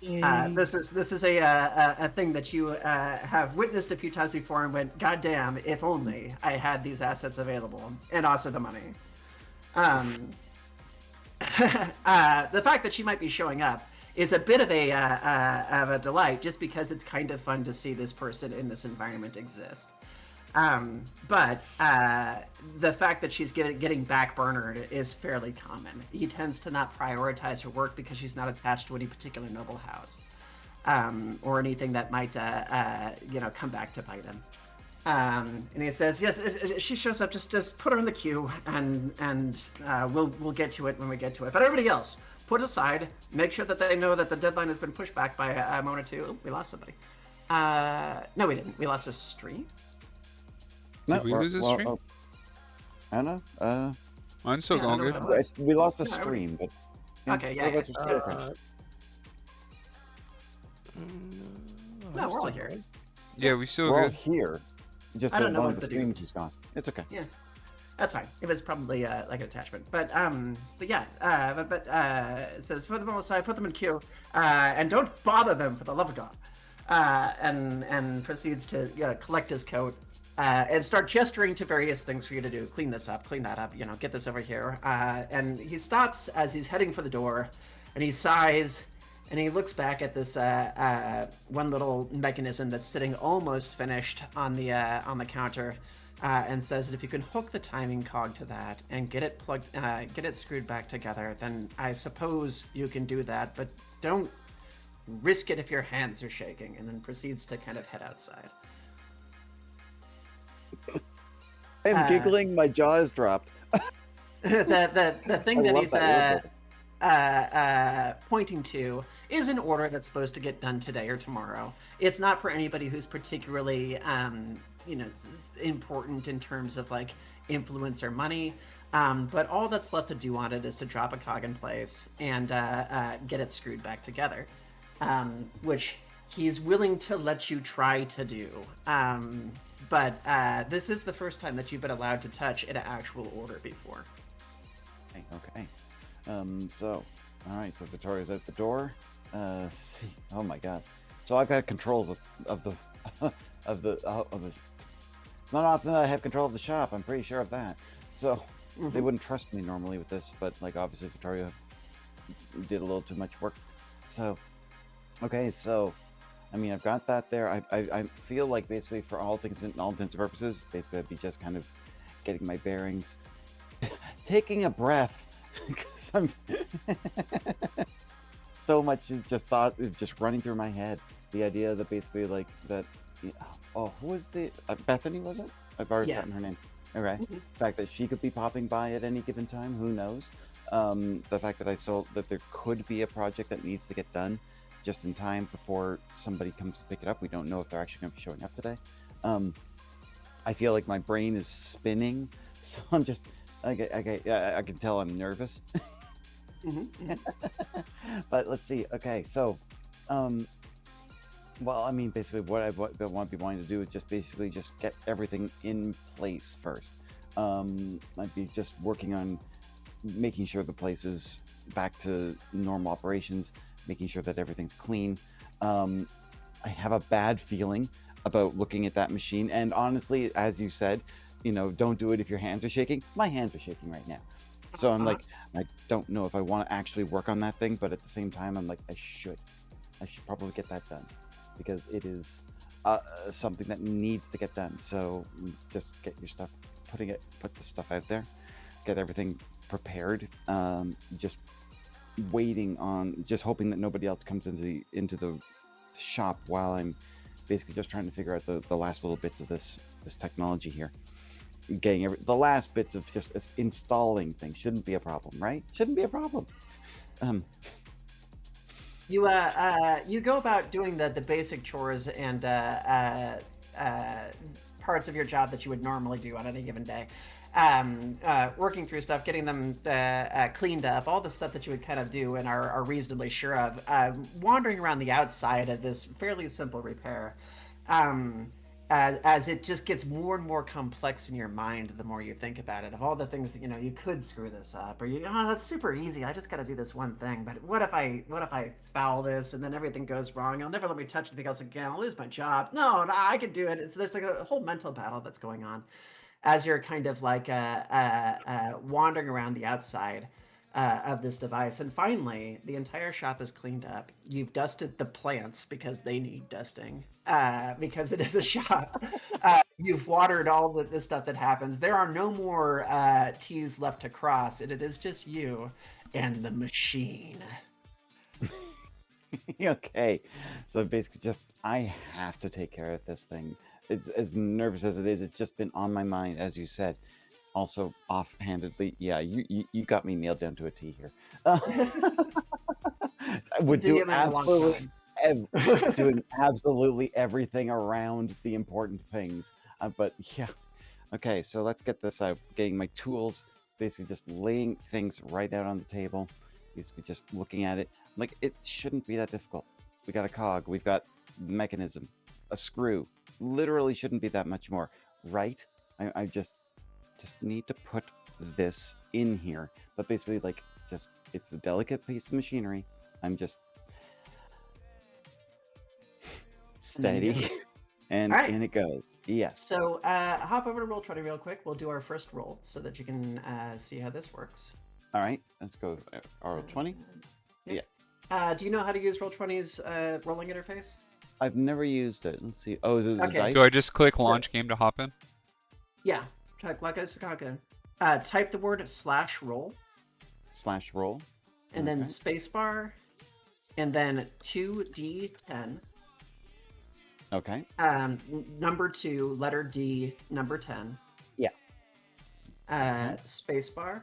This is a thing that you have witnessed a few times before and went, God damn, if only I had these assets available, and also the money. The fact that she might be showing up is a bit of a delight, just because it's kind of fun to see this person in this environment exist. But the fact that she's getting backburnered is fairly common. He tends to not prioritize her work because she's not attached to any particular noble house, or anything that might come back to bite him. And he says, "Yes, if she shows up, just put her in the queue, and we'll get to it when we get to it. But everybody else, put aside, make sure that they know that the deadline has been pushed back by a moment or two. Oh, we lost somebody. No, we didn't. We lost a stream. No, Did we lose a stream? I don't know. Mine's still Yeah, I going don't good. know. Was. We lost a Yeah, stream, but Okay, yeah, all of us are still okay. No, we're all here. Yeah, we still We're all good. here. Just I don't know one of what the to do. streams is gone. It's okay. Yeah, that's fine. It was probably like an attachment, but yeah, it says put them all aside, put them in queue, and don't bother them for the love of God. And proceeds to collect his coat and start gesturing to various things for you to do. Clean this up, clean that up. Get this over here. And he stops as he's heading for the door, and he sighs. And he looks back at this one little mechanism that's sitting almost finished on the counter, and says that if you can hook the timing cog to that and get it plugged, get it screwed back together, then I suppose you can do that. But don't risk it if your hands are shaking. And then proceeds to kind of head outside. I'm giggling. My jaw is dropped. the thing I that love he's that pointing to is an order that's supposed to get done today or tomorrow. It's not for anybody who's particularly, important in terms of like influence or money. But all that's left to do on it is to drop a cog in place and get it screwed back together, which he's willing to let you try to do. But this is the first time that you've been allowed to touch an actual order before. Okay. So, all right. So Victoria's at the door. Oh my God. So I've got control of the of the. It's not often that I have control of the shop. I'm pretty sure of that. So they wouldn't trust me normally with this, but like obviously Victoria did a little too much work. So, okay. So, I mean, I've got that there. I feel like basically for all things and all intents and purposes, basically I'd be just kind of getting my bearings, taking a breath. Because I'm so much just thought is just running through my head. The idea that basically like that. Oh, who was the Bethany? Was it? I've already forgotten her name. Okay. The fact that she could be popping by at any given time, who knows? The fact that that there could be a project that needs to get done just in time before somebody comes to pick it up. We don't know if they're actually going to be showing up today. I feel like my brain is spinning, so I'm just. I can tell I'm nervous. But let's see. Okay, so, well, I mean, basically, what I want to be wanting to do is just basically just get everything in place first. I'd be just working on making sure the place is back to normal operations, making sure that everything's clean. I have a bad feeling about looking at that machine, and honestly, as you said, don't do it if your hands are shaking. My hands are shaking right now. So I'm like, I don't know if I want to actually work on that thing, but at the same time, I'm like, I should probably get that done because it is something that needs to get done. So just get your stuff, put the stuff out there, get everything prepared. Just waiting on, just hoping that nobody else comes into the shop while I'm basically just trying to figure out the last little bits of this technology here. Getting the last bits of just installing things shouldn't be a problem, right? Shouldn't be a problem. You go about doing the basic chores and parts of your job that you would normally do on any given day. Working through stuff, getting them cleaned up, all the stuff that you would kind of do and are reasonably sure of. Wandering around the outside of this fairly simple repair. As it just gets more and more complex in your mind the more you think about it, of all the things that you could screw this up, or that's super easy, I just got to do this one thing, but what if I foul this and then everything goes wrong? I'll never let me touch anything else again, I'll lose my job. No, I can do it. There's like a whole mental battle that's going on as you're kind of like wandering around the outside of this device. And finally, the entire shop is cleaned up. You've dusted the plants because they need dusting, because it is a shop. You've watered all the stuff that happens. There are no more T's left to cross, and it is just you and the machine. Okay, so basically just I have to take care of this thing it's as nervous as it is. It's just been on my mind, as you said. Also, offhandedly, yeah, you got me nailed down to a T here. I would do DM in a long absolutely time. doing absolutely everything around the important things. But yeah, okay, so let's get this out. Getting my tools, basically just laying things right out on the table. Basically just looking at it. Like, it shouldn't be that difficult. We got a cog, we've got mechanism, a screw. Literally shouldn't be that much more, right? I just need to put this in here. But basically, like, just it's a delicate piece of machinery. I'm just steady, and Alright. in it goes. Yes. So hop over to Roll20 real quick. We'll do our first roll so that you can see how this works. All right, let's go. Roll20. Do you know how to use Roll20's rolling interface? I've never used it. Let's see. Oh, is it the Okay. dice? Do I just click launch game to hop in? Yeah. Like I said, type the word /roll /roll. and then Okay. spacebar and then 2d10. Okay. Number 2, letter D, number 10. Yeah. Spacebar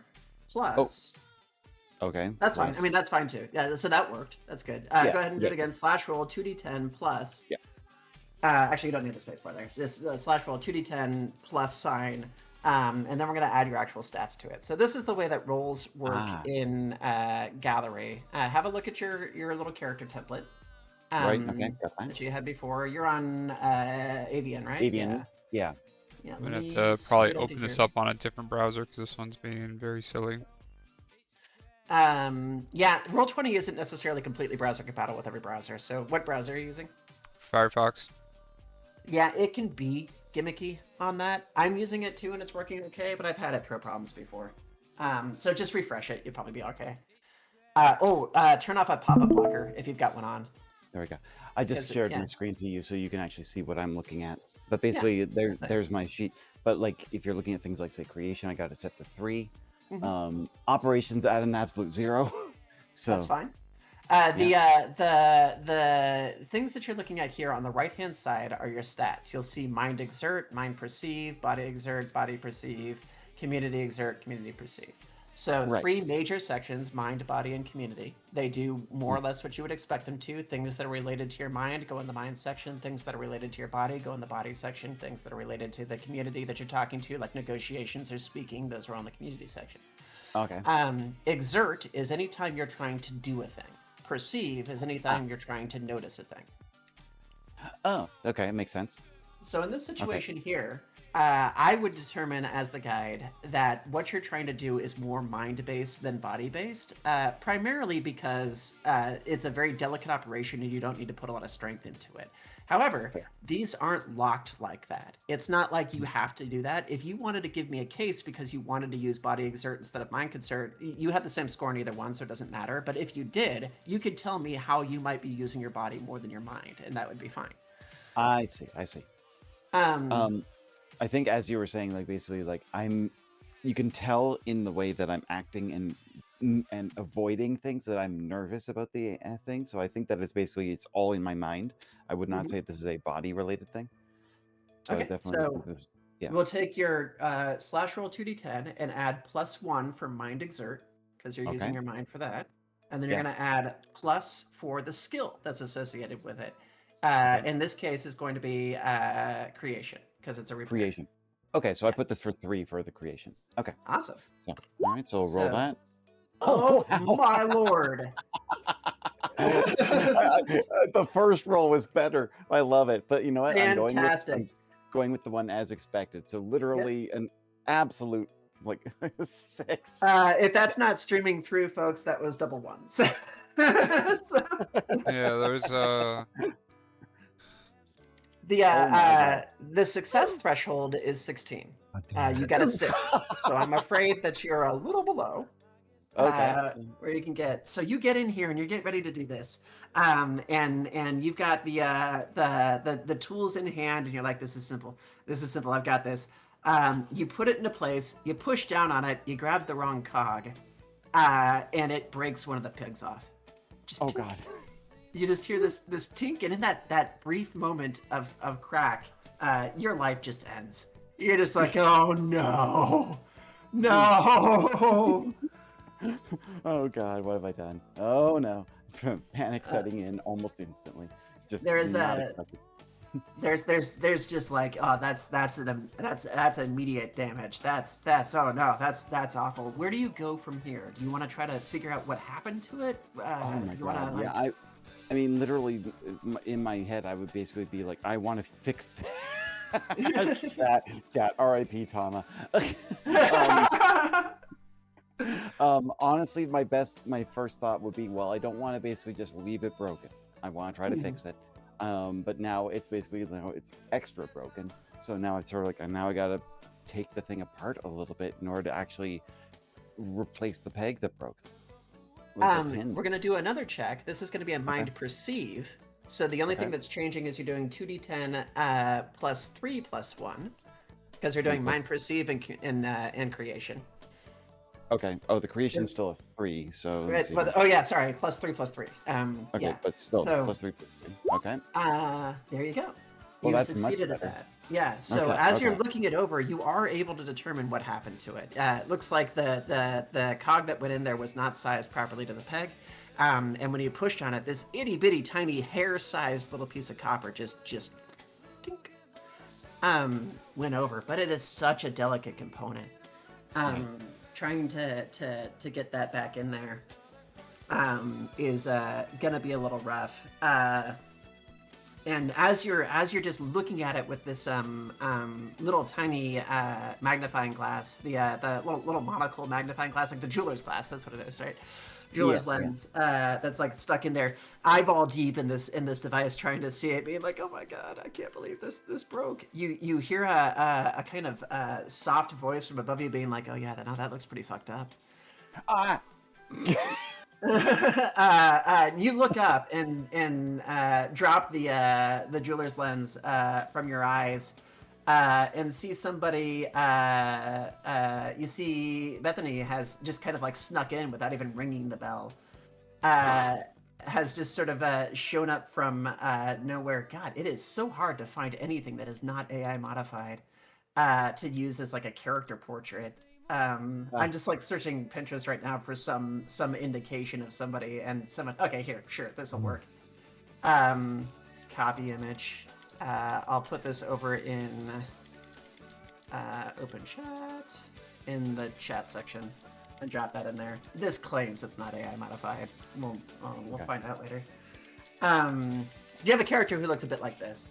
plus. Okay. That's fine. plus- I mean, that's fine too. Yeah, so that worked. That's good. Yeah, Go ahead and do it yeah. again. /roll 2d10 plus. Yeah. Actually, you don't need the spacebar there. Just /roll 2d10 plus sign. And then we're going to add your actual stats to it. So this is the way that rolls work in Gallery. Have a look at your little character template. Right. Okay. Got that. That you had before. You're on Avian, right? Avian. Yeah. Yeah. I'm let gonna me have to probably scoot onto open this here. up on a different browser because this one's being very silly. Yeah, Roll20 isn't necessarily completely browser compatible with every browser. So what browser are you using? Firefox. Yeah, it can be gimmicky on that. I'm using it too and it's working okay, but I've had it throw problems before. So just refresh it. You'll probably be okay. Turn off a pop-up blocker if you've got one on. There we go. I just Because shared yeah. my screen to you so you can actually see what I'm looking at. But basically, there's my sheet. But like, if you're looking at things like, say, creation, I got it set to 3. Mhm. Operations at an absolute 0. So That's fine. The things that you're looking at here on the right-hand side are your stats. You'll see mind exert, mind perceive, body exert, body perceive, community exert, community perceive. So Right. 3 major sections: mind, body, and community. They do more or less what you would expect them to. Things that are related to your mind go in the mind section. Things that are related to your body go in the body section. Things that are related to the community that you're talking to, like negotiations or speaking, those are on the community section. okay. Exert is anytime you're trying to do a thing. Perceive is anytime you're trying to notice a thing. Oh, okay. It makes sense. So in this situation here, I would determine as the guide that what you're trying to do is more mind-based than body-based, primarily because it's a very delicate operation and you don't need to put a lot of strength into it. However, Fair. these aren't locked like that. It's not like you have to do that. If you wanted to give me a case because you wanted to use body exert instead of mind exert, you have the same score on either one, so it doesn't matter. But if you did, you could tell me how you might be using your body more than your mind, and that would be fine. I see. I think as you were saying, like, basically, like, you can tell in the way that I'm acting and avoiding things that I'm nervous about the thing. So I think that it's all in my mind. I would not Mhm. say this is a body related thing. So I Okay, definitely so think this, yeah. we'll take your /roll 2d10 and add +1 for mind exert, because you're using Okay. your mind for that. And then you're Yeah. going to add plus for the skill that's associated with it. Okay. In this case, is going to be creation, because it's a repair. Creation. Okay, so I Yeah. put this for 3 for the creation. Okay. Awesome. So all right, so roll So- that. Oh, wow. my lord. The first roll was better. I love it. But you know what? Fantastic. I'm going with the one as expected. So literally an absolute like 6. If that's not streaming through, folks, that was double ones. So- Yeah, there's the success threshold is 16. You got a 6, so I'm afraid that you're a little below. Okay. Where you can get. So you get in here and you get ready to do this, and you've got the tools in hand, and you're like, this is simple. This is simple. I've got this. You put it into place. You push down on it. You grab the wrong cog, and it breaks one of the pegs off. Just Oh tink. god. You just hear this tink, and in that brief moment of crack, your life just ends. You're just like, oh no, no. Oh God, what have I done? Oh no, panic setting in almost instantly. It's just There is not a expected. there's just like, oh, that's immediate damage. That's oh no, that's awful. Where do you go from here? Do you want to try to figure out what happened to it? Oh my Do you want God, to yeah, like? I mean, literally, in my head, I would basically be like, I want to fix chat, R.I.P. Tama. Honestly, my first thought would be, well, I don't want to basically just leave it broken. I want to try to fix it. But now it's basically, it's extra broken. So now it's sort of like, now I gotta take the thing apart a little bit in order to actually replace the peg that broke. With the pin. We're gonna do another check. This is gonna be a mind perceive. So the only thing that's changing is you're doing 2d10 plus 3 plus 1, because you're doing mind perceive and creation. Okay. Oh, the creation's still a 3, so let's see. Oh yeah, sorry, plus 3 plus 3. Okay, yeah. but still So, plus 3 plus 3. Okay. There you go. Well, You that's much succeeded at better. that. Yeah. So as you're looking it over, you are able to determine what happened to it. It looks like the cog that went in there was not sized properly to the peg, and when you pushed on it, this itty bitty tiny hair-sized little piece of copper just tink, went over. But it is such a delicate component. Trying to get that back in there is gonna be a little rough. And as you're just looking at it with this little tiny magnifying glass, the little monocle magnifying glass, like the jeweler's glass, that's what it is, right? Jeweler's lens that's like stuck in there, eyeball deep in this device, trying to see it, being like, oh my God, I can't believe this broke. You hear a kind of soft voice from above you being like, oh yeah, that looks pretty fucked up. You look up and drop the jeweler's lens from your eyes and see somebody. You see Bethany has just kind of like snuck in without even ringing the bell. Has just sort of shown up from nowhere. God, it is so hard to find anything that is not AI modified to use as like a character portrait. I'm just like searching Pinterest right now for some indication of somebody, and someone. Okay, here, sure, this will work. Copy image. I'll put this over in open chat in the chat section and drop that in there. This claims it's not AI modified. We'll find out later. Do you have a character who looks a bit like this?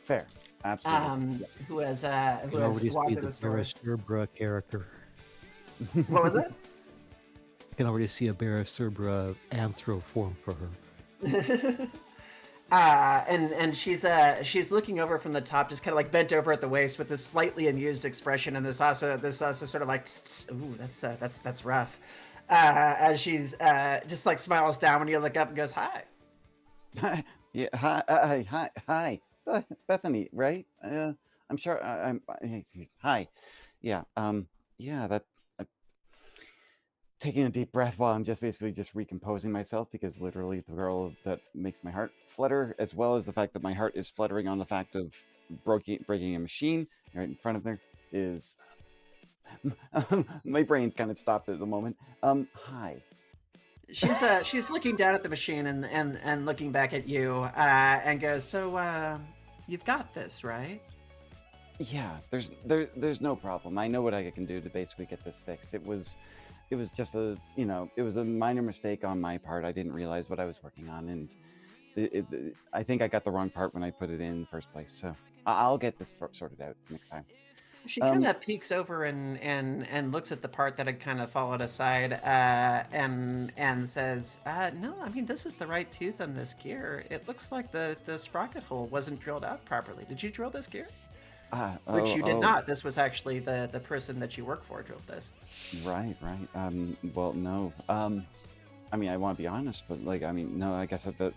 Fair, absolutely. Who has already walked see through the the story? Cerebra character. What was it? I can already see a Cerebra anthro form for her. And she's looking over from the top, just kind of like bent over at the waist with this slightly amused expression, and this also sort of like, ooh, that's rough. As she's just like smiles down when you look up and goes, hi. Yeah, hi, Bethany, right? I'm sure. Hi, yeah, yeah. That. Taking a deep breath while I'm just basically just recomposing myself, because literally the girl that makes my heart flutter, as well as the fact that my heart is fluttering on the fact of breaking a machine right in front of her, is my brain's kind of stopped at the moment. Hi. She's looking down at the machine and looking back at you and goes, so you've got this, right? Yeah, there's no problem. I know what I can do to basically get this fixed. It was just a minor mistake on my part. I didn't realize what I was working on, and I think I got the wrong part when I put it in the first place. So I'll get this sorted out next time. She kind of peeks over and looks at the part that had kind of followed aside and says, no, I mean, this is the right tooth on this gear. It looks like the sprocket hole wasn't drilled out properly. Did you drill this gear? Which you did not. This was actually the person that you work for drilled this. Right. Well, no. I mean, I want to be honest, but like, I mean, no. I guess that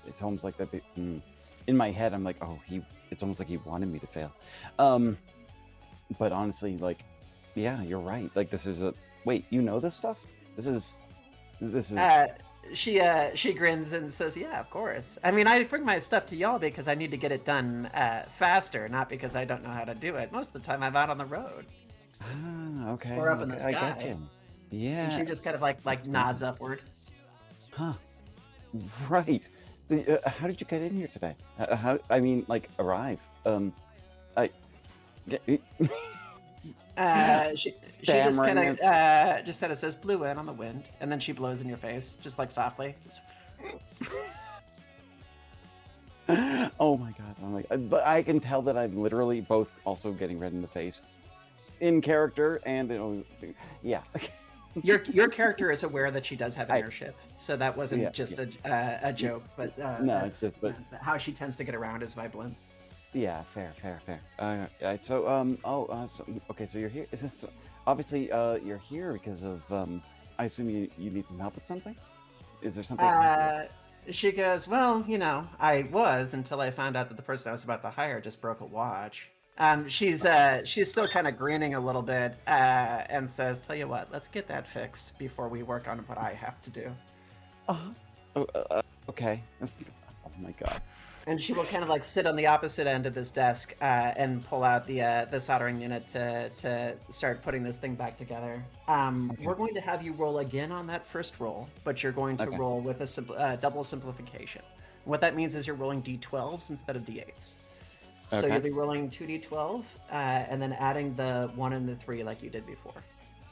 it's almost like that. In my head, I'm like, oh, it's almost like he wanted me to fail. But honestly, like, yeah, you're right. Like, this is wait, you know this stuff? This is. she grins and says, "Yeah, of course. I mean, I bring my stuff to y'all because I need to get it done faster, not because I don't know how to do it. Most of the time, I'm out on the road Okay, or up in the okay, I get sky." you. And Yeah, she just kind of that's nods strange. upward. Huh. Right. How did you get in here today? How? I mean, like, arrive. I. She Stammering as. just kind of says "blew in on the wind," and then she blows in your face, just like softly. Oh my god! Oh my god! But I can tell that I'm literally both also getting red in the face, in character and yeah. Your character is aware that she does have an I airship, so that wasn't yeah just yeah. a joke, but No, it's just how she tends to get around is by blimp. yeah, fair. So so okay, so you're here. Obviously you're here because of I assume you need some help with something. Is there something I can help you with? She goes, "Well, I was until I found out that the person I was about to hire just broke a watch." She's still kind of grinning a little bit, and says, "Tell you what, let's get that fixed before we work on what I have to do." Uh-huh. Okay. Oh my god. And she will kind of sit on the opposite end of this desk and pull out the soldering unit to start putting this thing back together. Okay. We're going to have you roll again on that first roll, but you're going to Okay. roll with a double simplification. What that means is you're rolling d12s instead of d8s. So Okay. you'll be rolling 2d12 and then adding the 1 and the 3 like you did before,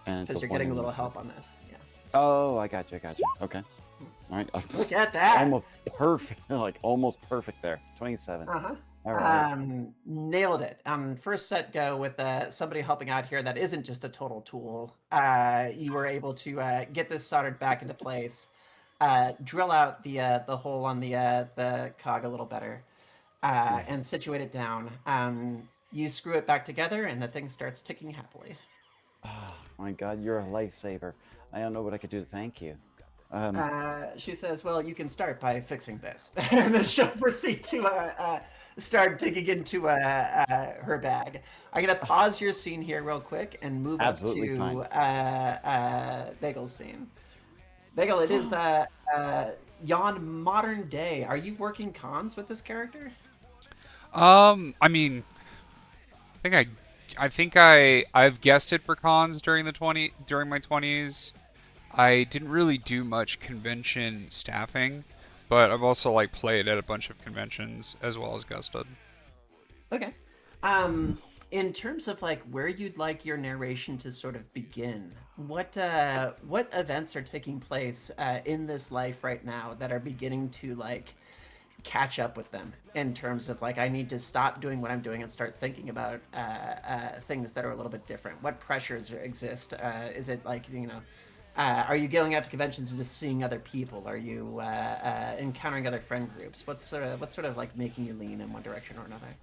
And because the you're one getting a is little the- help on this. Yeah. Oh, I got you. Okay. All right. Look at that. Almost perfect. Like almost perfect there. 27. Uh-huh. All right. Nailed it. First set go with somebody helping out here that isn't just a total tool. You were able to get this soldered back into place, drill out the hole on the cog a little better, Yeah. and situate it down. You screw it back together, and the thing starts ticking happily. Oh my god, you're a lifesaver. I don't know what I could do to thank you. She says, "Well, you can start by fixing this," and then she'll proceed to start digging into her bag. I'm gonna pause your scene here real quick and move up Absolutely fine. to Bagel's scene. Bagel, it is yon modern day. Are you working cons with this character? I mean, I've guested for cons during my 20s. I didn't really do much convention staffing, but I've also played at a bunch of conventions as well as guested. Okay. In terms of where you'd like your narration to sort of begin, what events are taking place in this life right now that are beginning to catch up with them in terms of I need to stop doing what I'm doing and start thinking about things that are a little bit different. What pressures exist? Is it are you going out to conventions and just seeing other people? Are you encountering other friend groups? What's sort of making you lean in one direction or another?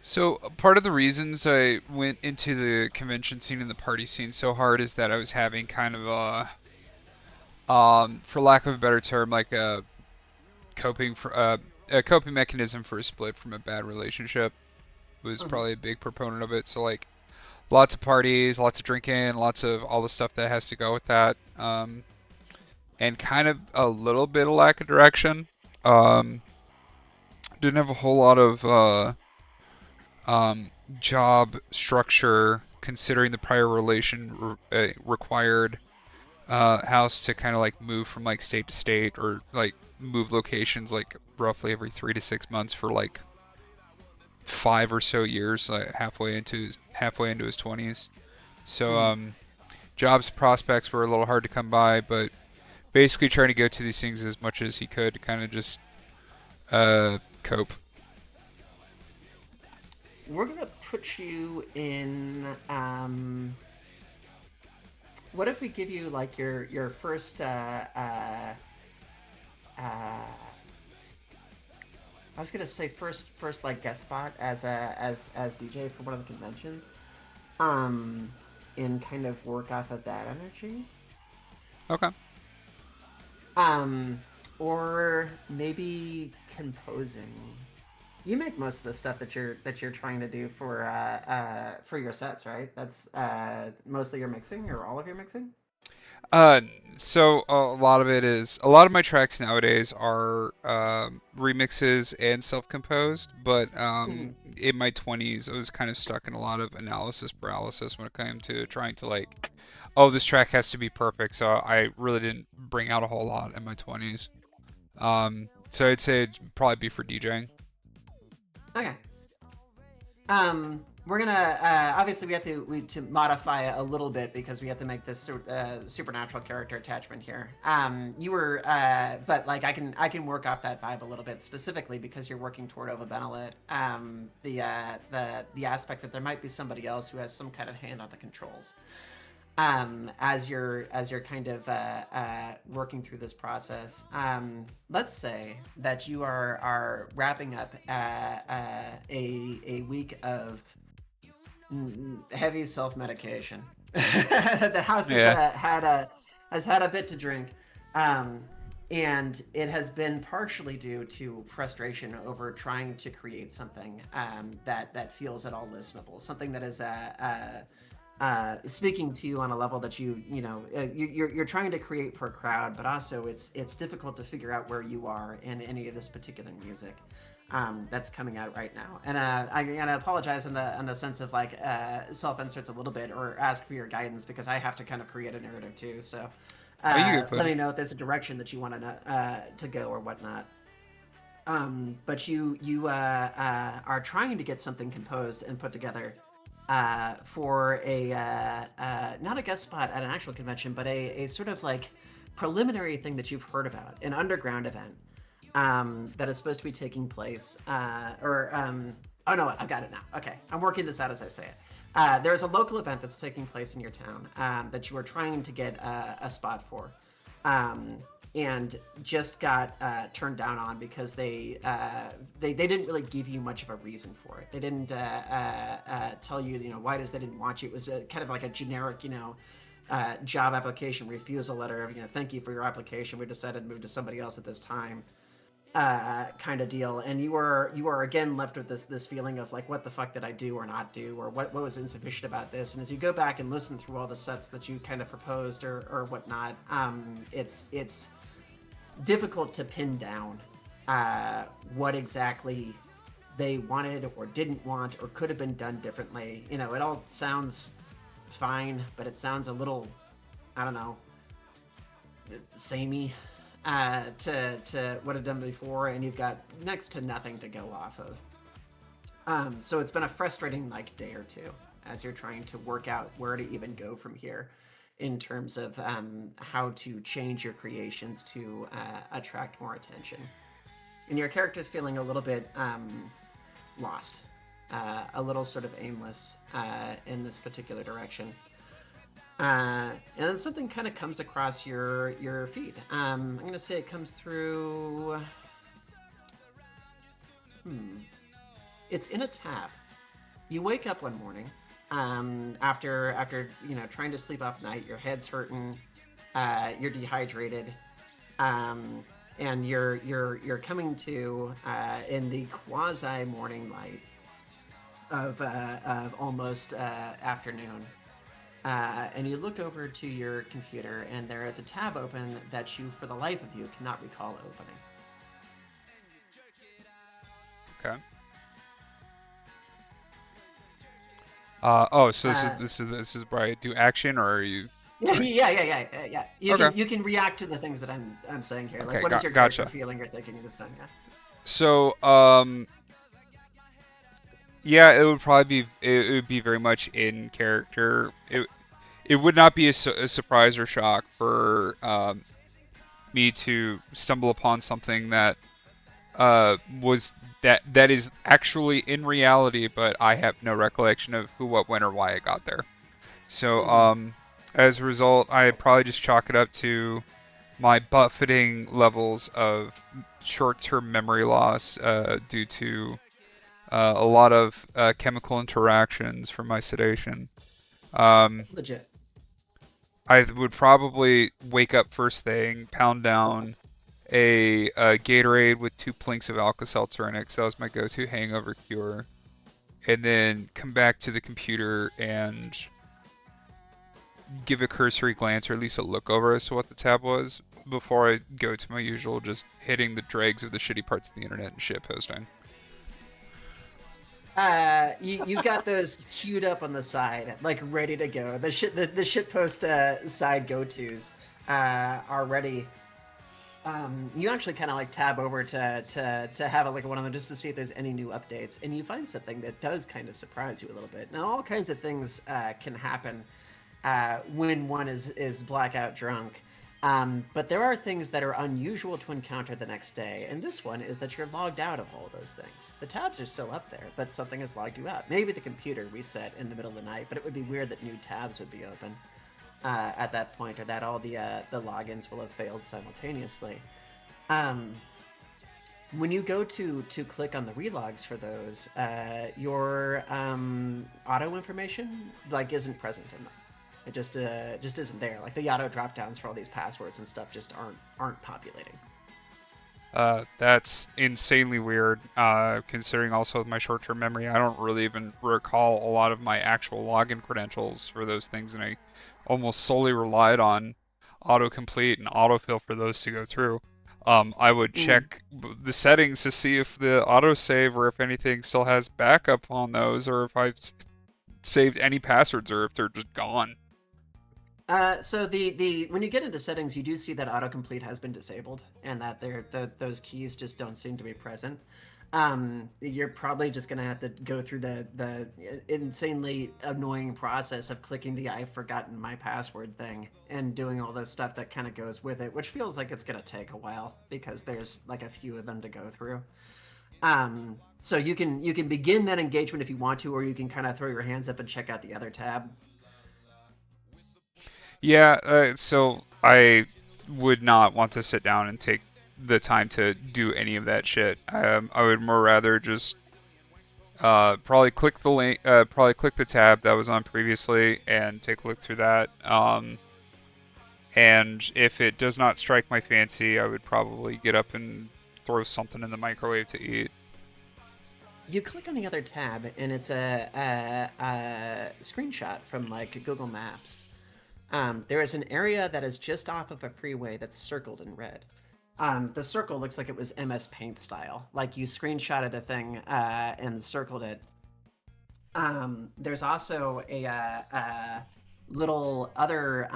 So part of the reasons I went into the convention scene and the party scene so hard is that I was having kind of for lack of a better term, a coping mechanism for a split from a bad relationship. Was probably a big proponent of it. So lots of parties, lots of drinking, lots of all the stuff that has to go with that, and kind of a little bit of lack of direction. Didn't have a whole lot of job structure considering the prior relation required house to kind of move from state to state or move locations roughly every 3 to 6 months for 5 or so years, halfway into his 20s. So jobs prospects were a little hard to come by, but basically trying to go to these things as much as he could to kind of just cope. We're gonna put you in. What if we give you your first? I was gonna say first guest spot as DJ for one of the conventions. And kind of work off of that energy. Okay. Or maybe composing. You make most of the stuff that you're trying to do for your sets, right? That's mostly your mixing or all of your mixing. Uh, so a lot of it is a lot of my tracks nowadays are remixes and self-composed, but Mhm. in my 20s I was kind of stuck in a lot of analysis paralysis when it came to trying to like, oh, this track has to be perfect. So I really didn't bring out a whole lot in my 20s. So I'd say it'd probably be for DJing. Okay. We're gonna obviously we have to modify a little bit because we have to make this supernatural character attachment here. You were, but like I can work off that vibe a little bit specifically because you're working toward Ova Benelit. The aspect that there might be somebody else who has some kind of hand on the controls. As you're kind of working through this process. Let's say that you are wrapping up a week of heavy self medication. The house Yeah. has had a bit to drink. Um, and it has been partially due to frustration over trying to create something that feels at all listenable, something that is speaking to you on a level that you're trying to create for a crowd, but also it's difficult to figure out where you are in any of this particular music that's coming out right now. And I'm gonna apologize in the sense of like self inserts a little bit or ask for your guidance because I have to kind of create a narrative too. So Oh, you good, let buddy? me know if there's a direction that you want to go or whatnot. But you are trying to get something composed and put together for a not a guest spot at an actual convention, but a sort of like preliminary thing that you've heard about, an underground event that is supposed to be taking place. Oh no, I've got it now. Okay, I'm working this out as I say it. There's a local event that's taking place in your town that you are trying to get a spot for. Um, and just got turned down on because they didn't really give you much of a reason for it. They didn't tell you why it is they didn't want you. It was kind of like a generic job application refusal letter of thank you for your application. We decided to move to somebody else at this time kind of deal. And you are again left with this feeling of like, what the fuck did I do or not do, or what was insufficient about this. And as you go back and listen through all the sets that you kind of proposed or whatnot, it's difficult to pin down what exactly they wanted or didn't want or could have been done differently. It all sounds fine, but it sounds a little, I don't know, samey to what I've done before, and you've got next to nothing to go off of. So it's been a frustrating like day or two as you're trying to work out where to even go from here in terms of how to change your creations to attract more attention. And your character's feeling a little bit lost, a little sort of aimless in this particular direction. And then something kind of comes across your feed. I'm gonna say it comes through. It's in a tab. You wake up one morning after trying to sleep off night. Your head's hurting. You're dehydrated. And you're coming to in the quasi morning light of almost afternoon. And you look over to your computer, and there is a tab open that you, for the life of you, cannot recall opening. Okay. So this is where I do action, or are you? Yeah. You Okay. can react to the things that I'm saying here. Like, Okay, what is your character gotcha. feeling or thinking this time? Yeah. So, yeah, it would probably be it would be very much in character. It would not be a surprise or shock for me to stumble upon something that was that is actually in reality, but I have no recollection of who, what, when, or why I got there. So, as a result, I probably just chalk it up to my buffeting levels of short-term memory loss due to a lot of chemical interactions from my sedation. Legit. I would probably wake up first thing, pound down a Gatorade with 2 plinks of Alka-Seltzer in it, 'cause that was my go-to hangover cure, and then come back to the computer and give a cursory glance or at least a look over as to what the tab was before I go to my usual just hitting the dregs of the shitty parts of the internet and shit posting. You got those queued up on the side, like ready to go. The shit post side go tos are ready. You actually kind of like tab over to have like one of them just to see if there's any new updates, and you find something that does kind of surprise you a little bit. Now, all kinds of things can happen when one is blackout drunk. But there are things that are unusual to encounter the next day, and this one is that you're logged out of all those things. The tabs are still up there, but something has logged you out. Maybe the computer reset in the middle of the night, but it would be weird that new tabs would be open at that point, or that all the logins will have failed simultaneously. When you go to click on the relogs for those, your auto information like isn't present in them. It just isn't there. Like the auto drop downs for all these passwords and stuff just aren't populating. That's insanely weird, considering also with my short-term memory, I don't really even recall a lot of my actual login credentials for those things, and I almost solely relied on autocomplete and autofill for those to go through. I would check the settings to see if the autosave or if anything still has backup on those, or if I've saved any passwords or if they're just gone. So the when you get into settings, you do see that autocomplete has been disabled, and that those keys just don't seem to be present. You're probably just gonna have to go through the insanely annoying process of clicking the "I've forgotten my password" thing and doing all the stuff that kind of goes with it, which feels like it's gonna take a while because there's like a few of them to go through. So you can begin that engagement if you want to, or you can kind of throw your hands up and check out the other tab. Yeah, so I would not want to sit down and take the time to do any of that shit. I would more rather just probably click the link, probably click the tab that was on previously and take a look through that. And if it does not strike my fancy, I would probably get up and throw something in the microwave to eat. You click on the other tab, and it's a screenshot from like Google Maps. There is an area that is just off of a freeway that's circled in red. The circle looks like it was MS Paint style, like you screenshotted a thing and circled it. There's also a little other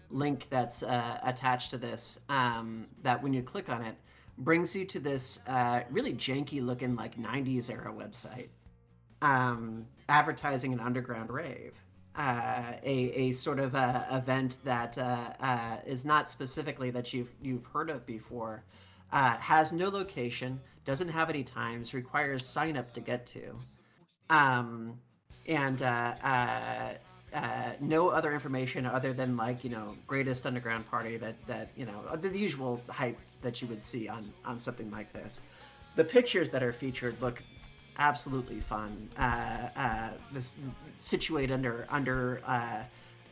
link that's attached to this that when you click on it, brings you to this really janky looking like 90s era website advertising an underground rave. A sort of event that is not specifically that you've heard of before, has no location, doesn't have any times, requires sign up to get to, and no other information other than like greatest underground party that the usual hype that you would see on something like this. The pictures that are featured look absolutely fun. This situate under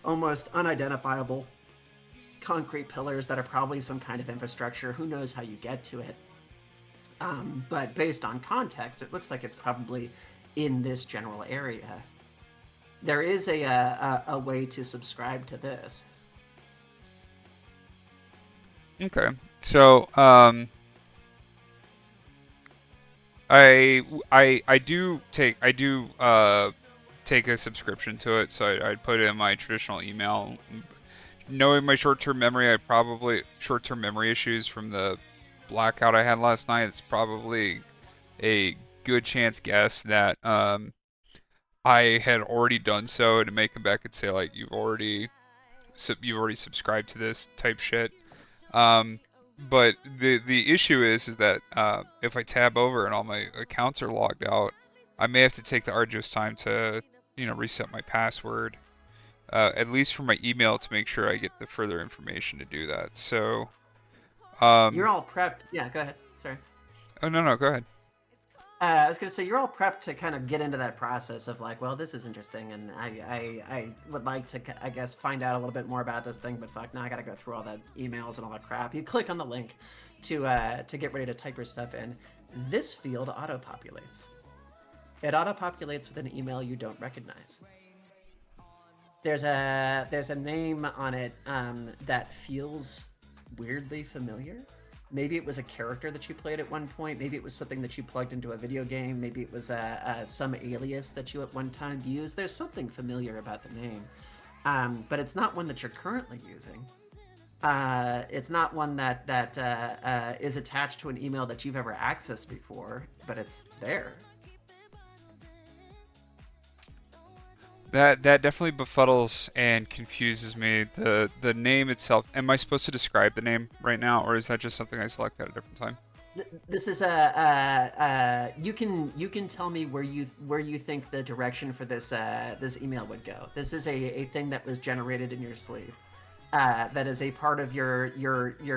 almost unidentifiable concrete pillars that are probably some kind of infrastructure. Who knows how you get to it? But based on context, it looks like it's probably in this general area. There is a way to subscribe to this. Okay, so I do take a subscription to it, so I'd put it in my traditional email. Knowing my short-term memory, short-term memory issues from the blackout I had last night, it's probably a good chance guess that I had already done so to make them back and say like you've already subscribed to this type shit. But the issue is that if I tab over and all my accounts are logged out, I may have to take the arduous time to reset my password, at least for my email, to make sure I get the further information to do that. So You're all prepped. Yeah, go ahead. Sorry. Oh no, go ahead. I was gonna say you're all prepped to kind of get into that process of like, well, this is interesting, and I would like to, I guess, find out a little bit more about this thing, but fuck, now I gotta go through all the emails and all that crap. You click on the link to get ready to type your stuff in. This field auto-populates. It auto-populates with an email you don't recognize. there's a name on it that feels weirdly familiar. Maybe it was a character that you played at one point. Maybe it was something that you plugged into a video game. Maybe it was some alias that you at one time used. There's something familiar about the name, but it's not one that you're currently using. It's not one that is attached to an email that you've ever accessed before, but it's there. That definitely befuddles and confuses me. The name itself. Am I supposed to describe the name right now, or is that just something I select at a different time? This is you can tell me where you think the direction for this email would go. This is a thing that was generated in your sleep. That is a part of your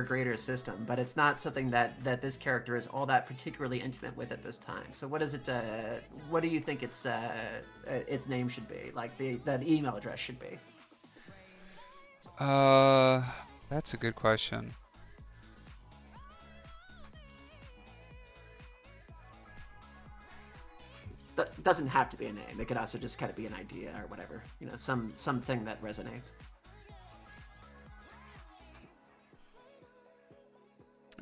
greater system, but it's not something that this character is all that particularly intimate with at this time. So what is it? What do you think its name should be? Like the email address should be? That's a good question. That doesn't have to be a name. It could also just kind of be an idea or whatever. You know, something that resonates.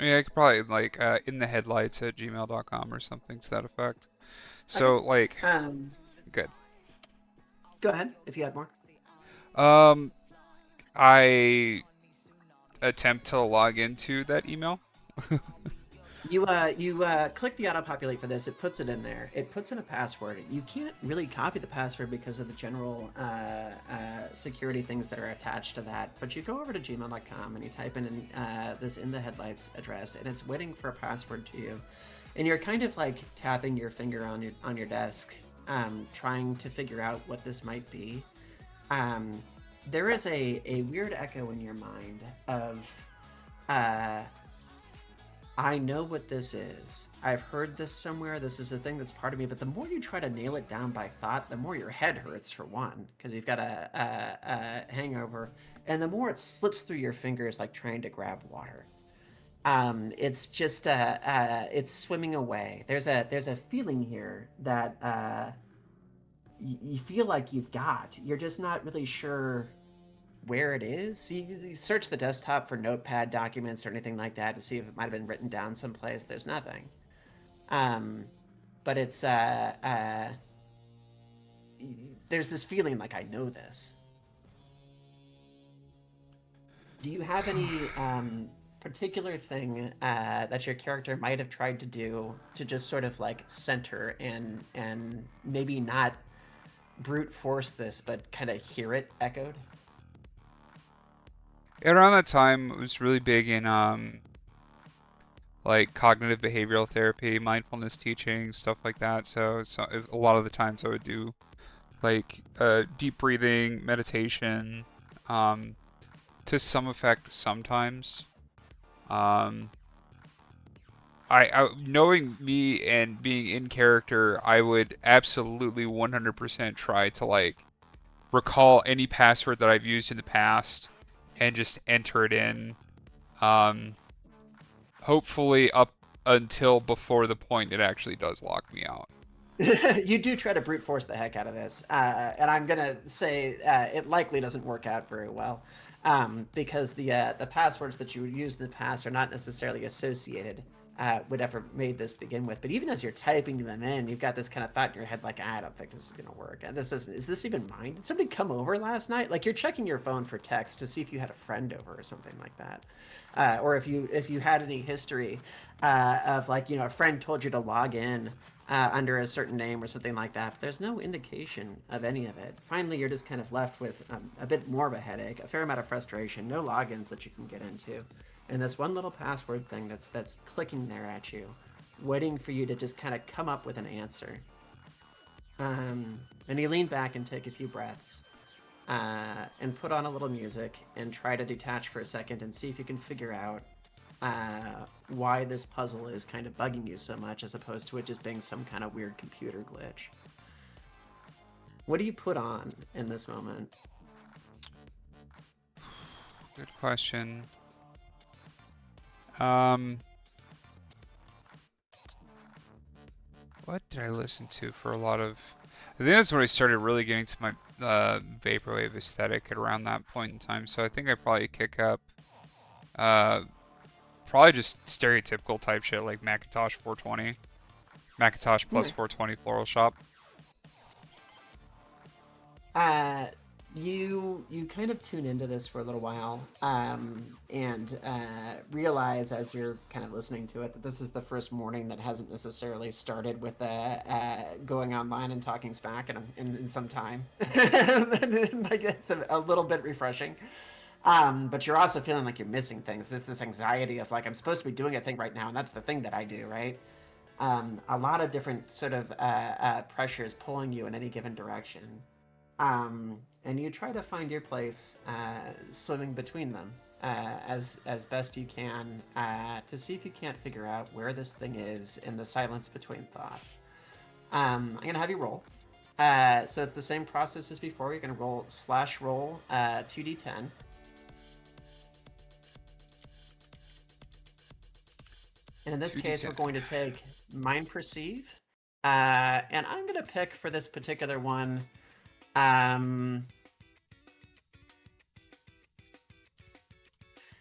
Yeah, I could probably like in the headlights at gmail.com or something to that effect. So Okay. like, good. Go ahead if you had more. I attempt to log into that email. You click the auto populate for this. It puts it in there. It puts in a password. You can't really copy the password because of the general security things that are attached to that. But you go over to gmail.com and you type in this in the headlights address, and it's waiting for a password to you. And you're kind of like tapping your finger on your desk, trying to figure out what this might be. There is a weird echo in your mind of. I know what this is. I've heard this somewhere. This is a thing that's part of me. But the more you try to nail it down by thought, the more your head hurts, for one, because you've got a hangover, and the more it slips through your fingers like trying to grab water. It's just it's swimming away. There's a feeling here that you feel like you've got. You're just not really sure where it is. You search the desktop for notepad documents or anything like that to see if it might have been written down someplace. There's nothing. But it's there's this feeling like I know this. Do you have any particular thing that your character might have tried to do to just sort of like center and maybe not brute force this, but kind of hear it echoed? Around that time, it was really big in like cognitive behavioral therapy, mindfulness teaching, stuff like that. So a lot of the times I would do like deep breathing, meditation, to some effect sometimes. I knowing me and being in character, I would absolutely 100% try to like recall any password that I've used in the past and just enter it in. Hopefully up until before the point it actually does lock me out. You do try to brute force the heck out of this, and I'm gonna say it likely doesn't work out very well, because the passwords that you would use in the past are not necessarily associated with whatever made this to begin with. But even as you're typing them in, you've got this kind of thought in your head like, I don't think this is gonna work. And is this even mine? Did somebody come over last night? Like you're checking your phone for text to see if you had a friend over or something like that, or if you had any history of like a friend told you to log in under a certain name or something like that. But there's no indication of any of it. Finally, you're just kind of left with a bit more of a headache, a fair amount of frustration, no logins that you can get into, and this one little password thing that's clicking there at you, waiting for you to just kind of come up with an answer. And you lean back and take a few breaths, and put on a little music and try to detach for a second and see if you can figure out why this puzzle is kind of bugging you so much, as opposed to it just being some kind of weird computer glitch. What do you put on in this moment? Good question. What did I listen to for a lot of... I think that's when I started really getting to my vaporwave aesthetic at around that point in time. So I think I probably kick up, probably just stereotypical type shit like Macintosh 420, Macintosh plus Okay. 420 floral shop. You kind of tune into this for a little while, and realize as you're kind of listening to it that this is the first morning that hasn't necessarily started with going online and talking smack in some time. Like it's a little bit refreshing. But you're also feeling like you're missing things. There's this anxiety of like, I'm supposed to be doing a thing right now, and that's the thing that I do, right? A lot of different sort of pressures pulling you in any given direction. And you try to find your place swimming between them as best you can to see if you can't figure out where this thing is in the silence between thoughts. I'm going to have you roll. So it's the same process as before. You're going to roll /roll 2d10. And in this case, we're 2d10. going to take Mind Perceive. And I'm going to pick for this particular one.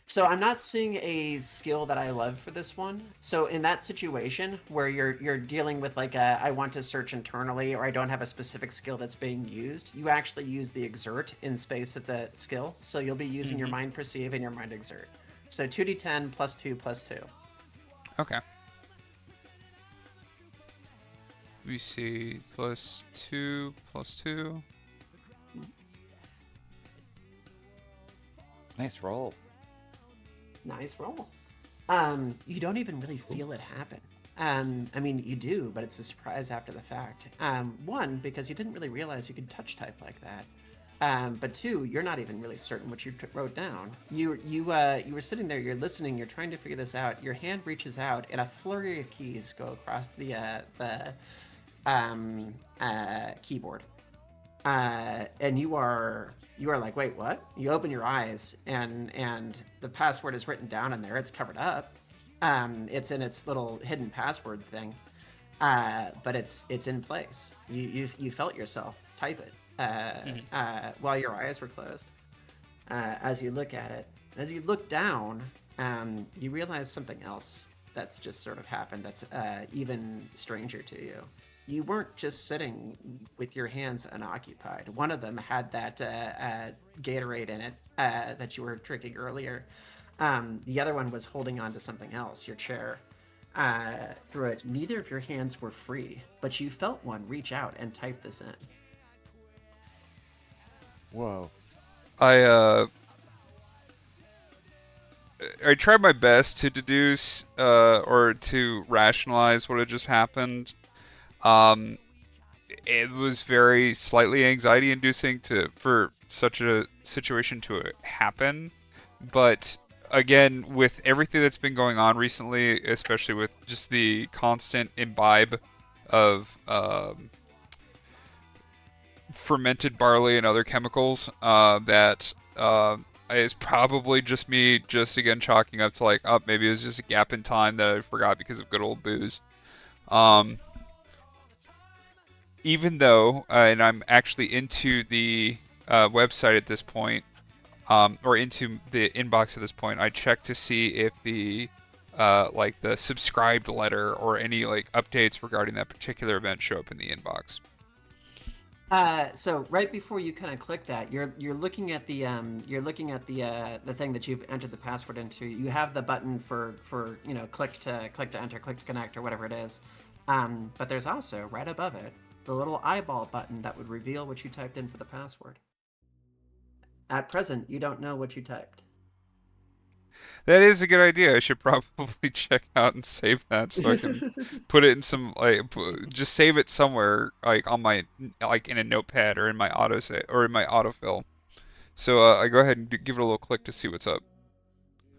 So I'm not seeing a skill that I love for this one. So in that situation where you're dealing with like I want to search internally or I don't have a specific skill that's being used, you actually use the exert in space of the skill. So you'll be using your Mind Perceive and your Mind Exert. So 2d10 plus 2 plus 2. Okay. We see plus 2 plus 2. Nice roll. Nice roll. You don't even really feel it happen. I mean, you do, but it's a surprise after the fact. One, because you didn't really realize you could touch type like that. But two, you're not even really certain what you wrote down. You were sitting there, you're listening, you're trying to figure this out. Your hand reaches out, and a flurry of keys go across the keyboard. And you are like, wait, what? You open your eyes, and the password is written down in there. It's covered up. It's in its little hidden password thing, but it's in place. You felt yourself type it while your eyes were closed. As you look at it, as you look down, you realize something else that's just sort of happened. That's even stranger to you. You weren't just sitting with your hands unoccupied. One of them had that Gatorade in it that you were drinking earlier. The other one was holding on to something else, your chair. Through it, neither of your hands were free, but you felt one reach out and type this in. Whoa. I tried my best to deduce or to rationalize what had just happened. It was very slightly anxiety-inducing for such a situation to happen, but again, with everything that's been going on recently, especially with just the constant imbibe of fermented barley and other chemicals, that is probably just me again chalking up to like, oh, maybe it was just a gap in time that I forgot because of good old booze. Even though, and I'm actually into the website at this point, or into the inbox at this point, I check to see if the like the subscribed letter or any like updates regarding that particular event show up in the inbox. So right before you kind of click that, you're looking at the thing that you've entered the password into. You have the button for click to enter, click to connect, or whatever it is. But there's also right above it the little eyeball button that would reveal what you typed in for the password. At present, you don't know what you typed. That is a good idea. I should probably check out and save that so I can put it in some just save it somewhere like on my in a notepad or in my autofill. So I go ahead and give it a little click to see what's up.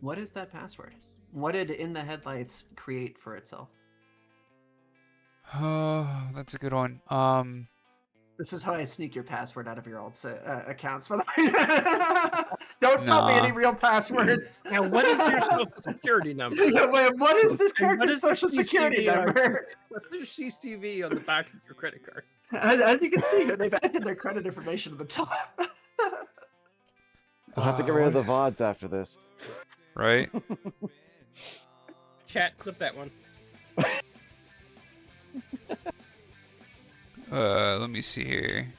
What is that password? What did In the Headlights create for itself? Oh, that's a good one. This is how I sneak your password out of your old accounts, by the way. Don't tell me any real passwords. Now, what is your social security number? Wait, what is this And what character's is the social security CCTV number? What is your CCTV on the back of your credit card? As you can see here, they've added their credit information at the top. We'll have to get rid of Wow. the VODs after this. Right? Chat, clip that one. Let me see here.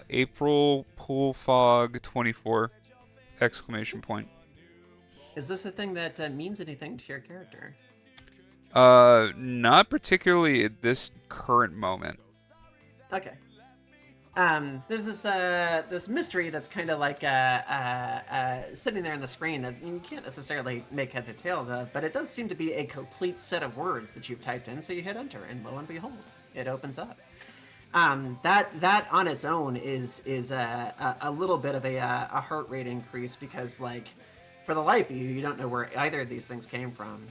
April Pool Fog 24! Exclamation point. Is this a thing that means anything to your character? Not particularly at this current moment. Okay. There's this mystery that's kind of like sitting there on the screen that you can't necessarily make heads or tails of, but it does seem to be a complete set of words that you've typed in. So you hit enter, and lo and behold, it opens up. That on its own is a little bit of a heart rate increase because like for the life of you, you don't know where either of these things came from.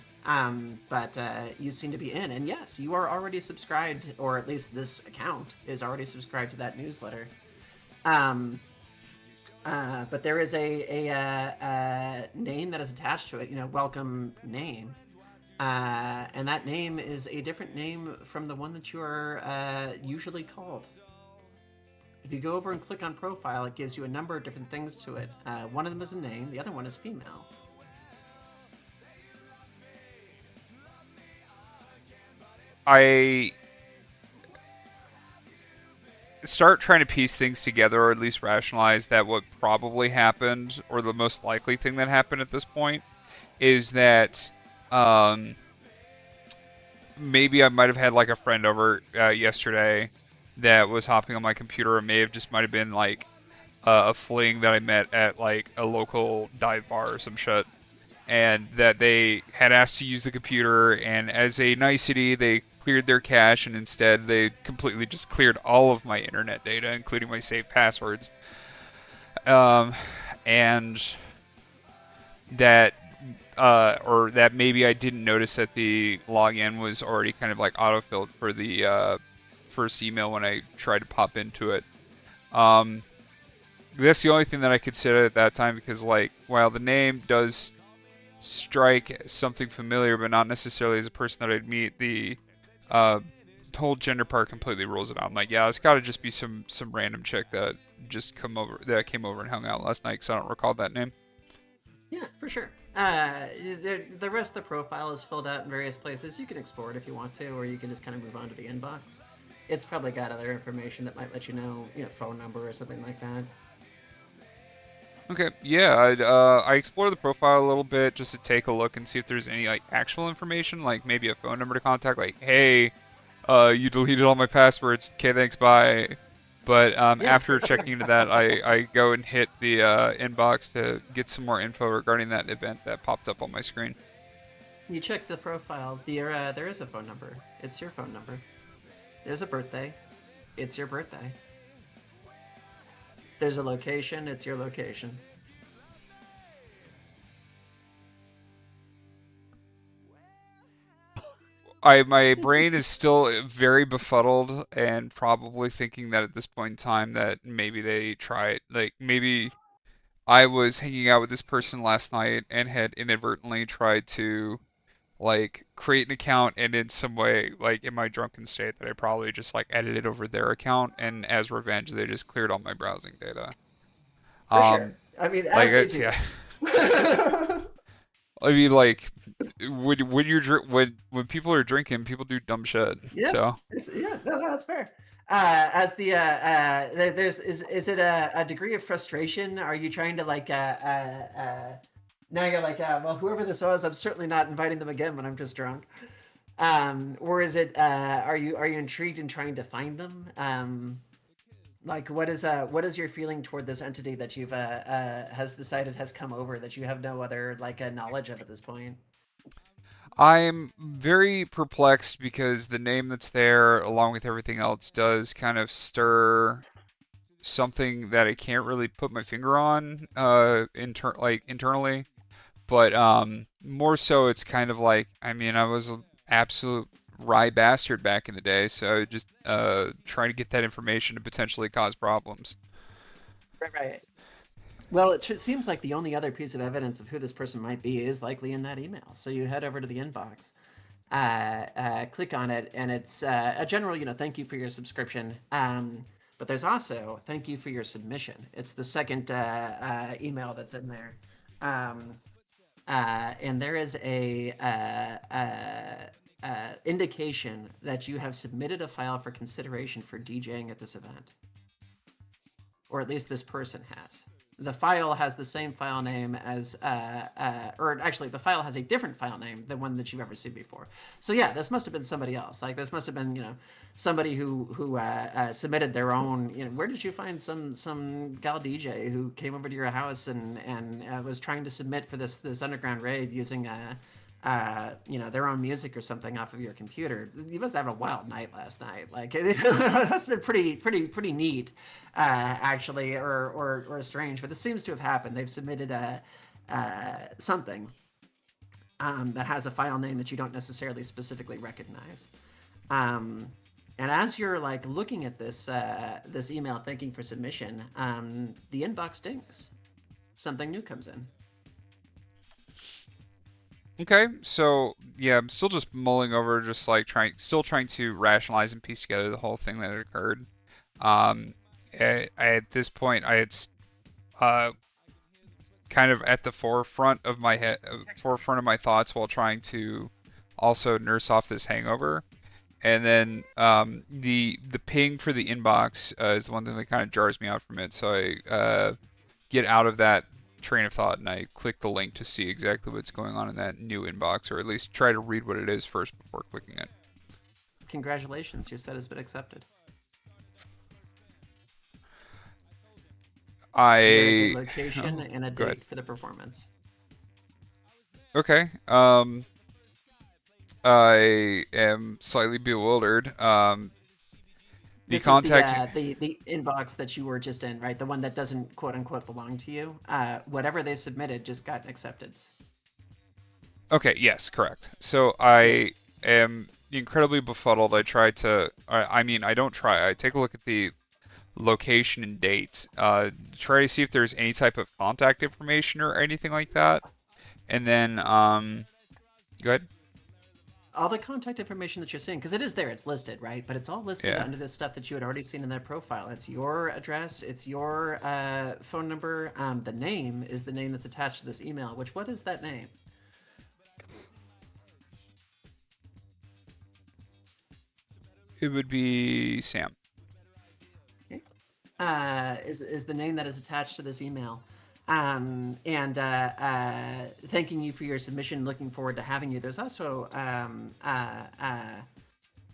But you seem to be in, and yes, you are already subscribed, or at least this account is already subscribed to that newsletter. But there is a name that is attached to it, welcome name. And that name is a different name from the one that you are usually called. If you go over and click on profile, it gives you a number of different things to it. One of them is a name, the other one is female. I start trying to piece things together, or at least rationalize that what probably happened, or the most likely thing that happened at this point, is that maybe I might have had like a friend over yesterday that was hopping on my computer, or might have been like a fling that I met at like a local dive bar or some shit, and that they had asked to use the computer, and as a nicety, they cleared their cache, and instead they completely just cleared all of my internet data, including my saved passwords. And that, or that maybe I didn't notice that the login was already kind of like autofilled for the first email when I tried to pop into it. That's the only thing that I considered at that time, because like, while the name does strike something familiar, but not necessarily as a person that I'd meet, the whole gender part completely rules it out. I'm like, yeah, it's got to just be some random chick that came over and hung out last night, because I don't recall that name. Yeah, for sure. The rest of the profile is filled out in various places. You can explore it if you want to, or you can just kind of move on to the inbox. It's probably got other information that might let you know, phone number or something like that. Okay, yeah, I explored the profile a little bit just to take a look and see if there's any like actual information, like maybe a phone number to contact, like, hey, you deleted all my passwords, okay, thanks, bye. But after checking into that, I go and hit the inbox to get some more info regarding that event that popped up on my screen. You check the profile. There is a phone number. It's your phone number. There's a birthday. It's your birthday. There's a location. It's your location. My brain is still very befuddled and probably thinking that at this point in time that maybe they tried, like maybe I was hanging out with this person last night and had inadvertently tried to like create an account, and in some way, like in my drunken state, that I probably just like edited over their account, and as revenge they just cleared all my browsing data. For sure. I mean, Like as they do. yeah. I mean, like when people are drinking, people do dumb shit. Yeah. So No, that's fair. Is it a degree of frustration? Are you trying to like now you're like, well, whoever this was, I'm certainly not inviting them again when I'm just drunk. Or is it are you intrigued in trying to find them? Like what is your feeling toward this entity that you've has decided has come over that you have no other like knowledge of at this point? I'm very perplexed because the name that's there, along with everything else, does kind of stir something that I can't really put my finger on internally. But more so, it's kind of like, I mean, I was an absolute wry bastard back in the day, so just trying to get that information to potentially cause problems. Right. Well, it seems like the only other piece of evidence of who this person might be is likely in that email. So you head over to the inbox, click on it, and it's a general, thank you for your subscription. But there's also thank you for your submission. It's the second email that's in there. Um, and there is a indication that you have submitted a file for consideration for DJing at this event, or at least this person has. The file has the same file name as, or actually, the file has a different file name than one that you've ever seen before. So yeah, this must have been somebody else. Like this must have been, somebody who submitted their own. Where did you find some gal DJ who came over to your house and was trying to submit for this underground rave using their own music or something off of your computer? You must have a wild night last night. Like it must have been pretty neat, actually, or strange. But this seems to have happened. They've submitted something that has a file name that you don't necessarily specifically recognize. And as you're like looking at this email, thanking for submission, the inbox dings. Something new comes in. Okay, so yeah, I'm still just mulling over, just like trying to rationalize and piece together the whole thing that had occurred. At this point, I had kind of at the forefront of my thoughts while trying to also nurse off this hangover. And then the ping for the inbox is the one thing that kind of jars me out from it. So I get out of that train of thought and I click the link to see exactly what's going on in that new inbox, or at least try to read what it is first before clicking it. Congratulations, your set has been accepted. There is a location and a date for the performance. Okay. I am slightly bewildered. This contact is the inbox that you were just in, right? The one that doesn't quote unquote belong to you. Whatever they submitted just got accepted. Okay, yes, correct. So I am incredibly befuddled. I try to I don't try. I take a look at the location and date. Try to see if there's any type of contact information or anything like that. And then go ahead. All the contact information that you're seeing, because it is there, it's listed, right? But it's all listed under the stuff that you had already seen in their profile. It's your address, it's your phone number. The name is the name that's attached to this email. What is that name? It would be Sam. Okay. Is the name that is attached to this email. And thanking you for your submission. Looking forward to having you. There's also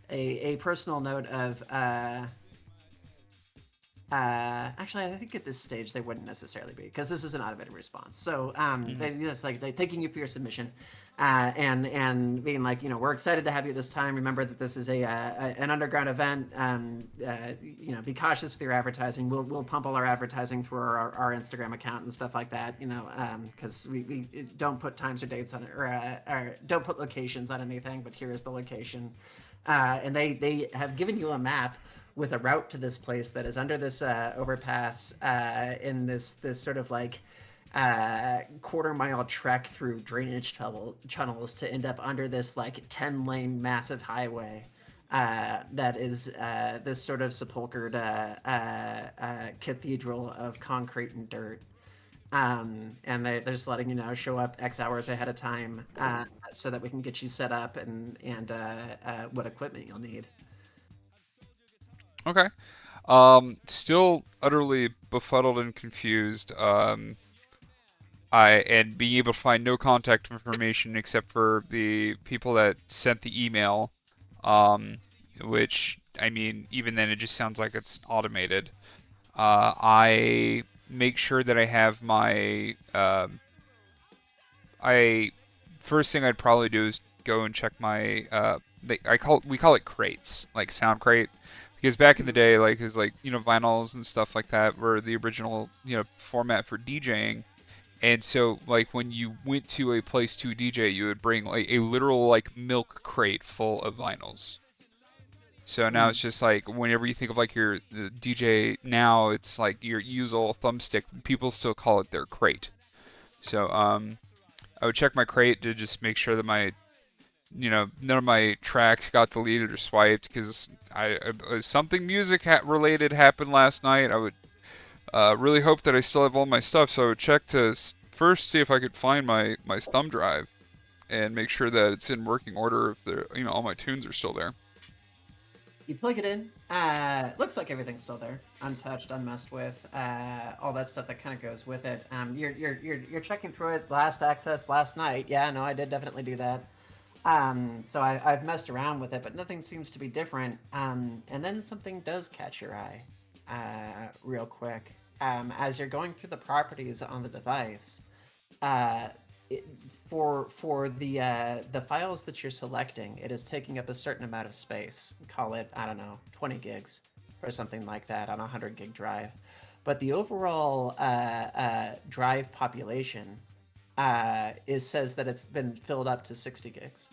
a personal note of actually, I think at this stage they wouldn't necessarily be, because this is an automated response. So it's like they thanking you for your submission, and being like, we're excited to have you this time. Remember that this is an underground event. Be cautious with your advertising. We'll pump all our advertising through our Instagram account and stuff like that. Because we don't put times or dates on it, or don't put locations on anything. But here is the location, and they have given you a map with a route to this place that is under this overpass, in this sort of like quarter-mile trek through drainage tunnels to end up under this like 10-lane massive highway that is this sort of sepulchered cathedral of concrete and dirt. And they're just letting you know, show up X hours ahead of time so that we can get you set up and what equipment you'll need. Okay. Still utterly befuddled and confused. And being able to find no contact information except for the people that sent the email. Which, I mean, even then it just sounds like it's automated. I make sure that I have my first thing I'd probably do is go and check my we call it crates, like sound crate, because back in the day, like it was like, vinyls and stuff like that were the original, format for DJing. And so like when you went to a place to DJ, you would bring like a literal like milk crate full of vinyls. So now it's just like whenever you think of like your the DJ now, it's like your usual thumbstick. People still call it their crate. So I would check my crate to just make sure that my none of my tracks got deleted or swiped because something music related happened last night. I would really hope that I still have all my stuff, so I would check to first see if I could find my thumb drive and make sure that it's in working order. If all my tunes are still there. You plug it in. Looks like everything's still there, untouched, unmessed with. All that stuff that kind of goes with it. You're checking through it. Last access last night. Yeah, no, I did definitely do that. So I've messed around with it, but nothing seems to be different. And then something does catch your eye, real quick. As you're going through the properties on the device, for the files that you're selecting, it is taking up a certain amount of space. Call it, I don't know, 20 gigs or something like that on a 100 gig drive. But the overall drive population says that it's been filled up to 60 gigs.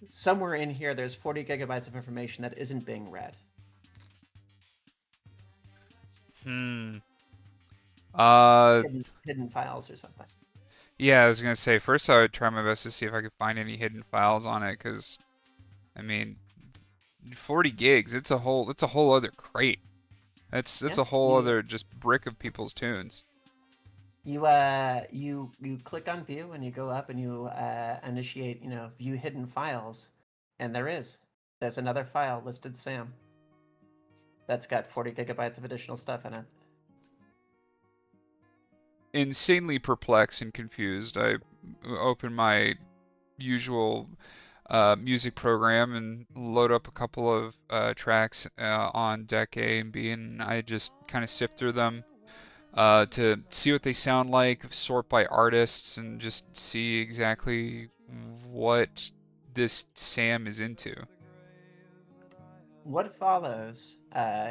Somewhere in here, there's 40 gigabytes of information that isn't being read. Hidden files or something. Yeah, I was gonna say first I would try my best to see if I could find any hidden files on it, because, I mean, 40 gigs, it's a whole other crate. That's a whole other just brick of people's tunes. You click on view and you go up and you initiate view hidden files, and there's another file listed Sam. That's got 40 gigabytes of additional stuff in it. Insanely perplexed and confused, I open my usual music program and load up a couple of tracks on deck A and B, and I just kind of sift through them to see what they sound like, sort by artists, and just see exactly what this Sam is into. What follows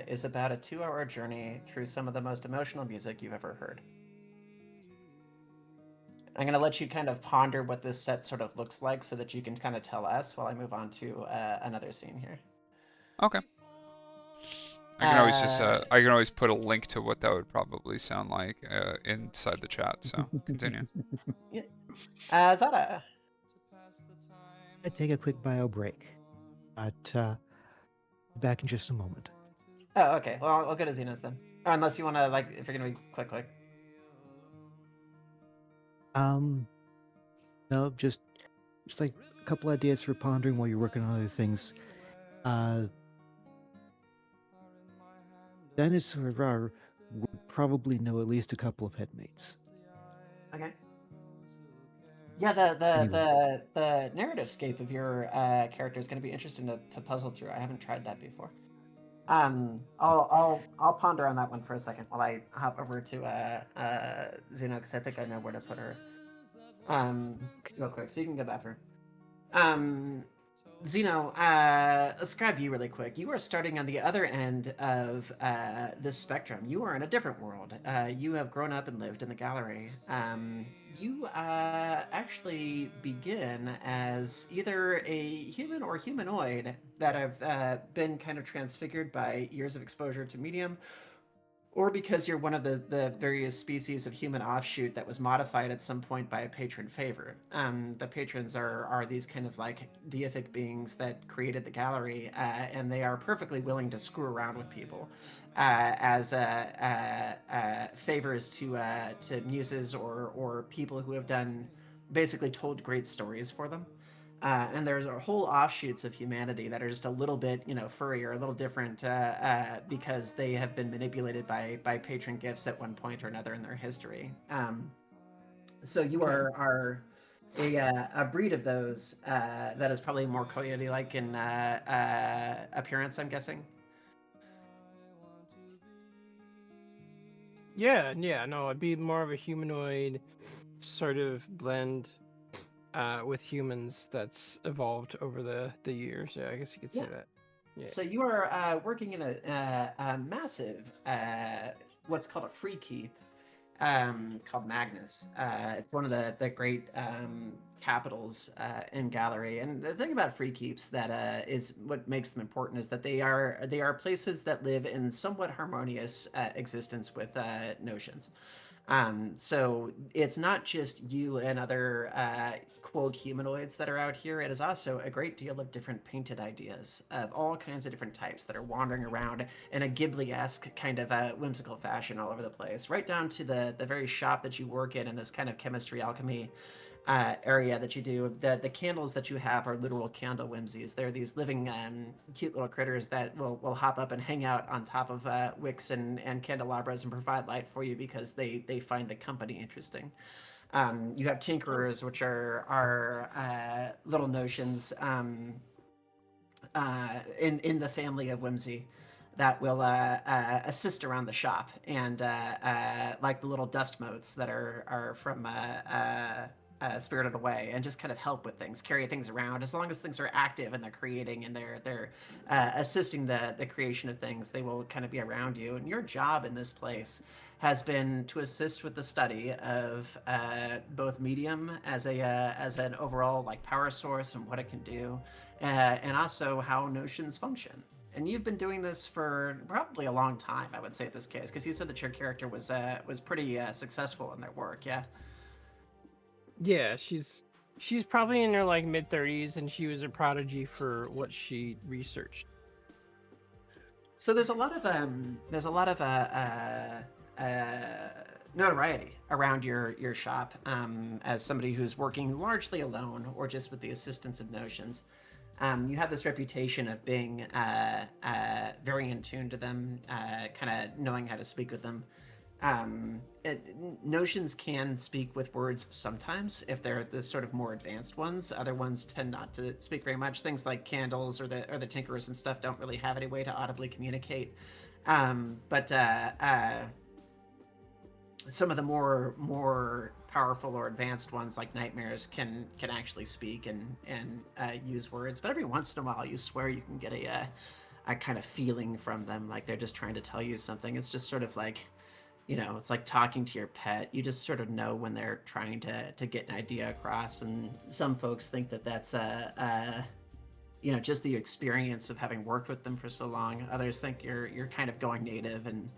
is about a 2-hour journey through some of the most emotional music you've ever heard. I'm going to let you kind of ponder what this set sort of looks like so that you can kind of tell us while I move on to another scene here. Okay. I can always put a link to what that would probably sound like inside the chat, so continue. Yeah. Zada. I take a quick bio break. But back in just a moment. Oh, okay. Well, I'll go to Xenos then. Or unless you want to, if you're going to be quick. No, just like a couple ideas for pondering while you're working on other things. Dennis or Rar would probably know at least a couple of headmates. Okay. Yeah, the narrative scape of your character is going to be interesting to puzzle through. I haven't tried that before. I'll ponder on that one for a second while I hop over to Zuno, because I think I know where to put her. Real quick, so you can go bathroom. Zeno, let's grab you really quick. You are starting on the other end of this spectrum. You are in a different world. You have grown up and lived in the gallery. You actually begin as either a human or humanoid that have been kind of transfigured by years of exposure to medium, or because you're one of the various species of human offshoot that was modified at some point by a patron favor. The patrons are these kind of like deific beings that created the gallery, and they are perfectly willing to screw around with people as favors to muses or people who have basically told great stories for them. And there's a whole offshoots of humanity that are just a little bit, furry or a little different because they have been manipulated by patron gifts at one point or another in their history. So you are a breed of those that is probably more coyote-like in appearance, I'm guessing. Yeah, no, it'd be more of a humanoid sort of blend with humans that's evolved over the years. Yeah, I guess you could say that. Yeah. So you are working in a massive, what's called a free keep, called Magnus. It's one of the great capitals in Gallery. And the thing about free keeps that is what makes them important is that they are places that live in somewhat harmonious existence with notions. So it's not just you and other quote humanoids that are out here. It is also a great deal of different painted ideas of all kinds of different types that are wandering around in a Ghibli-esque kind of whimsical fashion all over the place, right down to the very shop that you work in this kind of chemistry alchemy area that you do. The candles that you have are literal candle whimsies. They're these living, cute little critters that will hop up and hang out on top of wicks and candelabras and provide light for you because they find the company interesting. You have tinkerers, which are little notions in the family of whimsy that will assist around the shop, and like the little dust motes that are from Spirited Away, and just kind of help with things, carry things around. As long as things are active and they're creating and they're assisting the creation of things, they will kind of be around you. And your job in this place has been to assist with the study of both medium as an overall like power source and what it can do, and also how notions function. And you've been doing this for probably a long time, I would say, in this case, because you said that your character was pretty successful in their work. Yeah. Yeah, she's probably in her like mid-30s, and she was a prodigy for what she researched. So there's a lot of notoriety around your shop as somebody who's working largely alone or just with the assistance of notions. You have this reputation of being very in tune to them, kind of knowing how to speak with them. Notions can speak with words sometimes if they're the sort of more advanced ones. Other ones tend not to speak very much. Things like candles or the tinkerers and stuff don't really have any way to audibly communicate. But some of the more powerful or advanced ones, like nightmares, can actually speak and use words. But every once in a while, you swear you can get a kind of feeling from them, like they're just trying to tell you something. It's just sort of like, it's like talking to your pet. You just sort of know when they're trying to get an idea across. And some folks think that that's just the experience of having worked with them for so long. Others think you're kind of going native and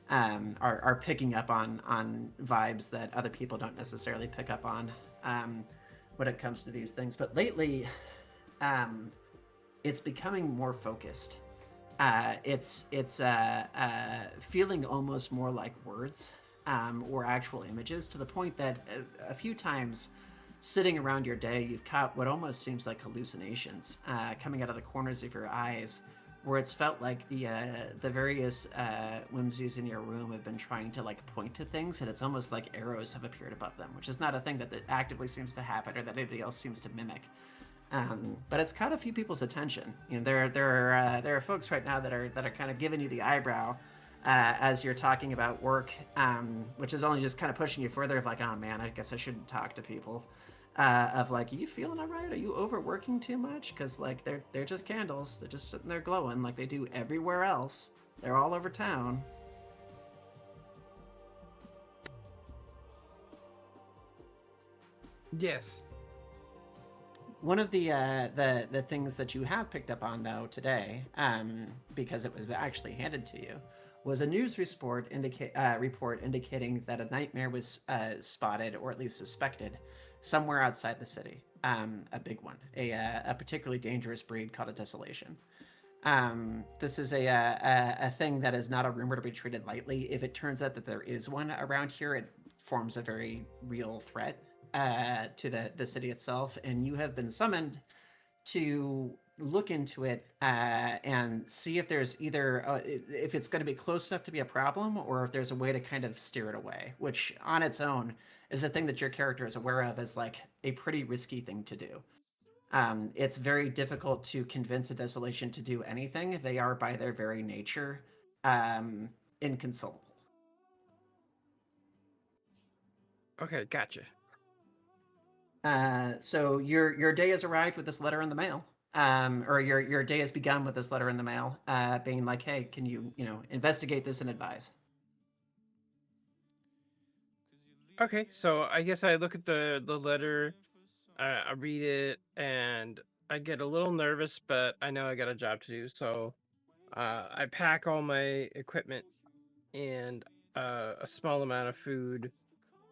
are picking up on vibes that other people don't necessarily pick up on when it comes to these things. But lately, it's becoming more focused. It's feeling almost more like words or actual images, to the point that a few times sitting around your day, you've caught what almost seems like hallucinations coming out of the corners of your eyes, where it's felt like the various whimsies in your room have been trying to like point to things, and it's almost like arrows have appeared above them, which is not a thing that actively seems to happen or that anybody else seems to mimic. But it's caught a few people's attention. There are folks right now that are kind of giving you the eyebrow as you're talking about work, which is only just kind of pushing you further. Of like, oh man, I guess I shouldn't talk to people. Of like, are you feeling all right? Are you overworking too much? Because like they're just candles. They're just sitting there glowing like they do everywhere else. They're all over town. Yes. One of the things that you have picked up on though today, because it was actually handed to you, was a news report indicating that a nightmare was spotted, or at least suspected, somewhere outside the city. A big one, a particularly dangerous breed called a desolation. This is a thing that is not a rumor to be treated lightly. If it turns out that there is one around here, it forms a very real threat to the city itself, and you have been summoned to look into it and see if there's either if it's going to be close enough to be a problem, or if there's a way to kind of steer it away, which on its own is a thing that your character is aware of as like a pretty risky thing to do. It's very difficult to convince a desolation to do anything. They are by their very nature inconsolable. Okay, gotcha. So your day has arrived with this letter in the mail, or your day has begun with this letter in the mail, being like, hey, can you investigate this and advise? Okay, so I guess I look at the letter, I read it, and I get a little nervous, but I know I got a job to do. So I pack all my equipment and a small amount of food,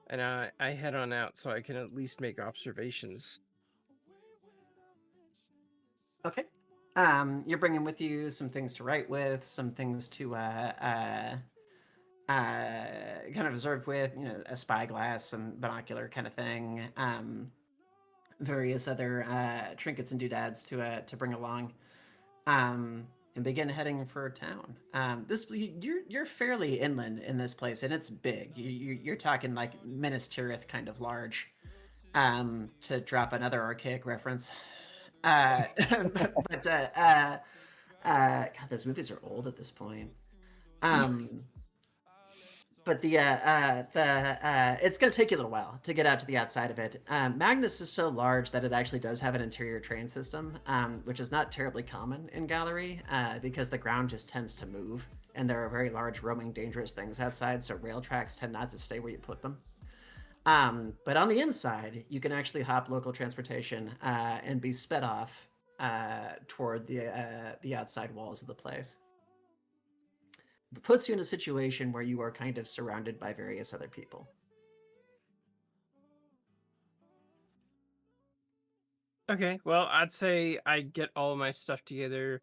and I head on out so I can at least make observations. Okay. You're bringing with you some things to write with, some things to kind of observe with, you know, a spyglass, some binocular kind of thing, various other trinkets and doodads to bring along, and begin heading for town. You're fairly inland in this place, and it's big. You're talking like Minas Tirith kind of large. To drop another archaic reference. But God, those movies are old at this point. Um, but it's going to take you a little while to get out to the outside of it. Magnus is so large that it actually does have an interior train system, which is not terribly common in Gallery because the ground just tends to move, and there are very large, roaming, dangerous things outside. So rail tracks tend not to stay where you put them. But on the inside, you can actually hop local transportation and be sped off toward the outside walls of the place. It puts you in a situation where you are kind of surrounded by various other people. Okay, well, I'd say I get all my stuff together.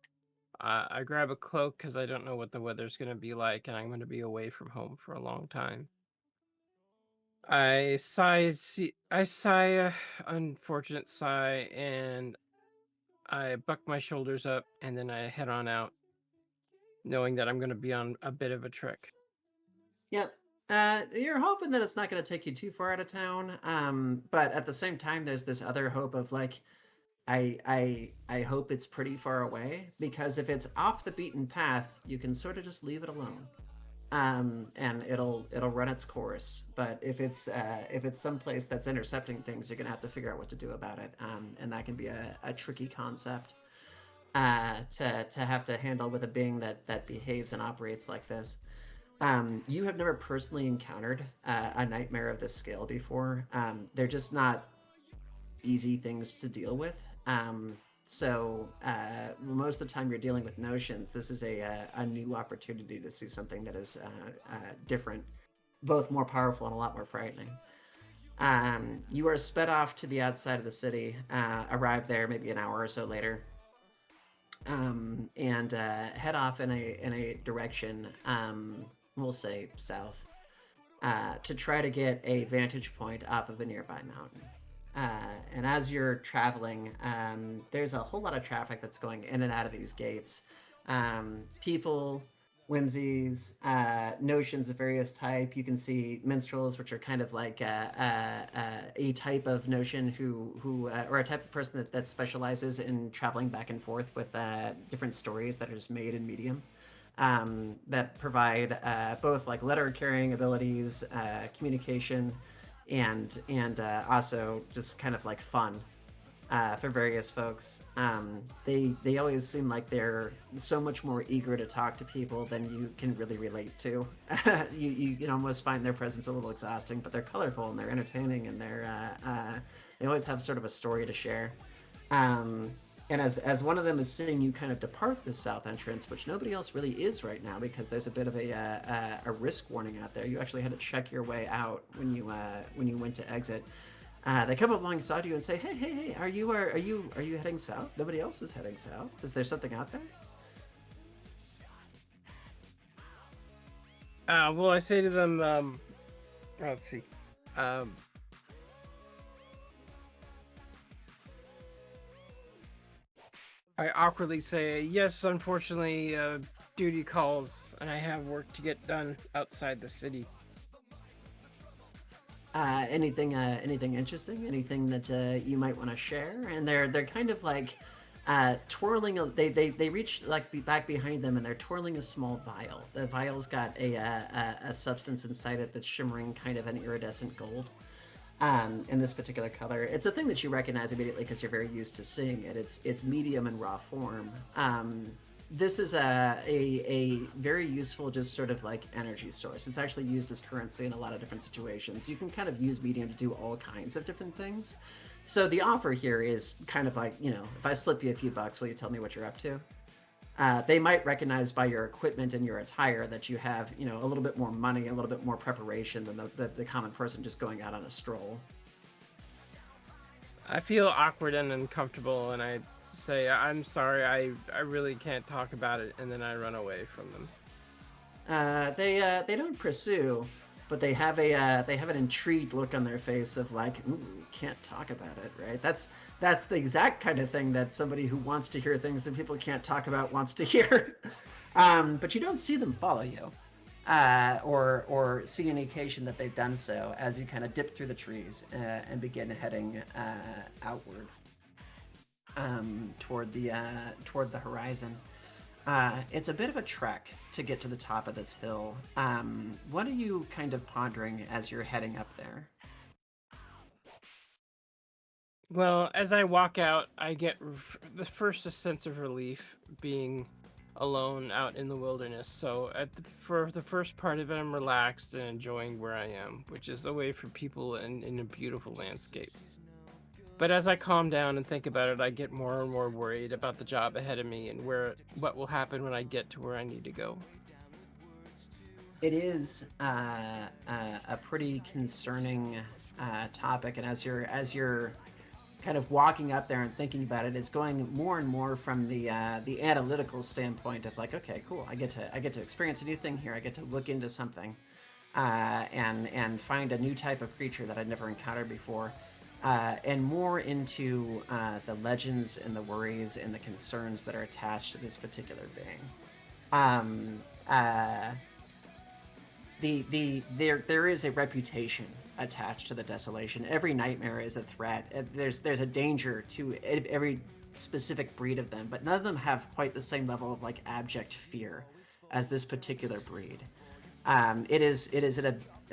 I grab a cloak because I don't know what the weather's going to be like, and I'm going to be away from home for a long time. I sigh a unfortunate sigh, and I buck my shoulders up, and then I head on out, knowing that I'm going to be on a bit of a trek. Yep. You're hoping that it's not going to take you too far out of town, but at the same time, there's this other hope of like, I hope it's pretty far away, because if it's off the beaten path, you can sort of just leave it alone. And it'll run its course. But if it's someplace that's intercepting things, you're gonna have to figure out what to do about it. And that can be a tricky concept to have to handle with a being that behaves and operates like this. You have never personally encountered a nightmare of this scale before. They're just not easy things to deal with. So most of the time you're dealing with notions. This is a new opportunity to see something that is different, both more powerful and a lot more frightening. You are sped off to the outside of the city, arrive there maybe an hour or so later, and head off in a direction, we'll say south, to try to get a vantage point off of a nearby mountain. And as you're traveling, there's a whole lot of traffic that's going in and out of these gates. People, whimsies, notions of various type. You can see minstrels, which are kind of like a type of notion or a type of person that specializes in traveling back and forth with different stories that are just made in medium. That provide both like letter carrying abilities, communication, and also just kind of like fun for various folks. They always seem like they're so much more eager to talk to people than you can really relate to. You can almost find their presence a little exhausting, but they're colorful and they're entertaining, and they always have sort of a story to share. And as one of them is seeing you kind of depart the south entrance, which nobody else really is right now because there's a bit of a risk warning out there. You actually had to check your way out when you went to exit. They come up alongside you and say, "Hey! Are you heading south? Nobody else is heading south. Is there something out there?" Well, I say to them, let's see. I awkwardly say, yes, unfortunately, duty calls, and I have work to get done outside the city. Anything interesting? Anything that you might want to share? And they're kind of like twirling. They reach like back behind them, and they're twirling a small vial. The vial's got a substance inside it that's shimmering, kind of an iridescent gold. In this particular color, it's a thing that you recognize immediately because you're very used to seeing it. It's medium and raw form. this is a very useful, just sort of like energy source. It's actually used as currency in a lot of different situations. You can kind of use medium to do all kinds of different things. So the offer here is kind of like, if I slip you a few bucks, will you tell me what you're up to? They might recognize by your equipment and your attire that you have, a little bit more money, a little bit more preparation than the common person just going out on a stroll. I feel awkward and uncomfortable, and I say, I'm sorry, I really can't talk about it, and then I run away from them. They don't pursue, but they have an intrigued look on their face of like, ooh, can't talk about it, right? That's the exact kind of thing that somebody who wants to hear things that people can't talk about wants to hear. But you don't see them follow you, or see any occasion that they've done so as you kind of dip through the trees and begin heading outward toward the horizon. It's a bit of a trek to get to the top of this hill. What are you kind of pondering as you're heading up there? Well, as I walk out, I get the first a sense of relief being alone out in the wilderness. So for the first part of it, I'm relaxed and enjoying where I am, which is away from people and in a beautiful landscape. But as I calm down and think about it, I get more and more worried about the job ahead of me and what will happen when I get to where I need to go. It is a pretty concerning topic, and as you're kind of walking up there and thinking about it, it's going more and more from the analytical standpoint of like, okay, cool, I get to experience a new thing here. I get to look into something, and find a new type of creature that I'd never encountered before, and more into the legends and the worries and the concerns that are attached to this particular being. There is a reputation attached to the desolation. Every nightmare is a threat. There's a danger to every specific breed of them, but none of them have quite the same level of like abject fear as this particular breed. It is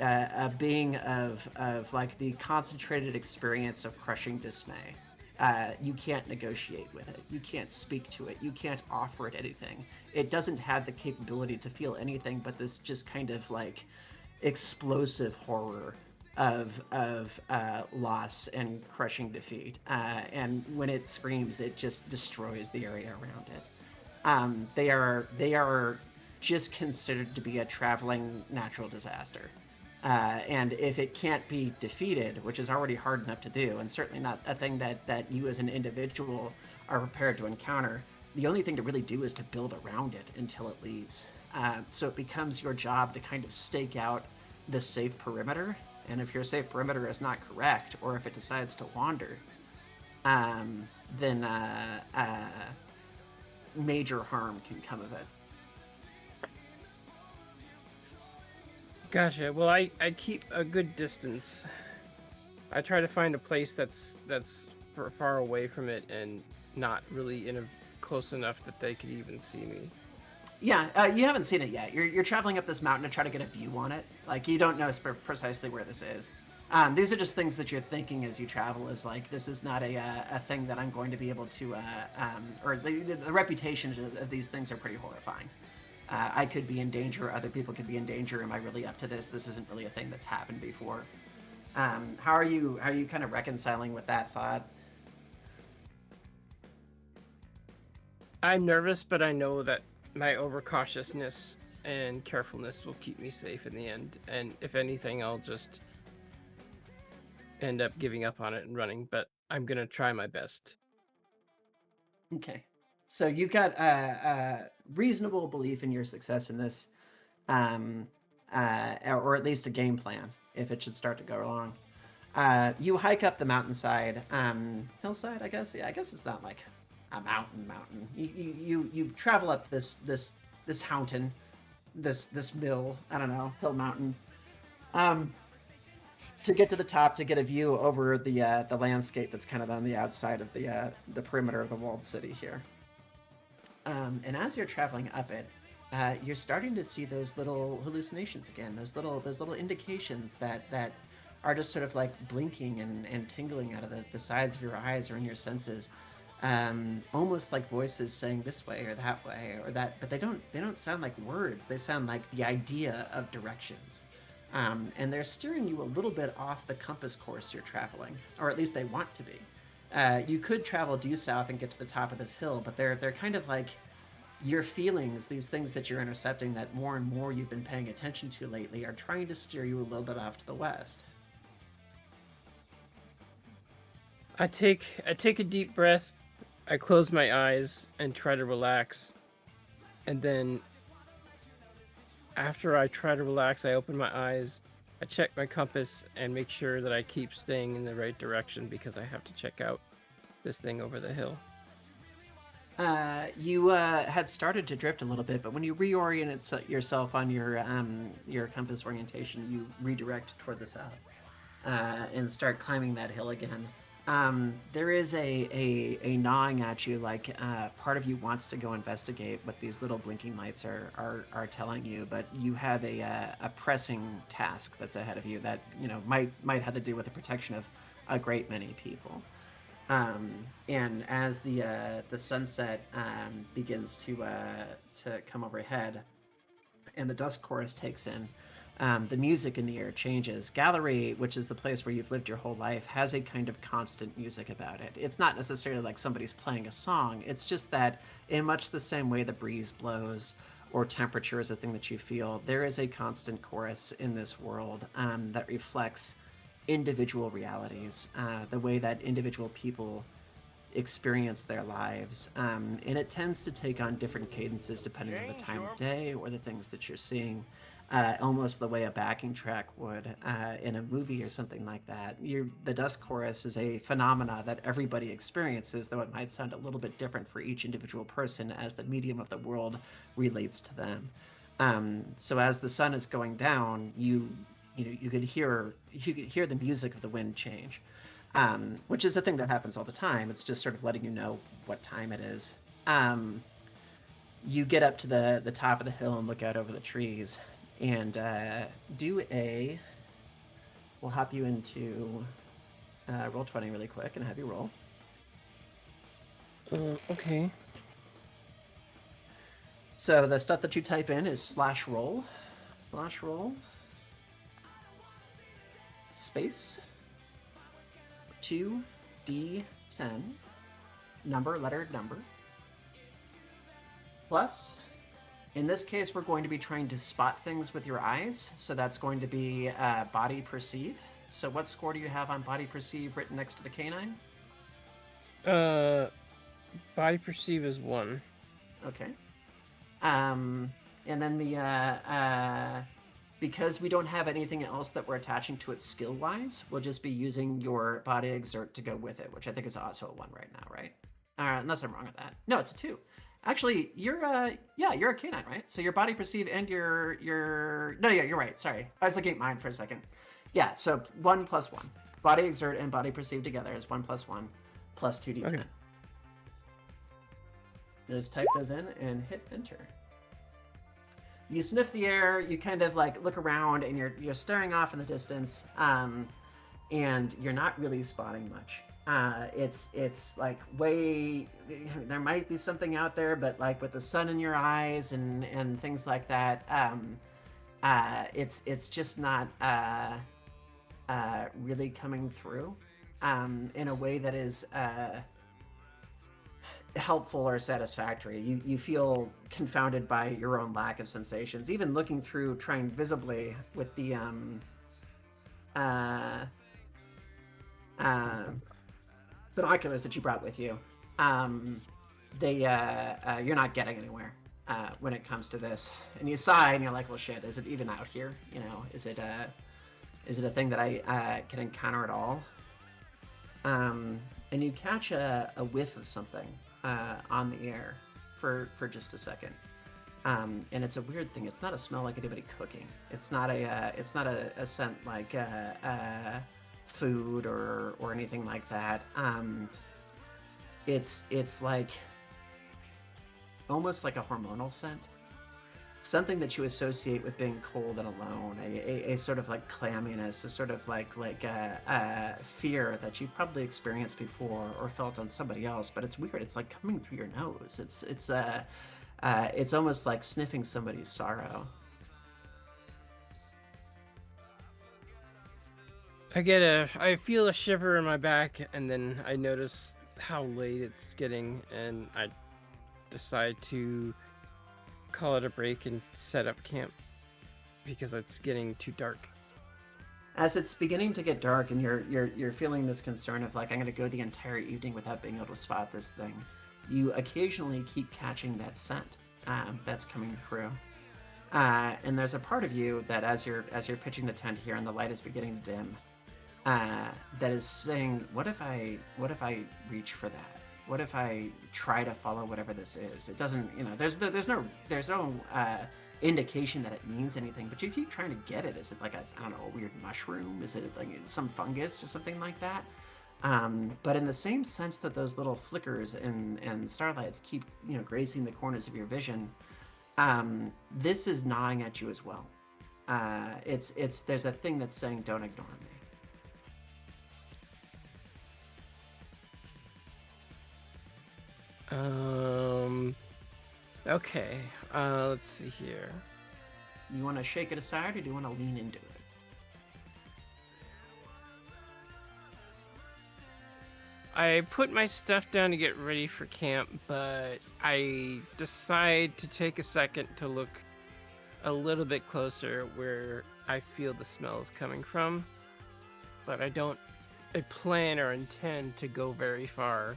a being of like the concentrated experience of crushing dismay. You can't negotiate with it. You can't speak to it. You can't offer it anything. It doesn't have the capability to feel anything but this just kind of like explosive horror of loss and crushing defeat. And when it screams, it just destroys the area around it. They are just considered to be a traveling natural disaster. And if it can't be defeated, which is already hard enough to do, and certainly not a thing that you as an individual are prepared to encounter, the only thing to really do is to build around it until it leaves. So it becomes your job to kind of stake out the safe perimeter, and if your safe perimeter is not correct, or if it decides to wander, then major harm can come of it. Gotcha. Well, I keep a good distance. I try to find a place that's far away from it and not really close enough that they could even see me. Yeah, you haven't seen it yet. You're traveling up this mountain to try to get a view on it. Like, you don't know precisely where this is. These are just things that you're thinking as you travel. Is like, this is not a thing that I'm going to be able to, or the reputation of these things are pretty horrifying. I could be in danger. Other people could be in danger. Am I really up to this? This isn't really a thing that's happened before. How are you kind of reconciling with that thought? I'm nervous, but I know that my overcautiousness and carefulness will keep me safe in the end. And if anything, I'll just end up giving up on it and running. But I'm gonna try my best. Okay. So you've got a reasonable belief in your success in this, or at least a game plan if it should start to go wrong. You hike up the mountainside, hillside, I guess. Yeah, I guess it's not like a mountain. You travel up this mountain, this mill. I don't know, hill mountain, to get to the top to get a view over the landscape that's kind of on the outside of the perimeter of the walled city here. And as you're traveling up it, you're starting to see those little hallucinations again. Those little indications that are just sort of like blinking and tingling out of the sides of your eyes or in your senses. almost like voices saying this way or that way or that, but they don't sound like words. They sound like the idea of directions. And they're steering you a little bit off the compass course you're traveling, or at least they want to be. You could travel due south and get to the top of this hill, but they're kind of like your feelings, these things that you're intercepting that more and more you've been paying attention to lately, are trying to steer you a little bit off to the west. I take a deep breath. I close my eyes and try to relax. And then after I try to relax, I open my eyes. I check my compass and make sure that I keep staying in the right direction because I have to check out this thing over the hill. You had started to drift a little bit, but when you reorient yourself on your compass orientation, you redirect toward the south and start climbing that hill again. There is a gnawing at you, like part of you wants to go investigate what these little blinking lights are telling you, but you have a pressing task that's ahead of you that might have to do with the protection of a great many people. And as the sunset begins to come overhead, and the dusk chorus takes in, the music in the air changes. Gallery, which is the place where you've lived your whole life, has a kind of constant music about it. It's not necessarily like somebody's playing a song. It's just that in much the same way the breeze blows or temperature is a thing that you feel, there is a constant chorus in this world that reflects individual realities, the way that individual people experience their lives. And it tends to take on different cadences depending on the time of day or the things that you're seeing. Almost the way a backing track would in a movie or something like that. The dusk chorus is a phenomena that everybody experiences, though it might sound a little bit different for each individual person as the medium of the world relates to them. So as the sun is going down, you could hear the music of the wind change, which is a thing that happens all the time. It's just sort of letting you know what time it is. You get up to the top of the hill and look out over the trees, and we'll hop you into roll 20 really quick and have you roll. Okay. So the stuff that you type in is /roll, space 2d10 lettered number plus. In this case, we're going to be trying to spot things with your eyes, so that's going to be body perceive. So what score do you have on body perceive written next to the canine? Body perceive is 1. Okay. And then the because we don't have anything else that we're attaching to it skill-wise, we'll just be using your body exert to go with it, which I think is also a 1 right now, right? Unless I'm wrong with that. No, it's a 2. Actually, you're a canine, right? So your body perceive and your you're right. Sorry, I was looking at mine for a second. Yeah, so 1 plus 1. Body exert and body perceive together is 1 plus 1 plus 2d10. Okay. Just type those in and hit enter. You sniff the air, you kind of like look around, and you're staring off in the distance, and you're not really spotting much. It's like there might be something out there, but like with the sun in your eyes and things like that, it's just not really coming through in a way that is helpful or satisfactory. You feel confounded by your own lack of sensations, even looking through, trying visibly with the binoculars that you brought with you. You're not getting anywhere when it comes to this, and you sigh and you're like, well, shit, is it even out here? Is it a thing that I can encounter at all? And you catch a whiff of something on the air for just a second, and it's a weird thing. It's not a smell like anybody cooking. It's not a scent like food or anything like that. It's like almost like a hormonal scent. something that you associate with being cold and alone, a sort of like clamminess, a sort of like fear that you've probably experienced before or felt on somebody else. But it's weird. It's like coming through your nose. It's almost like sniffing somebody's sorrow. I feel a shiver in my back, and then I notice how late it's getting, and I decide to call it a break and set up camp because it's getting too dark. As it's beginning to get dark, and you're feeling this concern of like, I'm going to go the entire evening without being able to spot this thing. You occasionally keep catching that scent that's coming through, and there's a part of you that, as you're pitching the tent here, and the light is beginning to dim, that is saying, what if I reach for that? What if I try to follow whatever this is? It doesn't, there's no indication that it means anything, but you keep trying to get it. Is it like a weird mushroom? Is it like some fungus or something like that? But in the same sense that those little flickers and starlights keep, grazing the corners of your vision, this is gnawing at you as well. There's a thing that's saying, don't ignore me. Okay. Let's see here. You want to shake it aside, or do you want to lean into it? I put my stuff down to get ready for camp, but I decide to take a second to look a little bit closer where I feel the smells coming from. But I plan or intend to go very far.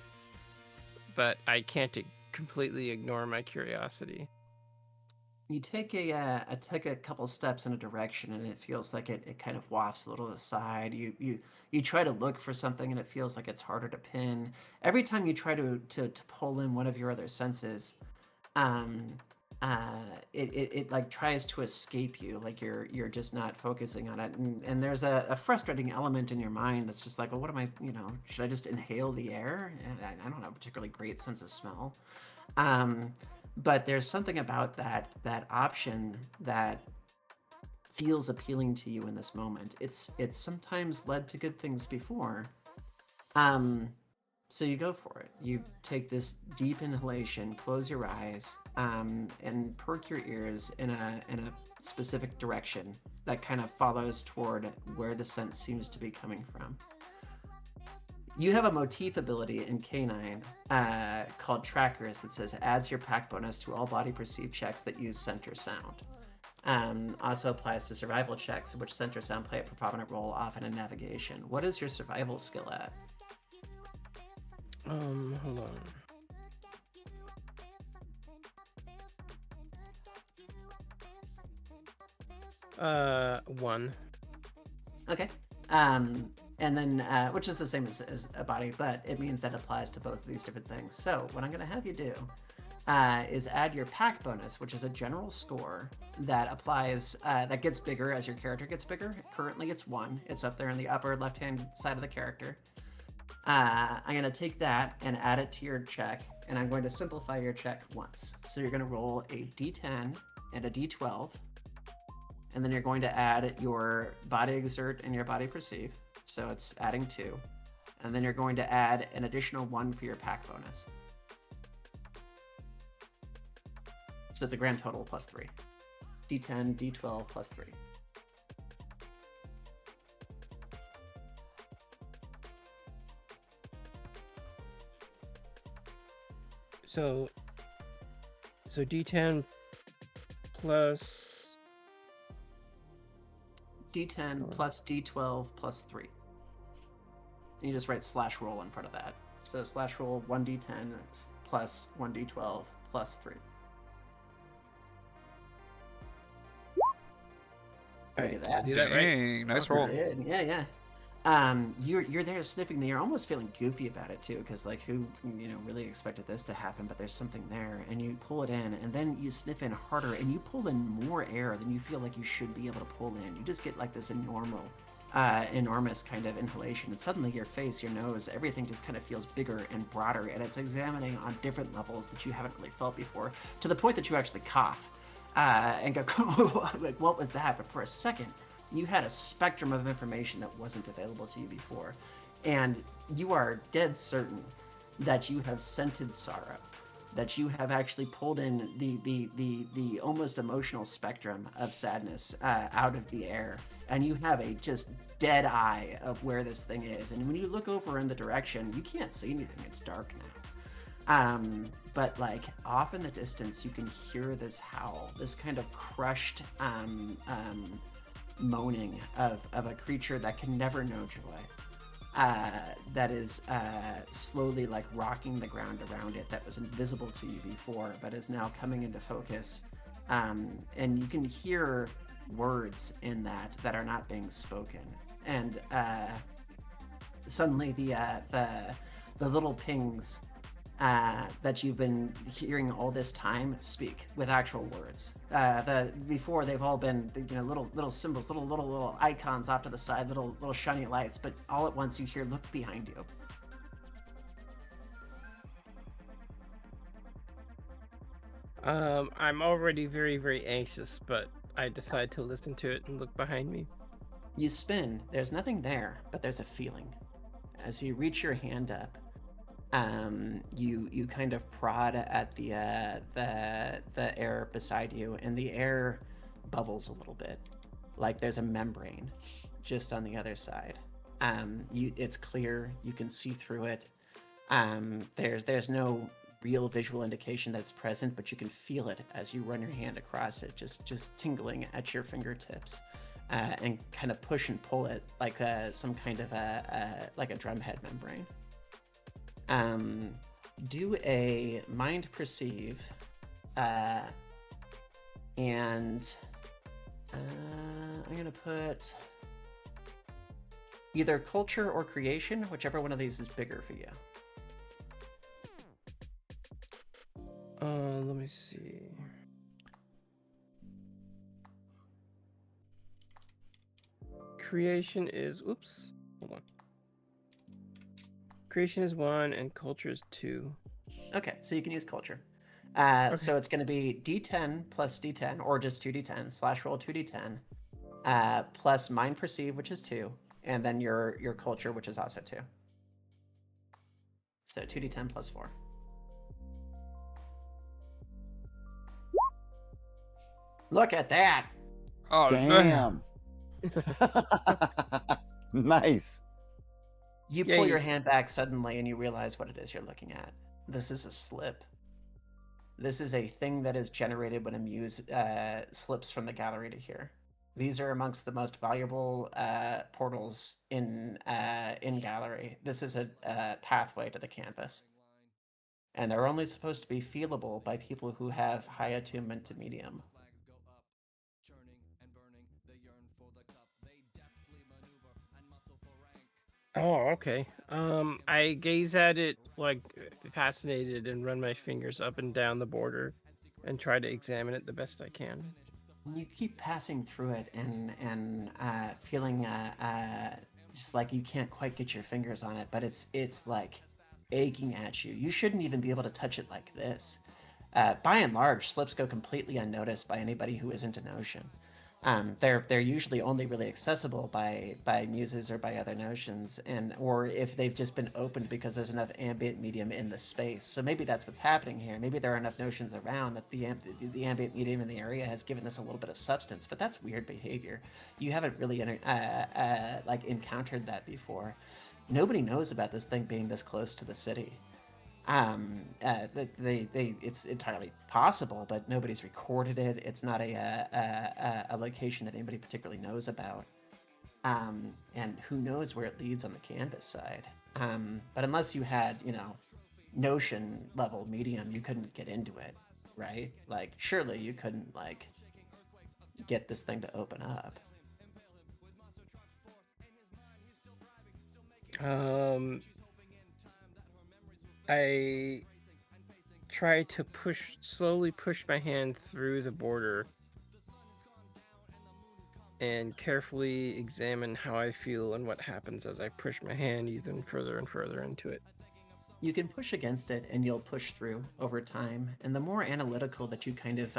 But I can't completely ignore my curiosity. You take a couple steps in a direction, and it feels like it kind of wafts a little to the side. You try to look for something, and it feels like it's harder to pin. Every time you try to pull in one of your other senses, it like tries to escape you, like you're just not focusing on it. And there's a frustrating element in your mind that's just like, well, what am I, should I just inhale the air? And I don't have a particularly great sense of smell. But there's something about that option that feels appealing to you in this moment. It's sometimes led to good things before. So you go for it. You take this deep inhalation, close your eyes, and perk your ears in a specific direction that kind of follows toward where the scent seems to be coming from. You have a motif ability in K9 called Trackers that says adds your pack bonus to all body perceived checks that use scent or sound. Also applies to survival checks in which scent or sound play a predominant role, often in navigation. What is your survival skill at? Hold on. 1. Okay. And then, which is the same as a body, but it means that applies to both of these different things. So what I'm going to have you do is add your pack bonus, which is a general score that applies, that gets bigger as your character gets bigger. Currently it's 1. It's up there in the upper left-hand side of the character. I'm going to take that and add it to your check, and I'm going to simplify your check once. So you're going to roll a d10 and a d12, and then you're going to add your body exert and your body perceive. So it's adding 2. And then you're going to add an additional 1 for your pack bonus. So it's a grand total plus 3. D10, D12 plus 3. So D10 plus D10 plus D12 plus 3. And you just write /roll in front of that. So /roll 1d10 plus 1d12 plus 3. Alright, Look at that. do that right? Dang, nice roll. Good. Yeah. You're there sniffing the air, almost feeling goofy about it too, because like who really expected this to happen? But there's something there, and you pull it in, and then you sniff in harder, and you pull in more air than you feel like you should be able to pull in. You just get like this enormous kind of inhalation, and suddenly your face, your nose, everything just kind of feels bigger and broader, and it's examining on different levels that you haven't really felt before, to the point that you actually cough. and go, like, what was that? But for a second, you had a spectrum of information that wasn't available to you before. And you are dead certain that you have scented sorrow, that you have actually pulled in the almost emotional spectrum of sadness out of the air. And you have a just dead eye of where this thing is. And when you look over in the direction, you can't see anything. It's dark now. But like off in the distance, you can hear this howl, this kind of crushed moaning of a creature that can never know joy. That is slowly like rocking the ground around it, that was invisible to you before, but is now coming into focus. And you can hear words in that are not being spoken. And suddenly the little pings that you've been hearing all this time speak with actual words. Before they've all been little symbols, little icons off to the side, little shiny lights. But all at once you hear, "Look behind you." I'm already very, very anxious, but I decide to listen to it and look behind me. You spin. There's nothing there, but there's a feeling. As you reach your hand up, you kind of prod at the air beside you, and the air bubbles a little bit, like there's a membrane just on the other side. It's clear, you can see through it. There's no real visual indication that's present, but you can feel it as you run your hand across it, just tingling at your fingertips, and kind of push and pull it like some kind of like a drumhead membrane. Do a mind perceive, and I'm gonna put either culture or creation, whichever one of these is bigger for you. Let me see. Creation is, oops, hold on. Creation is 1 and culture is 2. Okay, so you can use culture. Okay. So it's going to be D10 plus D10, or just 2D10 / roll 2D10, plus mind perceive, which is 2, and then your culture, which is also 2. So 2D10 plus 4. Look at that! Oh, Damn. Nice. You Yeah, pull you- your hand back suddenly and you realize what it is you're looking at. This is a slip. This is a thing that is generated when a muse slips from the gallery to here. These are amongst the most valuable portals in gallery. This is a pathway to the campus. And they're only supposed to be feelable by people who have high attunement to medium. Oh, okay. I gaze at it like fascinated and run my fingers up and down the border and try to examine it the best I can. You keep passing through it and feeling just like you can't quite get your fingers on it, but it's like aching at you. You shouldn't even be able to touch it like this. By and large, slips go completely unnoticed by anybody who isn't a notion. They're usually only really accessible by muses or by other notions, or if they've just been opened because there's enough ambient medium in the space. So maybe that's what's happening here. Maybe there are enough notions around that the ambient medium in the area has given this a little bit of substance. But that's weird behavior. You haven't really encountered that before. Nobody knows about this thing being this close to the city. It's entirely possible, but nobody's recorded it. It's not a location that anybody particularly knows about. And who knows where it leads on the canvas side. But unless you had, notion level medium, you couldn't get into it, right? Like, surely you couldn't, get this thing to open up. I try to slowly push my hand through the border and carefully examine how I feel and what happens as I push my hand even further and further into it. you can push against it and you'll push through over time. And the more analytical that you kind of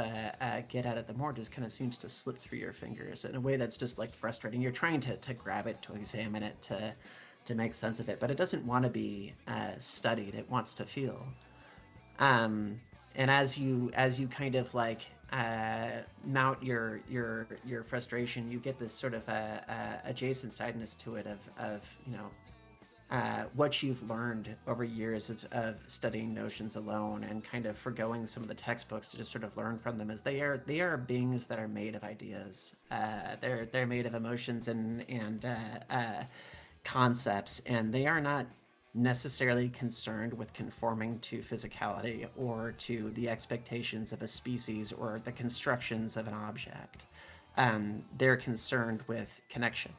get at it, the more it just kind of seems to slip through your fingers in a way that's just like frustrating. You're trying to grab it, to examine it, to make sense of it, but it doesn't want to be studied. It wants to feel. And as you kind of like mount your frustration, you get this sort of adjacent sideness to it of what you've learned over years of studying notions alone and kind of forgoing some of the textbooks to just sort of learn from them, as they are beings that are made of ideas. They're made of emotions and concepts, and they are not necessarily concerned with conforming to physicality or to the expectations of a species or the constructions of an object. They're concerned with connection.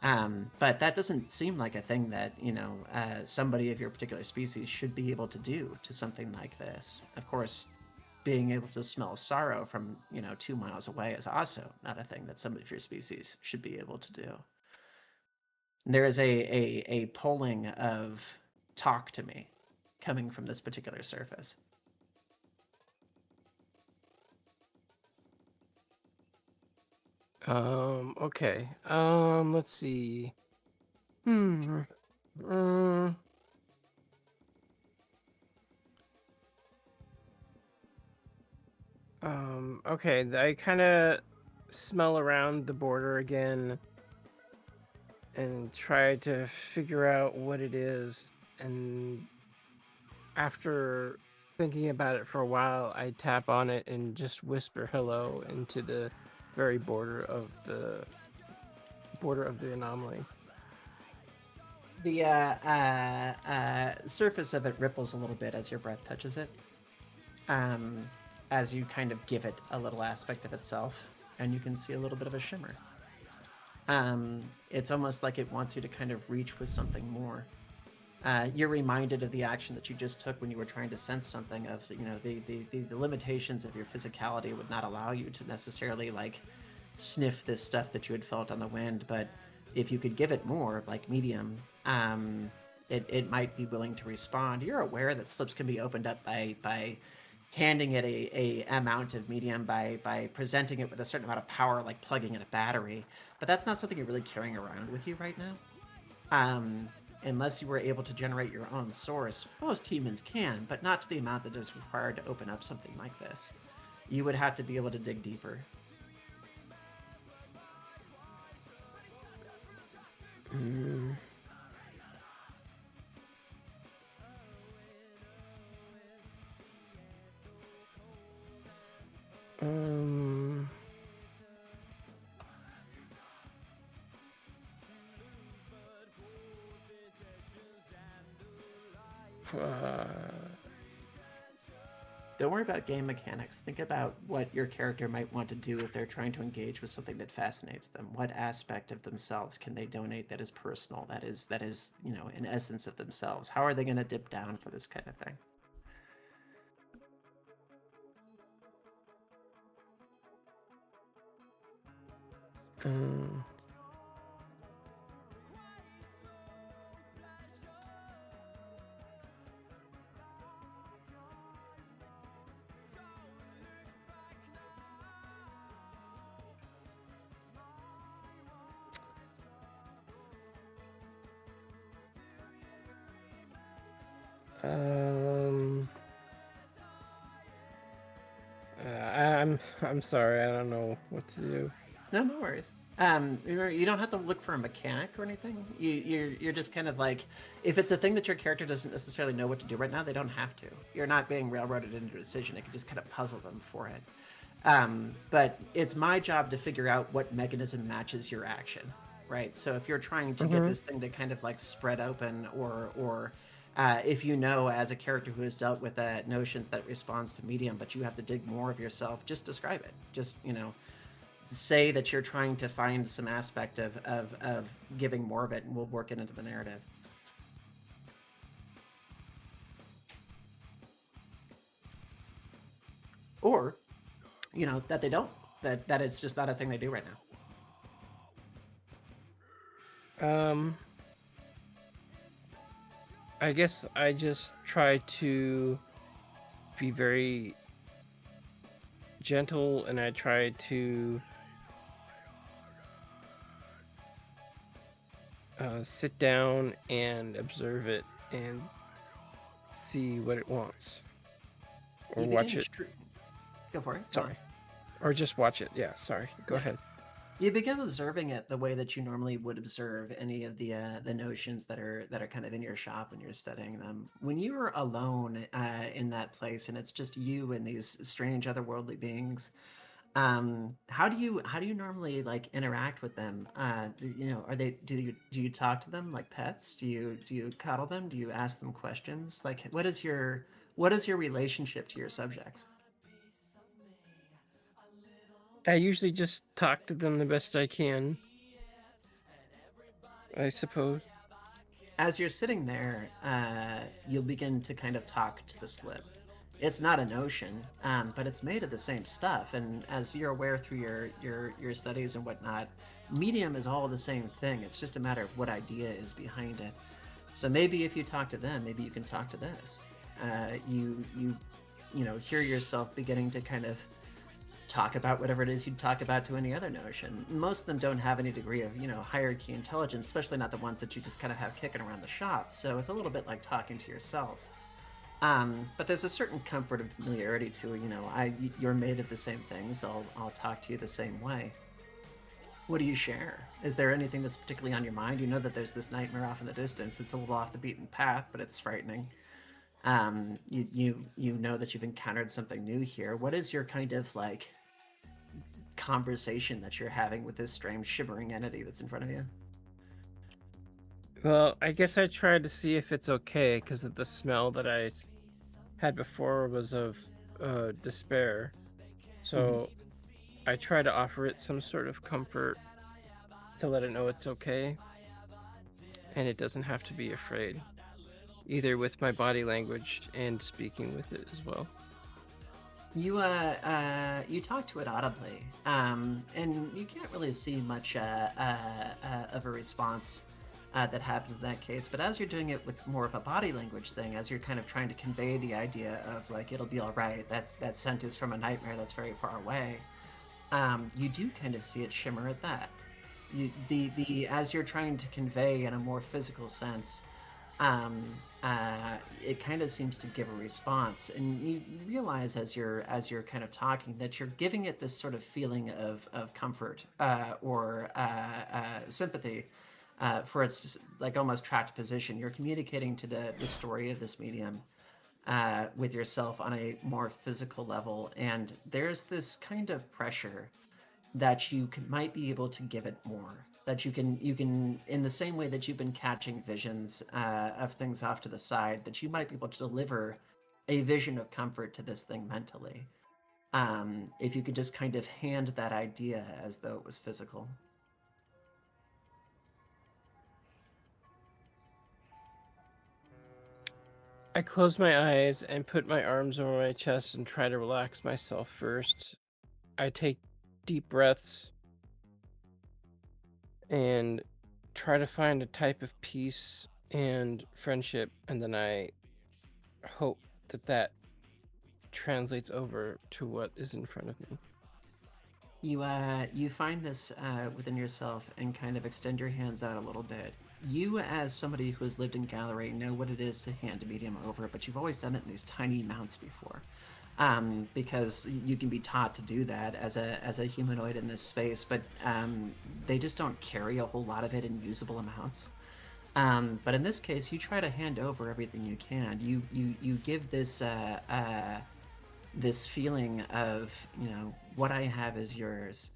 But that doesn't seem like a thing that, somebody of your particular species should be able to do to something like this. Of course, being able to smell sorrow from, 2 miles away is also not a thing that somebody of your species should be able to do. There is a pulling of talk to me coming from this particular surface. Okay. Let's see. Okay, I kind of smell around the border again and try to figure out what it is. And after thinking about it for a while, I tap on it and just whisper hello into the very border of the anomaly. The surface of it ripples a little bit as your breath touches it, as you kind of give it a little aspect of itself, and you can see a little bit of a shimmer. It's almost like it wants you to kind of reach with something more. You're reminded of the action that you just took when you were trying to sense something, of the limitations of your physicality would not allow you to necessarily like sniff this stuff that you had felt on the wind, but if you could give it more, like medium, it might be willing to respond. You're aware that slips can be opened up by handing it a amount of medium, by presenting it with a certain amount of power, like plugging in a battery, but that's not something you're really carrying around with you right now. Unless you were able to generate your own source. Most humans can, but not to the amount that is required to open up something like this. You would have to be able to dig deeper. Don't worry about game mechanics. Think about what your character might want to do if they're trying to engage with something that fascinates them. What aspect of themselves can they donate that is personal, that is, an essence of themselves? How are they going to dip down for this kind of thing? I'm sorry, I don't know what to do. No worries. You don't have to look for a mechanic or anything. You're just kind of like, if it's a thing that your character doesn't necessarily know what to do right now, they don't have to. You're not being railroaded into a decision. It can just kind of puzzle them for it. But it's my job to figure out what mechanism matches your action, right? So if you're trying to get this thing to kind of like spread open, or if you know as a character who has dealt with notions that responds to medium, but you have to dig more of yourself, just describe it. Just, say that you're trying to find some aspect of giving more of it, and we'll work it into the narrative. Or, that they don't, that it's just not a thing they do right now. I guess I just try to be very gentle, and I try to sit down and observe it and see what it wants, or You watch begin it. Go for it. Go on. Sorry, or just watch it. Yeah, sorry. Go Yeah. ahead. You begin observing it the way that you normally would observe any of the notions that are kind of in your shop when you're studying them. When you are alone in that place and it's just you and these strange otherworldly beings, how do you normally like interact with them? You know, are they do you talk to them like pets? Do you cuddle them? Do you ask them questions? Like, what is your relationship to your subjects? I usually just talk to them the best I can, I suppose. As you're sitting there, you'll begin to kind of talk to the slip. It's not a notion, but it's made of the same stuff. And as you're aware through your studies and whatnot, medium is all the same thing. It's just a matter of what idea is behind it. So maybe if you talk to them, maybe you can talk to this. You hear yourself beginning to kind of talk about whatever it is you'd talk about to any other notion. Most of them don't have any degree of, hierarchy intelligence, especially not the ones that you just kind of have kicking around the shop. So it's a little bit like talking to yourself. But there's a certain comfort and familiarity to it. You're made of the same things. I'll talk to you the same way. What do you share? Is there anything that's particularly on your mind? You know that there's this nightmare off in the distance. It's a little off the beaten path, but it's frightening. You know that you've encountered something new here. What is your kind of like conversation that you're having with this strange shimmering entity that's in front of you? Well, I guess I tried to see if it's okay because the smell that I had before was of despair. So I try to offer it some sort of comfort to let it know it's okay and it doesn't have to be afraid, either with my body language and speaking with it as well. You talk to it audibly, and you can't really see much of a response that happens in that case. But as you're doing it with more of a body language thing, as you're kind of trying to convey the idea of like it'll be all right, that scent is from a nightmare that's very far away. You do kind of see it shimmer at that. The as you're trying to convey in a more physical sense, um, it kind of seems to give a response, and you realize as you're kind of talking that you're giving it this sort of feeling of comfort or sympathy for its like almost trapped position. You're communicating to the story of this medium with yourself on a more physical level, and there's this kind of pressure that might be able to give it more, that you can in the same way that you've been catching visions of things off to the side, that you might be able to deliver a vision of comfort to this thing mentally, if you could just kind of hand that idea as though it was physical. I close my eyes and put my arms over my chest and try to relax myself first. I take deep breaths and try to find a type of peace and friendship, and then I hope that translates over to what is in front of me. You find this within yourself and kind of extend your hands out a little bit. You, as somebody who has lived in Gallery, know what it is to hand a medium over, but you've always done it in these tiny amounts before, because you can be taught to do that as a humanoid in this space, but they just don't carry a whole lot of it in usable amounts. But in this case, you try to hand over everything you can. You give this feeling of, what I have is yours.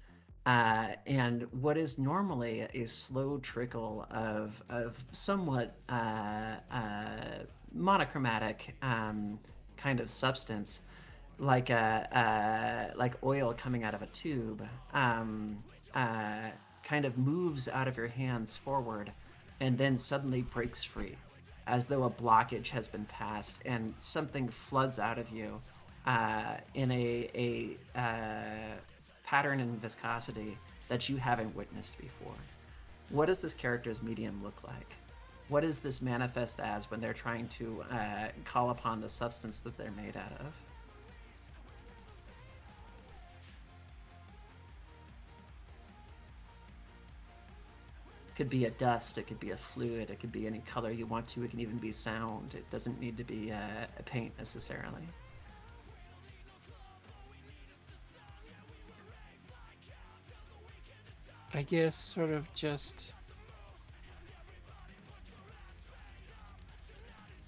And what is normally a slow trickle of somewhat monochromatic kind of substance, like oil coming out of a tube, kind of moves out of your hands forward, and then suddenly breaks free, as though a blockage has been passed, and something floods out of you in a pattern and viscosity that you haven't witnessed before. What does this character's medium look like? what does this manifest as when they're trying to call upon the substance that they're made out of? Could be a dust, it could be a fluid, it could be any color you want to, it can even be sound. It doesn't need to be a paint necessarily. I guess sort of just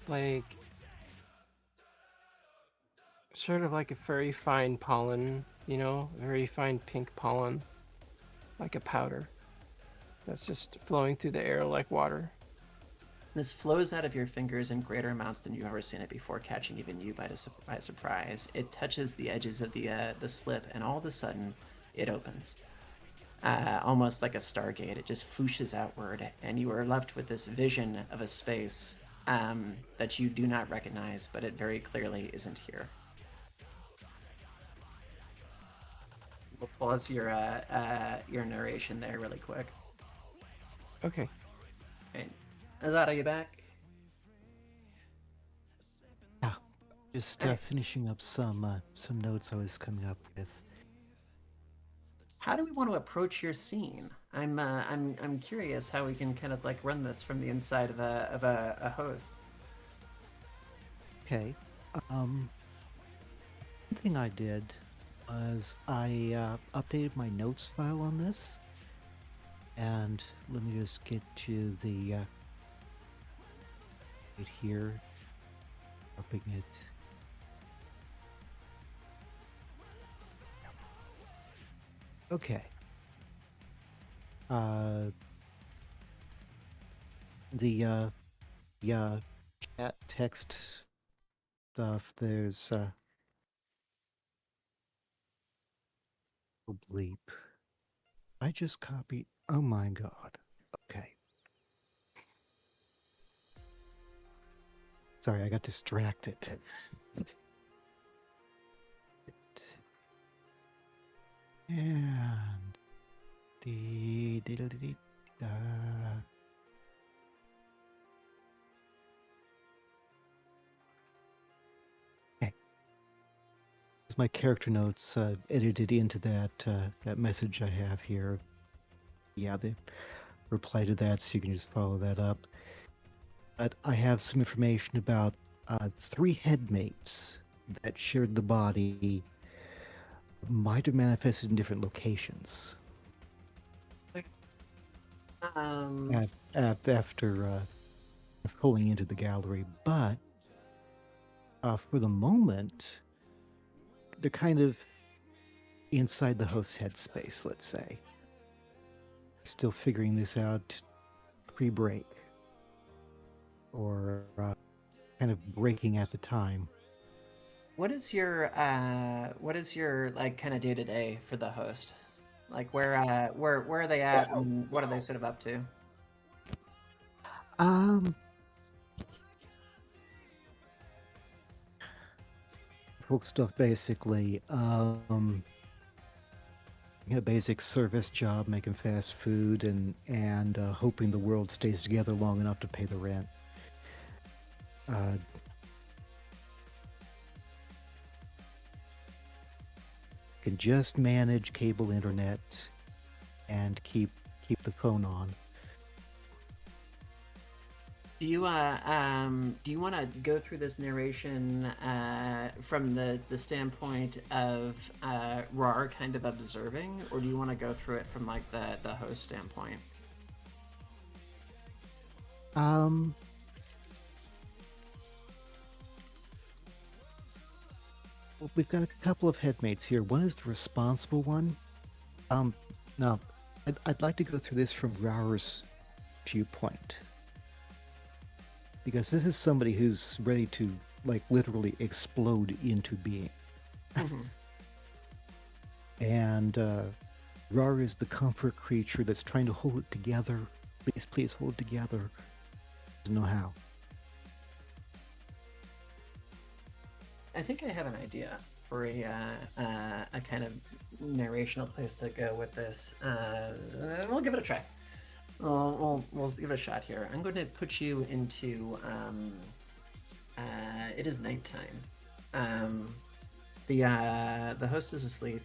like sort of like a very fine pollen, you know, very fine pink pollen, like a powder that's just flowing through the air like water. This flows out of your fingers in greater amounts than you've ever seen it before, catching even you by surprise. It touches the edges of the slip, and all of a sudden, it opens. Almost like a stargate. It just flooshes outward, and you are left with this vision of a space that you do not recognize, but it very clearly isn't here. We'll pause your narration there really quick. Okay. Right. Azad, are you back? Yeah, just Alright. finishing up some notes I was coming up with. How do we want to approach your scene? I'm curious how we can kind of like run this from the inside of a host. Okay. One thing I did was I updated my notes file on this, and let me just get to the it here, upping it. Okay. The chat text stuff. There's oh bleep. I just copied. Oh my god. Okay. Sorry, I got distracted. And the okay. Here's my character notes edited into that message I have here. Yeah, the reply to that, so you can just follow that up. But I have some information about 3 headmates that shared the body. Might have manifested in different locations after pulling into the gallery, but for the moment, they're kind of inside the host's headspace, let's say. Still figuring this out pre-break, or kind of breaking at the time. What is your like kind of day to day for the host? Like where are they at and what are they sort of up to? Folk stuff basically. Basic service job, making fast food and hoping the world stays together long enough to pay the rent. Can just manage cable internet and keep the phone on. Do you want to go through this narration from the standpoint of Rar kind of observing, or do you want to go through it from like the host standpoint? Well, we've got a couple of headmates here. One is the responsible one. Now, I'd like to go through this from Rauer's viewpoint, because this is somebody who's ready to, like, literally explode into being. And Rauer is the comfort creature that's trying to hold it together. Please hold it together. Doesn't know how. I think I have an idea for a kind of narrational place to go with this. We'll give it a try. We'll give it a shot here. I'm going to put you into. It is nighttime. Um, the host is asleep.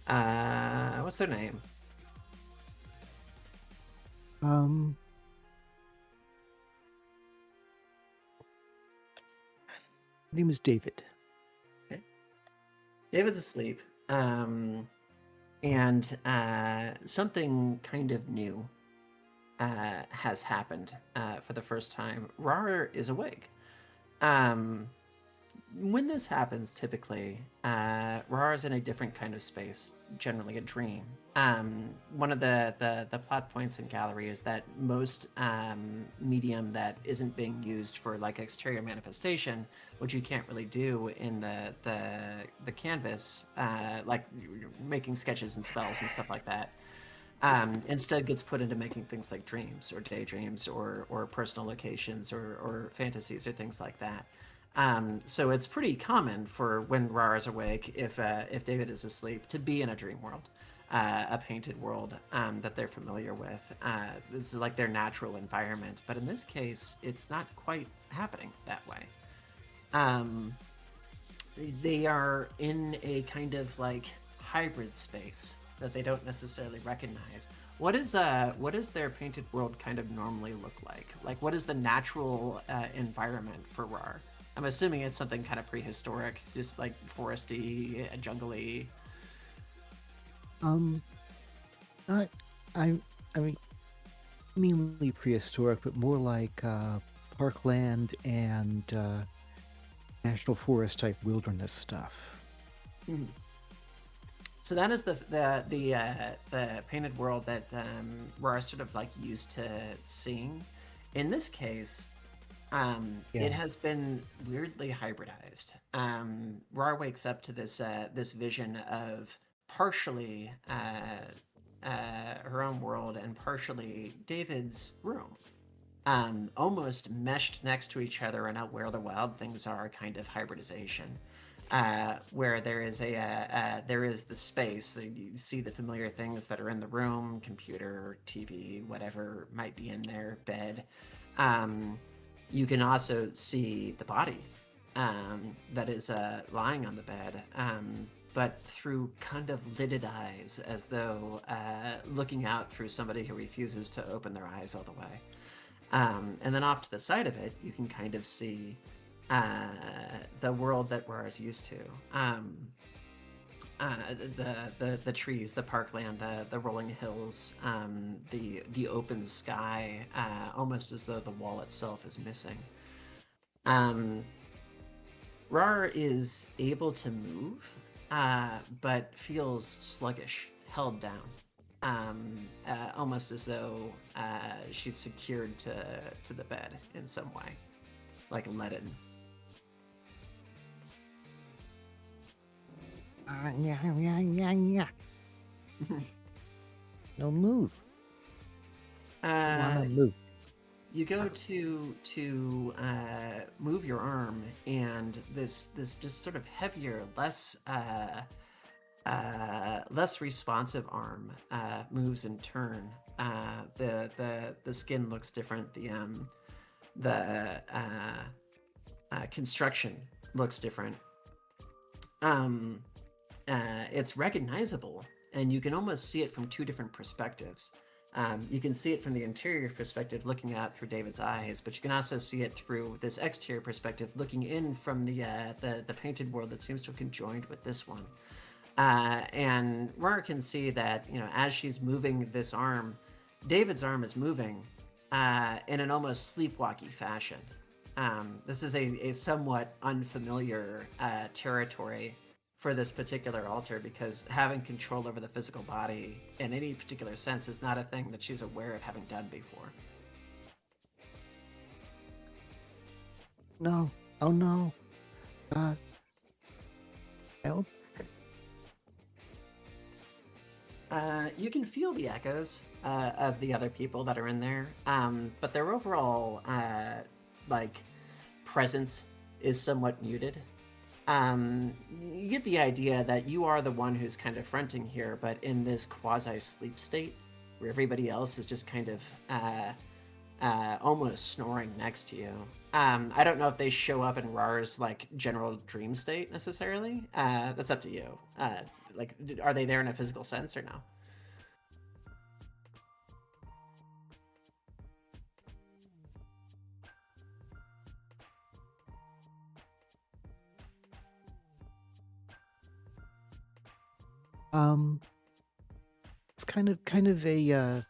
What's their name? Um, name is David. Okay. David's asleep. And something kind of new has happened for the first time. Rar is awake. Um, when this happens, typically, Rar is in a different kind of space, generally a dream. One of the plot points in Gallery is that most medium that isn't being used for like exterior manifestation, which you can't really do in the canvas, like making sketches and spells and stuff like that, instead gets put into making things like dreams or daydreams or personal locations or fantasies or things like that. So it's pretty common for when Rar is awake, if David is asleep, to be in a dream world, a painted world that they're familiar with. It's like their natural environment, but in this case, it's not quite happening that way. Um, they are in a kind of like hybrid space that they don't necessarily recognize. What is their painted world kind of normally look like? Like what is the natural environment for Rar? I'm assuming it's something kind of prehistoric, just like foresty, jungly. Um, I, I mean, mainly prehistoric, but more like parkland and national forest type wilderness stuff. Mhm. So that is the painted world that we're sort of like used to seeing. In this case, Yeah. it has been weirdly hybridized. Rar wakes up to this vision of partially her own world and partially David's room, almost meshed next to each other, and out where the wild things are, kind of hybridization. Where there is there is the space. You see the familiar things that are in the room: computer, TV, whatever might be in there, bed. Um, you can also see the body that is lying on the bed, but through kind of lidded eyes, as though looking out through somebody who refuses to open their eyes all the way. And then off to the side of it, you can kind of see the world that we're as used to. The trees, the parkland, the rolling hills, the open sky, almost as though the wall itself is missing. Um, Rar is able to move, but feels sluggish, held down. Almost as though she's secured to the bed in some way, like leaden. Yeah. No move. Wanna move? You go to move your arm, and this just sort of heavier, less responsive arm moves in turn. The skin looks different. The construction looks different. It's recognizable, and you can almost see it from two different perspectives. You can see it from the interior perspective, looking out through David's eyes, but you can also see it through this exterior perspective, looking in from the painted world that seems to have conjoined with this one. And Rara can see that, as she's moving this arm, David's arm is moving in an almost sleepwalky fashion. This is a somewhat unfamiliar territory for this particular altar, because having control over the physical body in any particular sense is not a thing that she's aware of having done before. No. Oh no. Help. You can feel the echoes of the other people that are in there, but their overall presence is somewhat muted. You get the idea that you are the one who's kind of fronting here, but in this quasi-sleep state, where everybody else is just kind of almost snoring next to you. I don't know if they show up in Rar's like general dream state necessarily. That's up to you. Like, are they there in a physical sense or no? Um, it's kind of a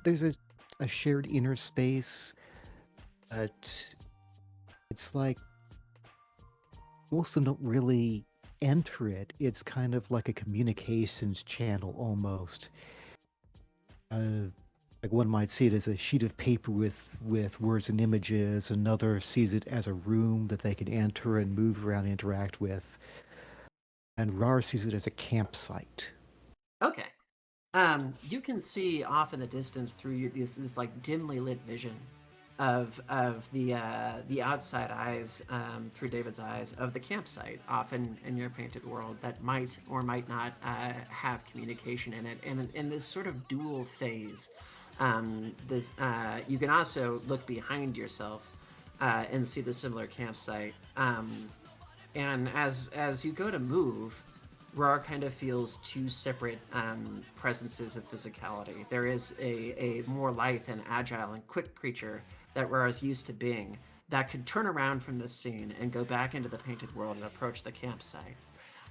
there's a shared inner space, but it's like most of them don't really enter it. It's kind of like a communications channel almost. Like one might see it as a sheet of paper with words and images. Another sees it as a room that they can enter and move around and interact with. And Rar sees it as a campsite. Okay. You can see off in the distance through this like dimly lit vision of the outside eyes through David's eyes of the campsite off in your painted world that might or might not have communication in it, and in this sort of dual phase. This you can also look behind yourself and see the similar campsite. And as you go to move, Rar kind of feels two separate presences of physicality. There is a more lithe and agile and quick creature that Rar is used to being that could turn around from this scene and go back into the painted world and approach the campsite.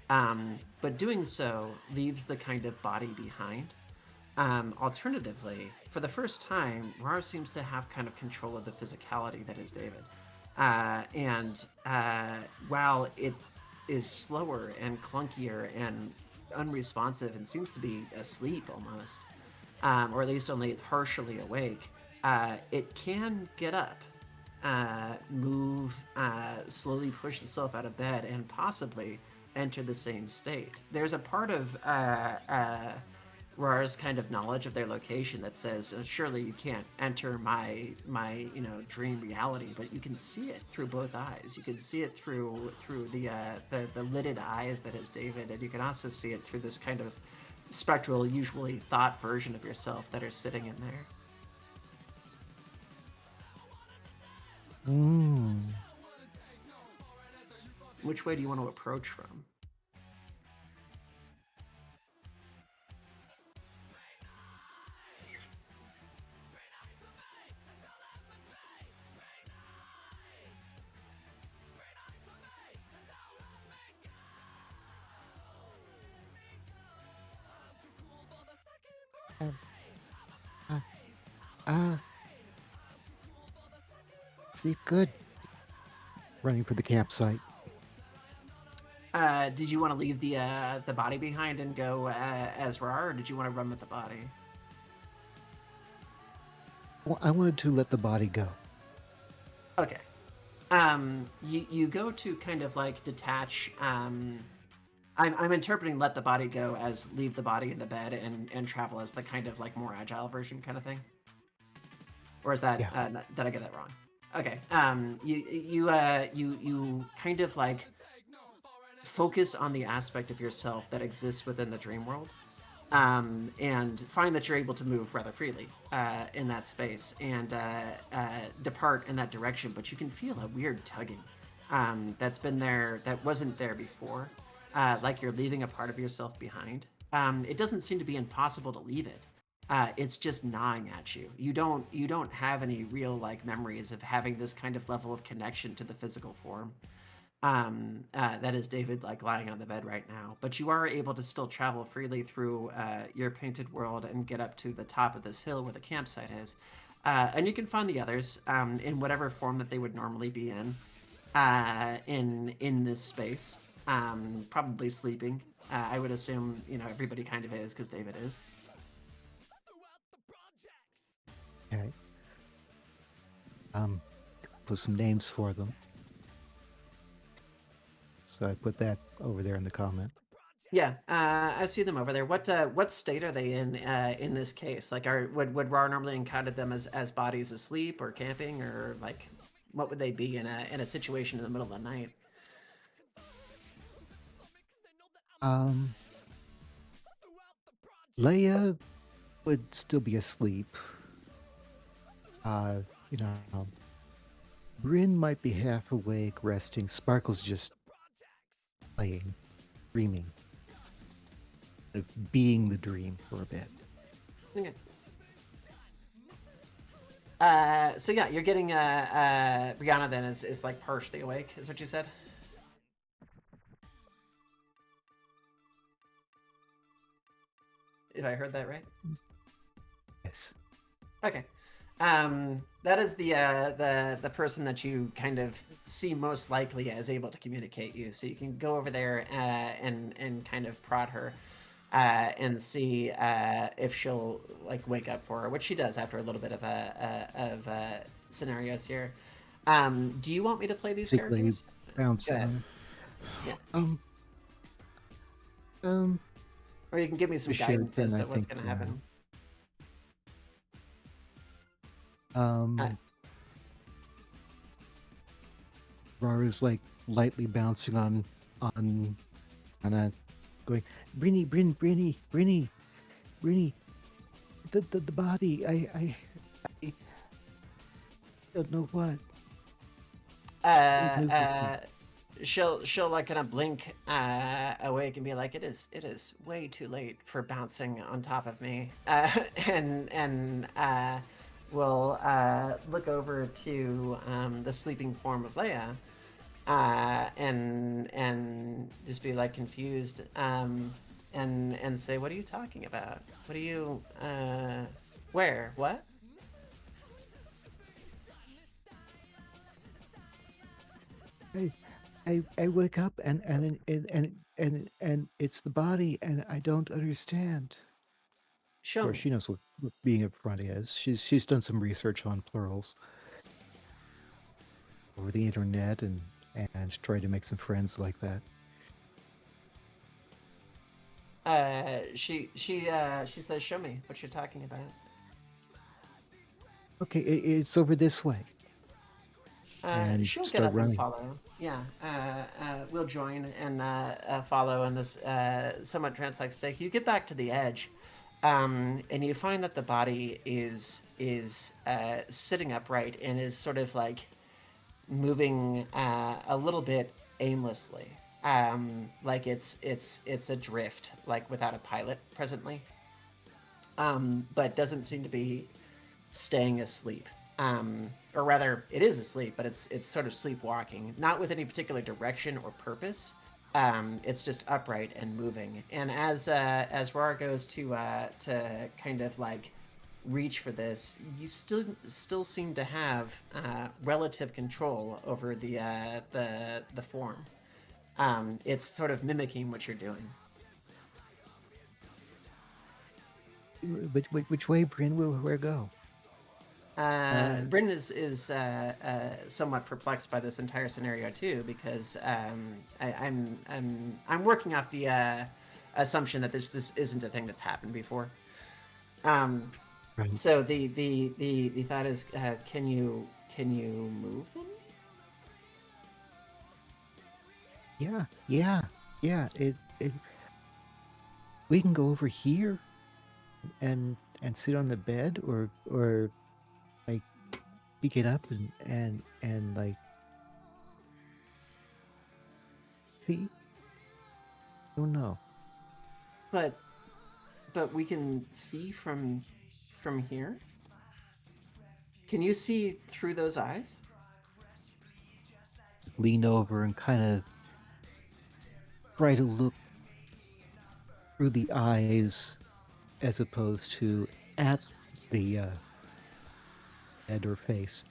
But doing so leaves the kind of body behind. Alternatively, for the first time, Rar seems to have kind of control of the physicality that is David. And while it is slower and clunkier and unresponsive and seems to be asleep almost, or at least only partially awake, it can get up, move, slowly push itself out of bed, and possibly enter the same state. There's a part of Rar's kind of knowledge of their location that says, surely you can't enter my dream reality, but you can see it through both eyes. You can see it through the lidded eyes that is David, and you can also see it through this kind of spectral, usually thought version of yourself that are sitting in there. Mm. Which way do you want to approach from? Ah, sleep good. Running for the campsite. Did you want to leave the body behind and go as Rar, or did you want to run with the body? Well, I wanted to let the body go. Okay. You go to kind of like detach. I'm interpreting let the body go as leave the body in the bed and travel as the kind of like more agile version kind of thing. Or is that Yeah. did I get that wrong? Okay. You kind of like focus on the aspect of yourself that exists within the dream world, and find that you're able to move rather freely in that space and depart in that direction. But you can feel a weird tugging that's been there that wasn't there before, like you're leaving a part of yourself behind. It doesn't seem to be impossible to leave it. It's just gnawing at you. You don't have any real like memories of having this kind of level of connection to the physical form. That is David like lying on the bed right now. But you are able to still travel freely through your painted world and get up to the top of this hill where the campsite is. And you can find the others in whatever form that they would normally be in this space. Probably sleeping. I would assume everybody kind of is because David is. Okay. Put some names for them. So I put that over there in the comment. Yeah, I see them over there. What state are they in this case? Like, would Rar normally encounter them as bodies asleep or camping, or like, what would they be in a situation in the middle of the night? Leia would still be asleep. You know, Bryn might be half awake, resting. Sparkle's just playing, dreaming, being the dream for a bit. Okay. So yeah, you're getting Brianna then is like partially awake, is what you said? If I heard that right? Yes. Okay. That is the person that you kind of see most likely as able to communicate you. So you can go over there and kind of prod her and see if she'll like wake up for her, which she does after a little bit of scenarios here. Do you want me to play these Basically, characters? bounce Go ahead. on. Yeah. Or you can give me some Sure, guidance then as I to what's think, going to happen. Rara's like lightly bouncing on a going, Brinny, the body. I don't know what. Move with me. She'll like kind of blink awake and be like, it is way too late for bouncing on top of me, and will look over to the sleeping form of Leia, and just be like confused, and say, what are you talking about? What are you where? What? I wake up and it's the body and I don't understand. Of Show course, me. she knows what being a front is. She's done some research on plurals over the internet and tried to make some friends like that. She says, show me what you're talking about. Okay, it's over this way. And She'll get start up and running. follow. Yeah, we'll join and follow in this somewhat trance-like state. You get back to the edge, and you find that the body is sitting upright and is sort of like moving a little bit aimlessly, like it's adrift, like without a pilot presently, but doesn't seem to be staying asleep. Or rather, it is asleep, but it's sort of sleepwalking, not with any particular direction or purpose. It's just upright and moving. And as Rara goes to kind of like reach for this, you still seem to have relative control over the form. It's sort of mimicking what you're doing. Which way, Bryn? Where go? Brendan is somewhat perplexed by this entire scenario too, because I'm working off the assumption that this isn't a thing that's happened before. Right. So the thought is, can you move them? Yeah. It we can go over here and sit on the bed or like pick it up and like see. Don't know. But we can see from here. Can you see through those eyes? Lean over and kind of try to look through the eyes as opposed to at the head or face.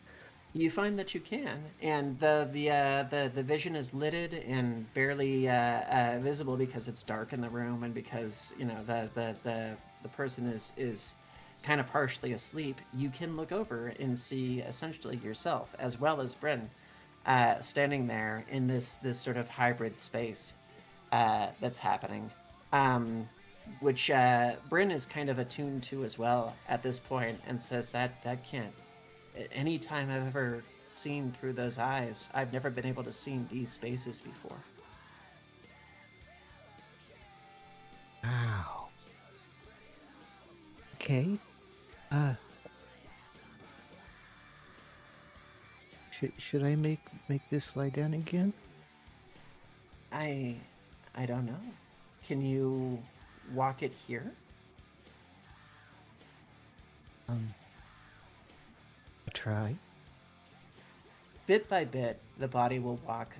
You find that you can, and the vision is lidded and barely visible because it's dark in the room, and because the person is kind of partially asleep. You can look over and see essentially yourself as well as Bryn, standing there in this sort of hybrid space that's happening, which Bryn is kind of attuned to as well at this point, and says that can't. Any time I've ever seen through those eyes, I've never been able to see these spaces before. Wow. Okay. Uh, should I make this lie down again? I I don't know. Can you walk it here? Um, try. Bit by bit, the body will walk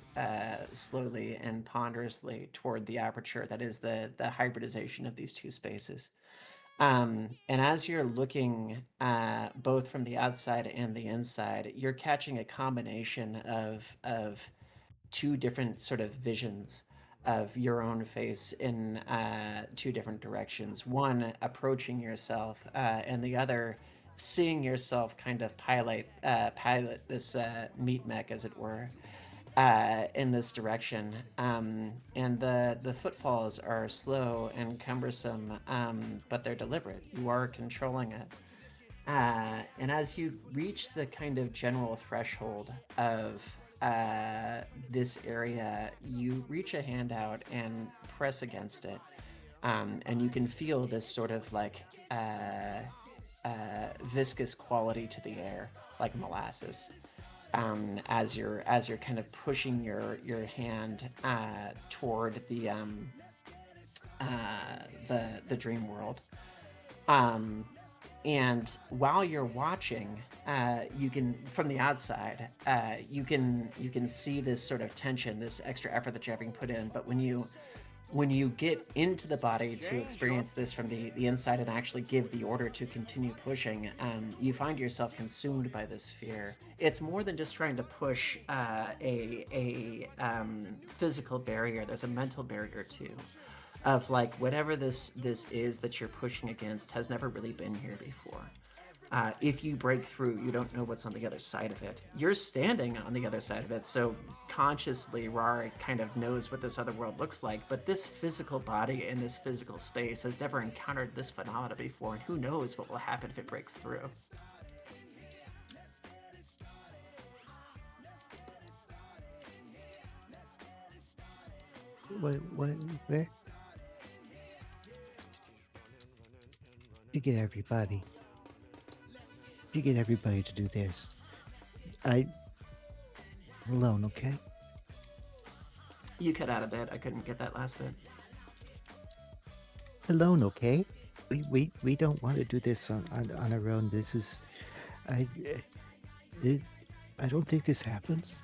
slowly and ponderously toward the aperture that is the hybridization of these two spaces. And as you're looking both from the outside and the inside, you're catching a combination of two different sort of visions of your own face in two different directions. One approaching yourself, and the other seeing yourself kind of pilot this meat mech, as it were, in this direction. And the footfalls are slow and cumbersome, but they're deliberate. You are controlling it. And as you reach the kind of general threshold of this area, you reach a hand out and press against it. And you can feel this sort of like viscous quality to the air, like molasses. As you're kind of pushing your hand toward the dream world. And while you're watching, you can from the outside, you can see this sort of tension, this extra effort that you're having put in. But when you get into the body to experience this from the inside and actually give the order to continue pushing, you find yourself consumed by this fear. It's more than just trying to push a physical barrier. There's a mental barrier too, of like whatever this is that you're pushing against has never really been here before. If you break through, you don't know what's on the other side of it. You're standing on the other side of it, so consciously, Rara kind of knows what this other world looks like, but this physical body in this physical space has never encountered this phenomena before, and who knows what will happen if it breaks through. Where? You get everybody. You get everybody to do this. I'm alone, okay? You cut out a bit. I couldn't get that last bit. Alone, okay? We don't want to do this on our own. This is, I, I don't think this happens.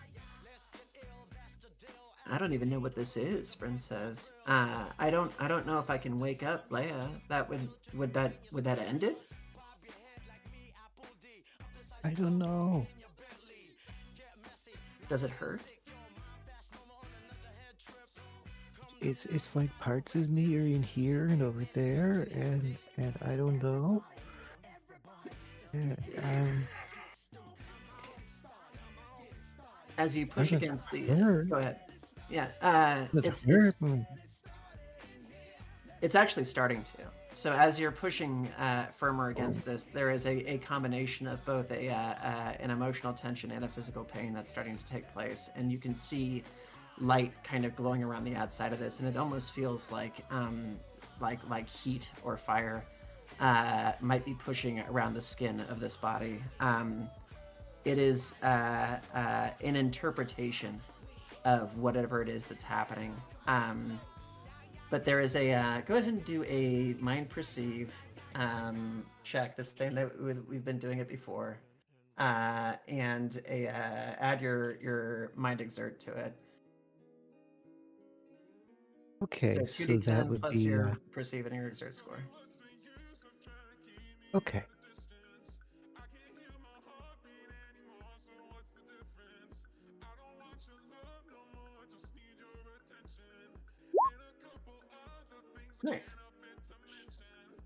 I don't even know what this is, Bryn says. I don't know if I can wake up, Leia. That would that end it? I don't know. Does it hurt? It's like parts of me are in here and over there, and I don't know. And, As you push Doesn't against the hurt. go ahead. Yeah, Doesn't hurt. it's actually starting to. So as you're pushing firmer against this, there is a combination of both an emotional tension and a physical pain that's starting to take place, and you can see light kind of glowing around the outside of this, and it almost feels like heat or fire might be pushing around the skin of this body. It is an interpretation of whatever it is that's happening. But there is a go ahead and do a mind perceive check, the same that we've been doing it before, and add your mind exert to it. Okay, So so that 2d10 would plus be your perceive and your exert score. okay. Nice.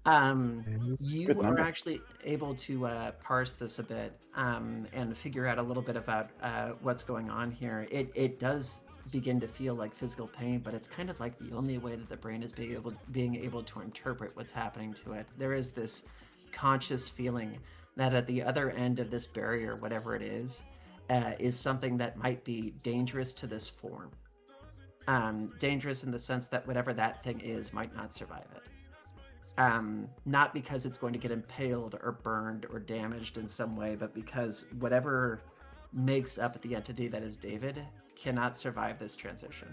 And You Good are number. actually able to parse this a bit and figure out a little bit about what's going on here. It does begin to feel like physical pain, but it's kind of like the only way that the brain is being able to interpret what's happening to it. There is this conscious feeling that at the other end of this barrier, whatever it is something that might be dangerous to this form. Dangerous in the sense that whatever that thing is might not survive it. not because it's going to get impaled or burned or damaged in some way, but because whatever makes up the entity that is David cannot survive this transition.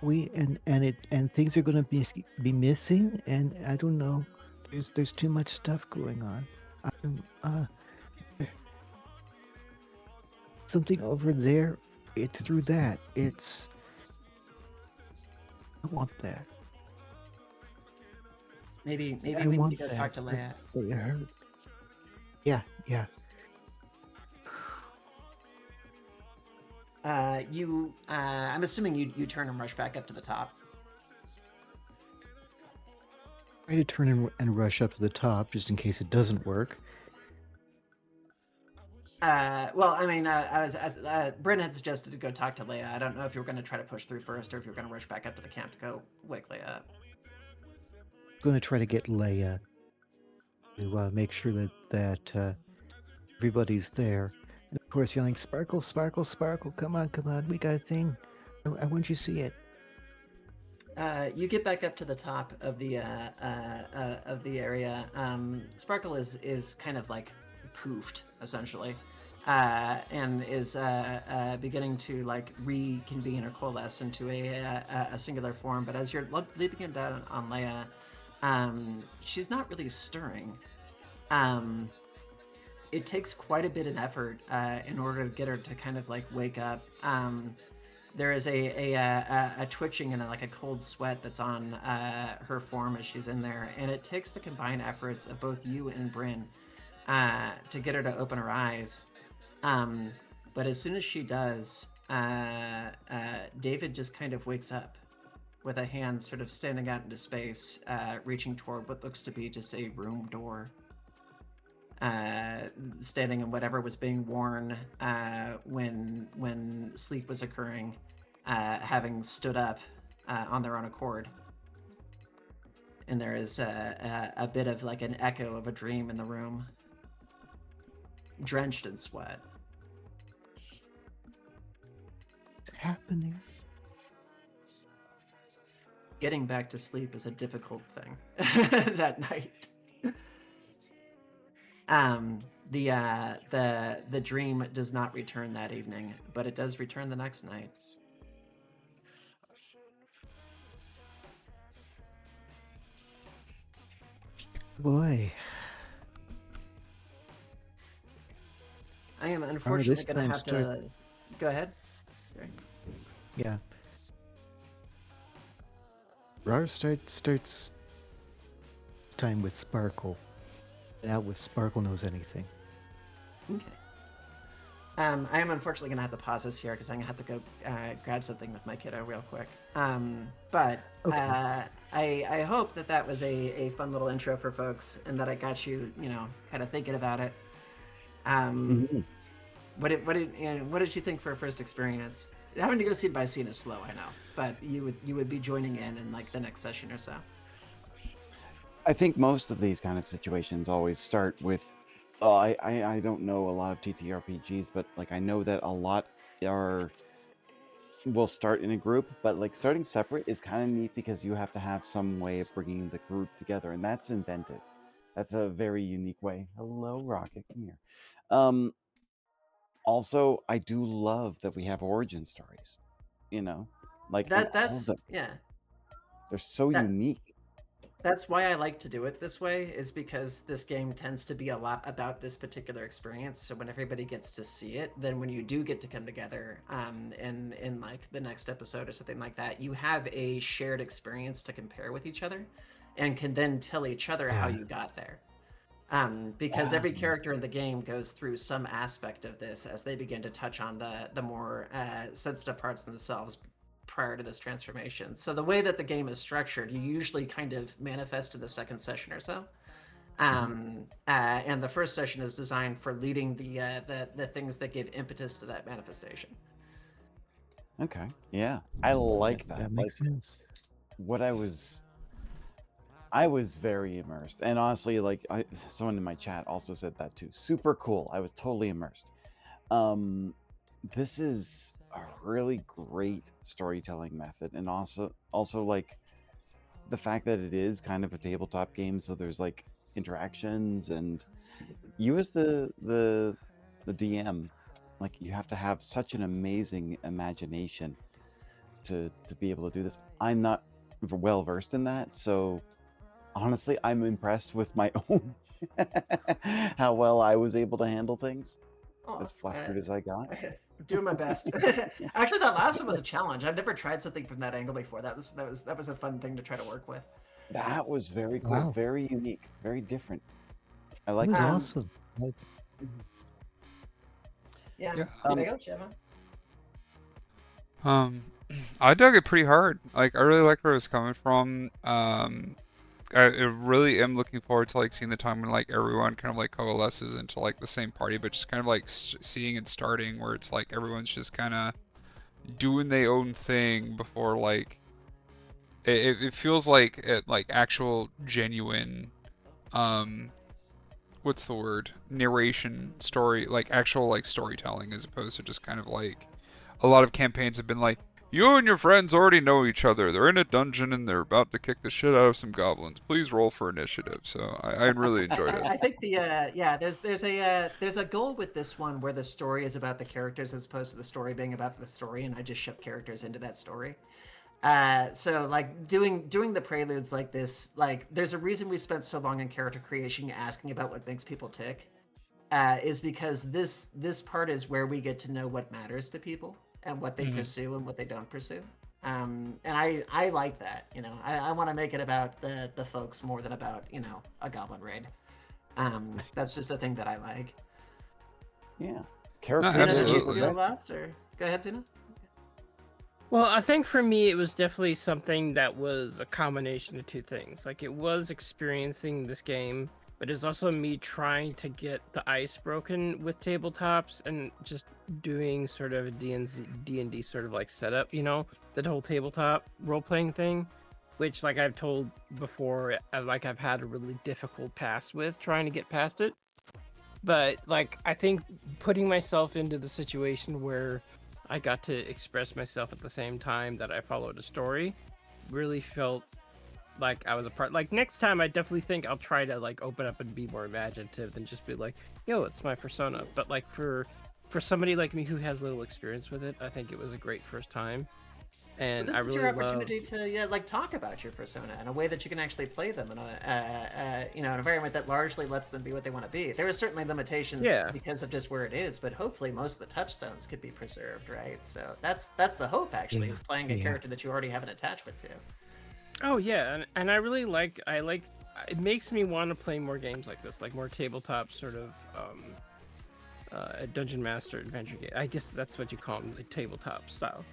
We, it, and things are going to be missing, and I don't know. There's too much stuff going on. Something over there. It's through that. I want that. Maybe I we need want to go that. talk to Leia. But it hurt. Yeah. I'm assuming you turn and rush back up to the top. Try to turn and rush up to the top just in case it doesn't work. Well, I mean, Bryn had suggested to go talk to Leia. I don't know if you were going to try to push through first or if you were going to rush back up to the camp to go wake Leia up. I'm going to try to get Leia to make sure that everybody's there. And of course, yelling, "Sparkle, sparkle, sparkle! Come on, we got a thing. I want you to see it." You get back up to the top of the area. Sparkle is kind of like poofed essentially, and is beginning to like reconvene or coalesce into a singular form. But as you're leaping it down on Leia, she's not really stirring. It takes quite a bit of effort in order to get her to kind of like wake up. There is a twitching and like a cold sweat that's on her form as she's in there, and it takes the combined efforts of both you and Bryn to get her to open her eyes. But as soon as she does, David just kind of wakes up with a hand sort of standing out into space, reaching toward what looks to be just a room door. Standing in whatever was being worn when sleep was occurring, having stood up on their own accord. And there is a bit of like an echo of a dream in the room, drenched in sweat. What's happening? Getting back to sleep is a difficult thing that night. The dream does not return that evening, but it does return the next night. Boy. I am unfortunately this going to time have to... Go ahead. Sorry. Yeah. Rar starts time with Sparkle. And out with Sparkle knows anything. Okay. I am unfortunately going to have to pause this here because I'm going to have to go grab something with my kiddo real quick. But Okay. I hope that was a fun little intro for folks and that I got you, kind of thinking about it. What did you think for a first experience? Having to go scene by scene is slow, I know, but you would be joining in like the next session or so. I think most of these kind of situations always start with, I don't know a lot of TTRPGs, but like I know that a lot will start in a group, but like starting separate is kind of neat because you have to have some way of bringing the group together, and that's inventive. That's a very unique way. Hello, Rocket, come here. Also, I do love that we have origin stories. Like in all of That's them. yeah. They're so That, unique. That's why I like to do it this way, is because this game tends to be a lot about this particular experience. So when everybody gets to see it, then when you do get to come together, in like the next episode or something like that, you have a shared experience to compare with each other, and can then tell each other how you got there. Because every character in the game goes through some aspect of this as they begin to touch on the more sensitive parts themselves prior to this transformation. So the way that the game is structured, you usually kind of manifest in the second session or so. And the first session is designed for leading the things that give impetus to that manifestation. Okay, yeah, I like that. That makes sense. What I was very immersed, and honestly, like someone in my chat also said that too. Super cool. I was totally immersed. This is a really great storytelling method, and also like the fact that it is kind of a tabletop game, so there's like interactions, and you as the DM, like you have to have such an amazing imagination to be able to do this. I'm not well versed in that, so honestly, I'm impressed with my own how well I was able to handle things, Oh, as flustered as I got. doing my best. Actually, that last one was a challenge. I've never tried something from that angle before. That was a fun thing to try to work with. That was very cool, Wow. very unique, very different. I It like was that. awesome. Like, Yeah. Yeah. Bagel, Jeva? I dug it pretty hard. Like, I really like where it was coming from. I really am looking forward to like seeing the time when like everyone kind of like coalesces into like the same party, but just kind of like seeing it starting where it's like everyone's just kind of doing their own thing before like it feels like like actual genuine what's the word, narration story, like actual like storytelling, as opposed to just kind of like a lot of campaigns have been like, you and your friends already know each other, they're in a dungeon and they're about to kick the shit out of some goblins, please roll for initiative. So I really enjoyed it. I think there's a goal with this one where the story is about the characters as opposed to the story being about the story, and I just shove characters into that story. So like doing the preludes like this, like there's a reason we spent so long in character creation asking about what makes people tick, is because this part is where we get to know what matters to people and what they pursue and what they don't pursue. And I like that, you know. I want to make it about the folks more than about, you know, a goblin raid. That's just a thing that I like. Yeah, No, Zena, characters. did you absolutely. feel lost, or go ahead, Zena? Well, I think for me, it was definitely something that was a combination of two things. Like, it was experiencing this game, but it was also me trying to get the ice broken with tabletops and just doing sort of a D&D sort of like setup, you know, the whole tabletop role-playing thing, which, like I've told before, like I've had a really difficult pass with trying to get past it. But, like, I think putting myself into the situation where I got to express myself at the same time that I followed a story really felt like I was a part. Like, next time I definitely think I'll try to like open up and be more imaginative than just be like, yo, it's my persona. But like for somebody like me who has little experience with it, I think it was a great first time. And This I is really your love opportunity to like talk about your persona in a way that you can actually play them in a you know, an environment that largely lets them be what they want to be. There are certainly limitations because of just where it is, but hopefully most of the touchstones could be preserved, right? So that's the hope actually, Yeah, is playing a yeah. character that you already have an attachment to. Oh yeah, and I really like it makes me want to play more games like this, like more tabletop sort of dungeon master adventure game. I guess that's what you call them, the tabletop style.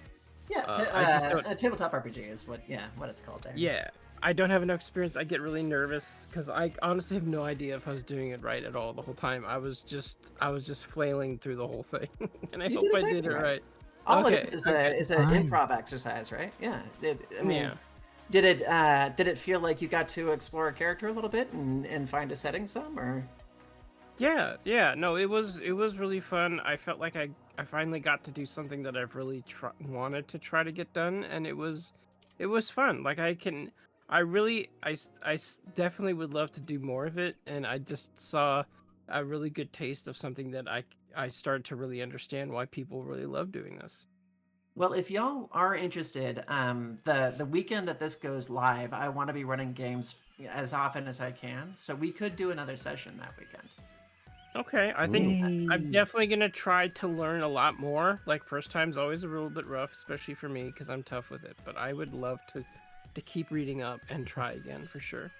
Yeah, I just don't. a tabletop RPG is what it's called there. Yeah, I don't have enough experience. I get really nervous because I honestly have no idea if I was doing it right at all the whole time. I was just flailing through the whole thing, and I You hope did I exactly did it right. right. All Okay, it is okay. is an Fine. improv exercise, right? Yeah. I mean, Yeah. did it feel like you got to explore a character a little bit and find a setting some, or? Yeah. No, it was really fun. I felt like I finally got to do something that I've really wanted to try to get done, and it was fun. Like definitely would love to do more of it, and I just saw a really good taste of something that I started to really understand why people really love doing this. Well, if y'all are interested, the weekend that this goes live, I want to be running games as often as I can, so we could do another session that weekend. Okay, I think I'm Yay. definitely gonna try to learn a lot more. Like first time's always a little bit rough, especially for me because I'm tough with it. But I would love to keep reading up and try again for sure.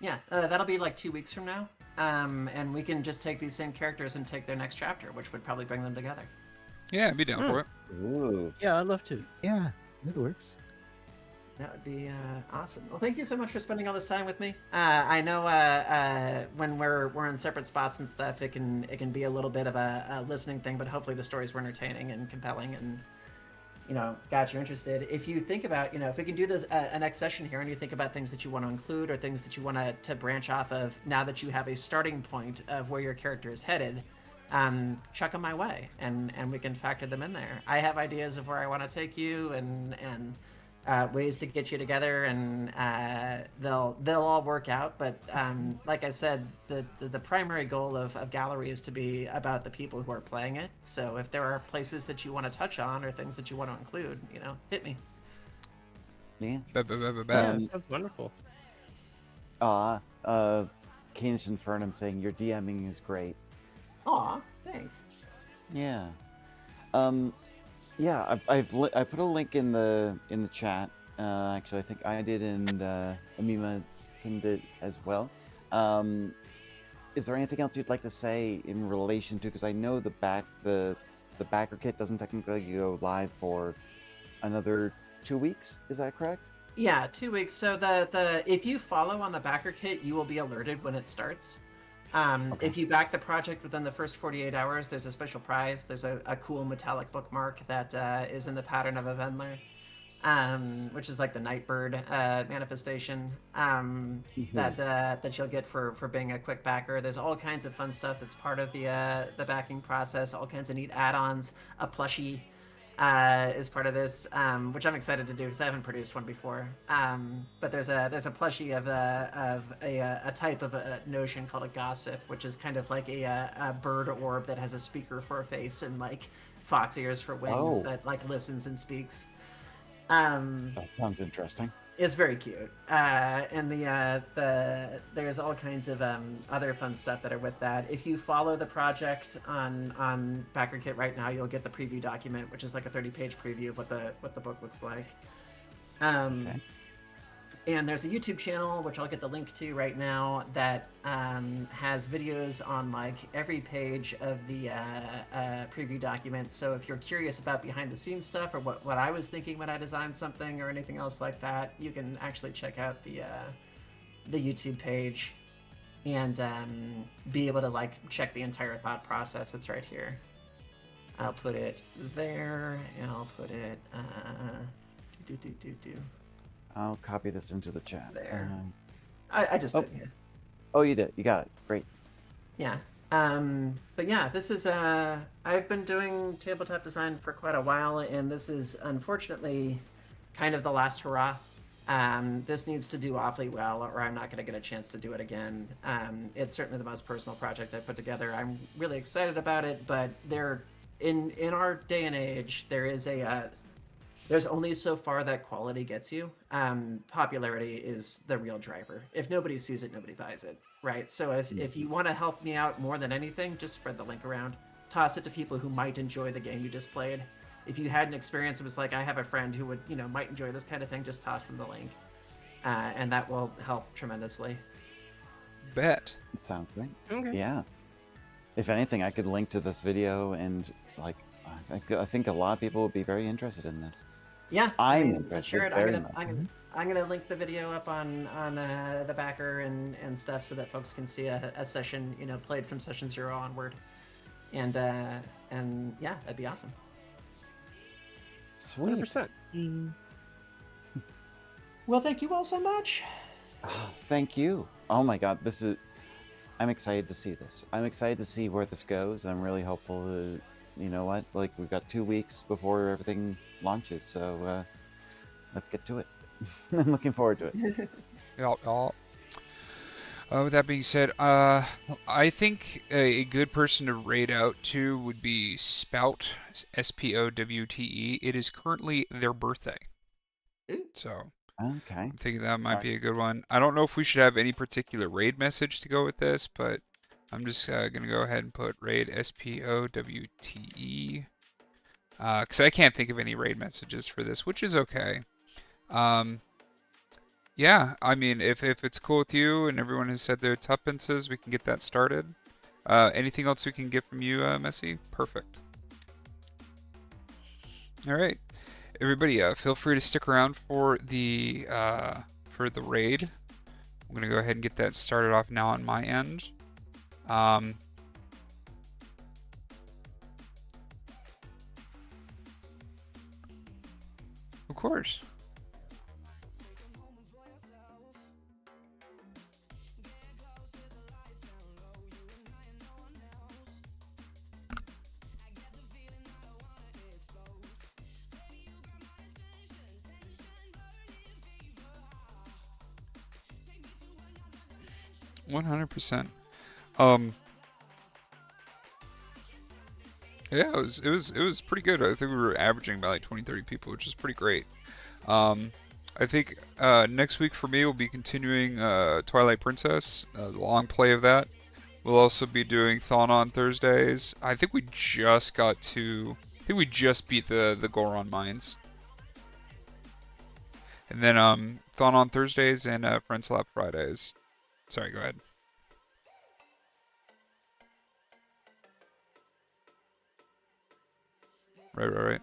Yeah, that'll be like 2 weeks from now, and we can just take these same characters and take their next chapter, which would probably bring them together. Yeah, I'd be down for it. Ooh. Yeah, I'd love to. Yeah, that works. That would be awesome. Well, thank you so much for spending all this time with me. I know when we're in separate spots and stuff, it can be a little bit of a listening thing, but hopefully the stories were entertaining and compelling, and you know, got you interested. If you think about, you know, if we can do this a next session here, and you think about things that you want to include or things that you want to branch off of, now that you have a starting point of where your character is headed, chuck them my way, and we can factor them in there. I have ideas of where I want to take you, and ways to get you together, and they'll all work out. But like I said, the primary goal of Gallery is to be about the people who are playing it. So if there are places that you want to touch on or things that you want to include, hit me. Yeah. Yeah, sounds wonderful. Canis Infernum saying your DMing is great. Aw, thanks. Yeah. Yeah, I put a link in the chat. Actually, I think I did, and Amima pinned it as well. Is there anything else you'd like to say in relation to? Because I know the backer kit doesn't technically go live for another 2 weeks. Is that correct? Yeah, 2 weeks. So the if you follow on the backer kit, you will be alerted when it starts. Okay. If you back the project within the first 48 hours, there's a special prize. There's a cool metallic bookmark that is in the pattern of a Vendler, which is like the Nightbird manifestation that you'll get for being a quick backer. There's all kinds of fun stuff that's part of the backing process. All kinds of neat add-ons. A plushie is part of this, which I'm excited to do because I haven't produced one before. But there's a plushie of a type of a notion called a gossip, which is kind of like a bird orb that has a speaker for a face and like fox ears for wings that like listens and speaks. That sounds interesting. It's very cute, and there's all kinds of other fun stuff that are with that. If you follow the project on BackerKit right now, you'll get the preview document, which is like a 30-page preview of what the book looks like. Okay. And there's a YouTube channel, which I'll get the link to right now, that has videos on like every page of the preview document. So if you're curious about behind the scenes stuff or what I was thinking when I designed something or anything else like that, you can actually check out the YouTube page and be able to like check the entire thought process. It's right here. I'll put it there, and I'll put it I'll copy this into the chat. there. I just did, yeah. Oh, you did. You got it. Great. Yeah. But yeah, this is I've been doing tabletop design for quite a while, and this is unfortunately kind of the last hurrah. This needs to do awfully well, or I'm not going to get a chance to do it again. It's certainly the most personal project I put together. I'm really excited about it, but in our day and age, there's only so far that quality gets you. Popularity is the real driver. If nobody sees it, nobody buys it, right? So if you want to help me out more than anything, just spread the link around. Toss it to people who might enjoy the game you just played. If you had an experience, it was like, I have a friend who would, might enjoy this kind of thing, just toss them the link. And that will help tremendously. Bet. It sounds great. Okay. Yeah. If anything, I could link to this video, and like, I think a lot of people would be very interested in this. Yeah, I'm interested. sure. Very I'm gonna link the video up on the backer and stuff so that folks can see a session, played from session 0 onward, and yeah, that'd be awesome. Sweet. 100%. Well, thank you all so much. Thank you. Oh my God, I'm excited to see this. I'm excited to see where this goes. I'm really hopeful that, you know what, like, we've got 2 weeks before everything launches, so let's get to it. I'm looking forward to it. Yeah. With that being said, I think a good person to raid out to would be Spout, Spowte. It is currently their birthday. So Okay. I'm thinking that might be a good one. I don't know if we should have any particular raid message to go with this, but I'm just going to go ahead and put raid Spowte. Because I can't think of any raid messages for this, which is okay. Yeah, I mean, if it's cool with you and everyone has said their tuppences, we can get that started. Anything else we can get from you, Messi? Perfect. All right, everybody, feel free to stick around for the raid. I'm gonna go ahead and get that started off now on my end. Of course. 100%. Yeah, it was pretty good. I think we were averaging about like 20, 30 people, which is pretty great. I think next week for me we'll be continuing Twilight Princess, the long play of that. We'll also be doing Thon on Thursdays. I think we just beat the Goron Mines. And then Thon on Thursdays and Friend Slap Fridays. Sorry, go ahead. Right.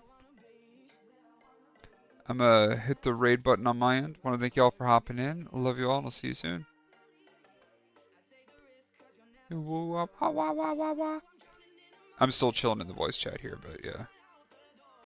I'm gonna hit the raid button on my end. Want to thank y'all for hopping in. Love you all, and I'll see you soon. I'm still chilling in the voice chat here, but yeah.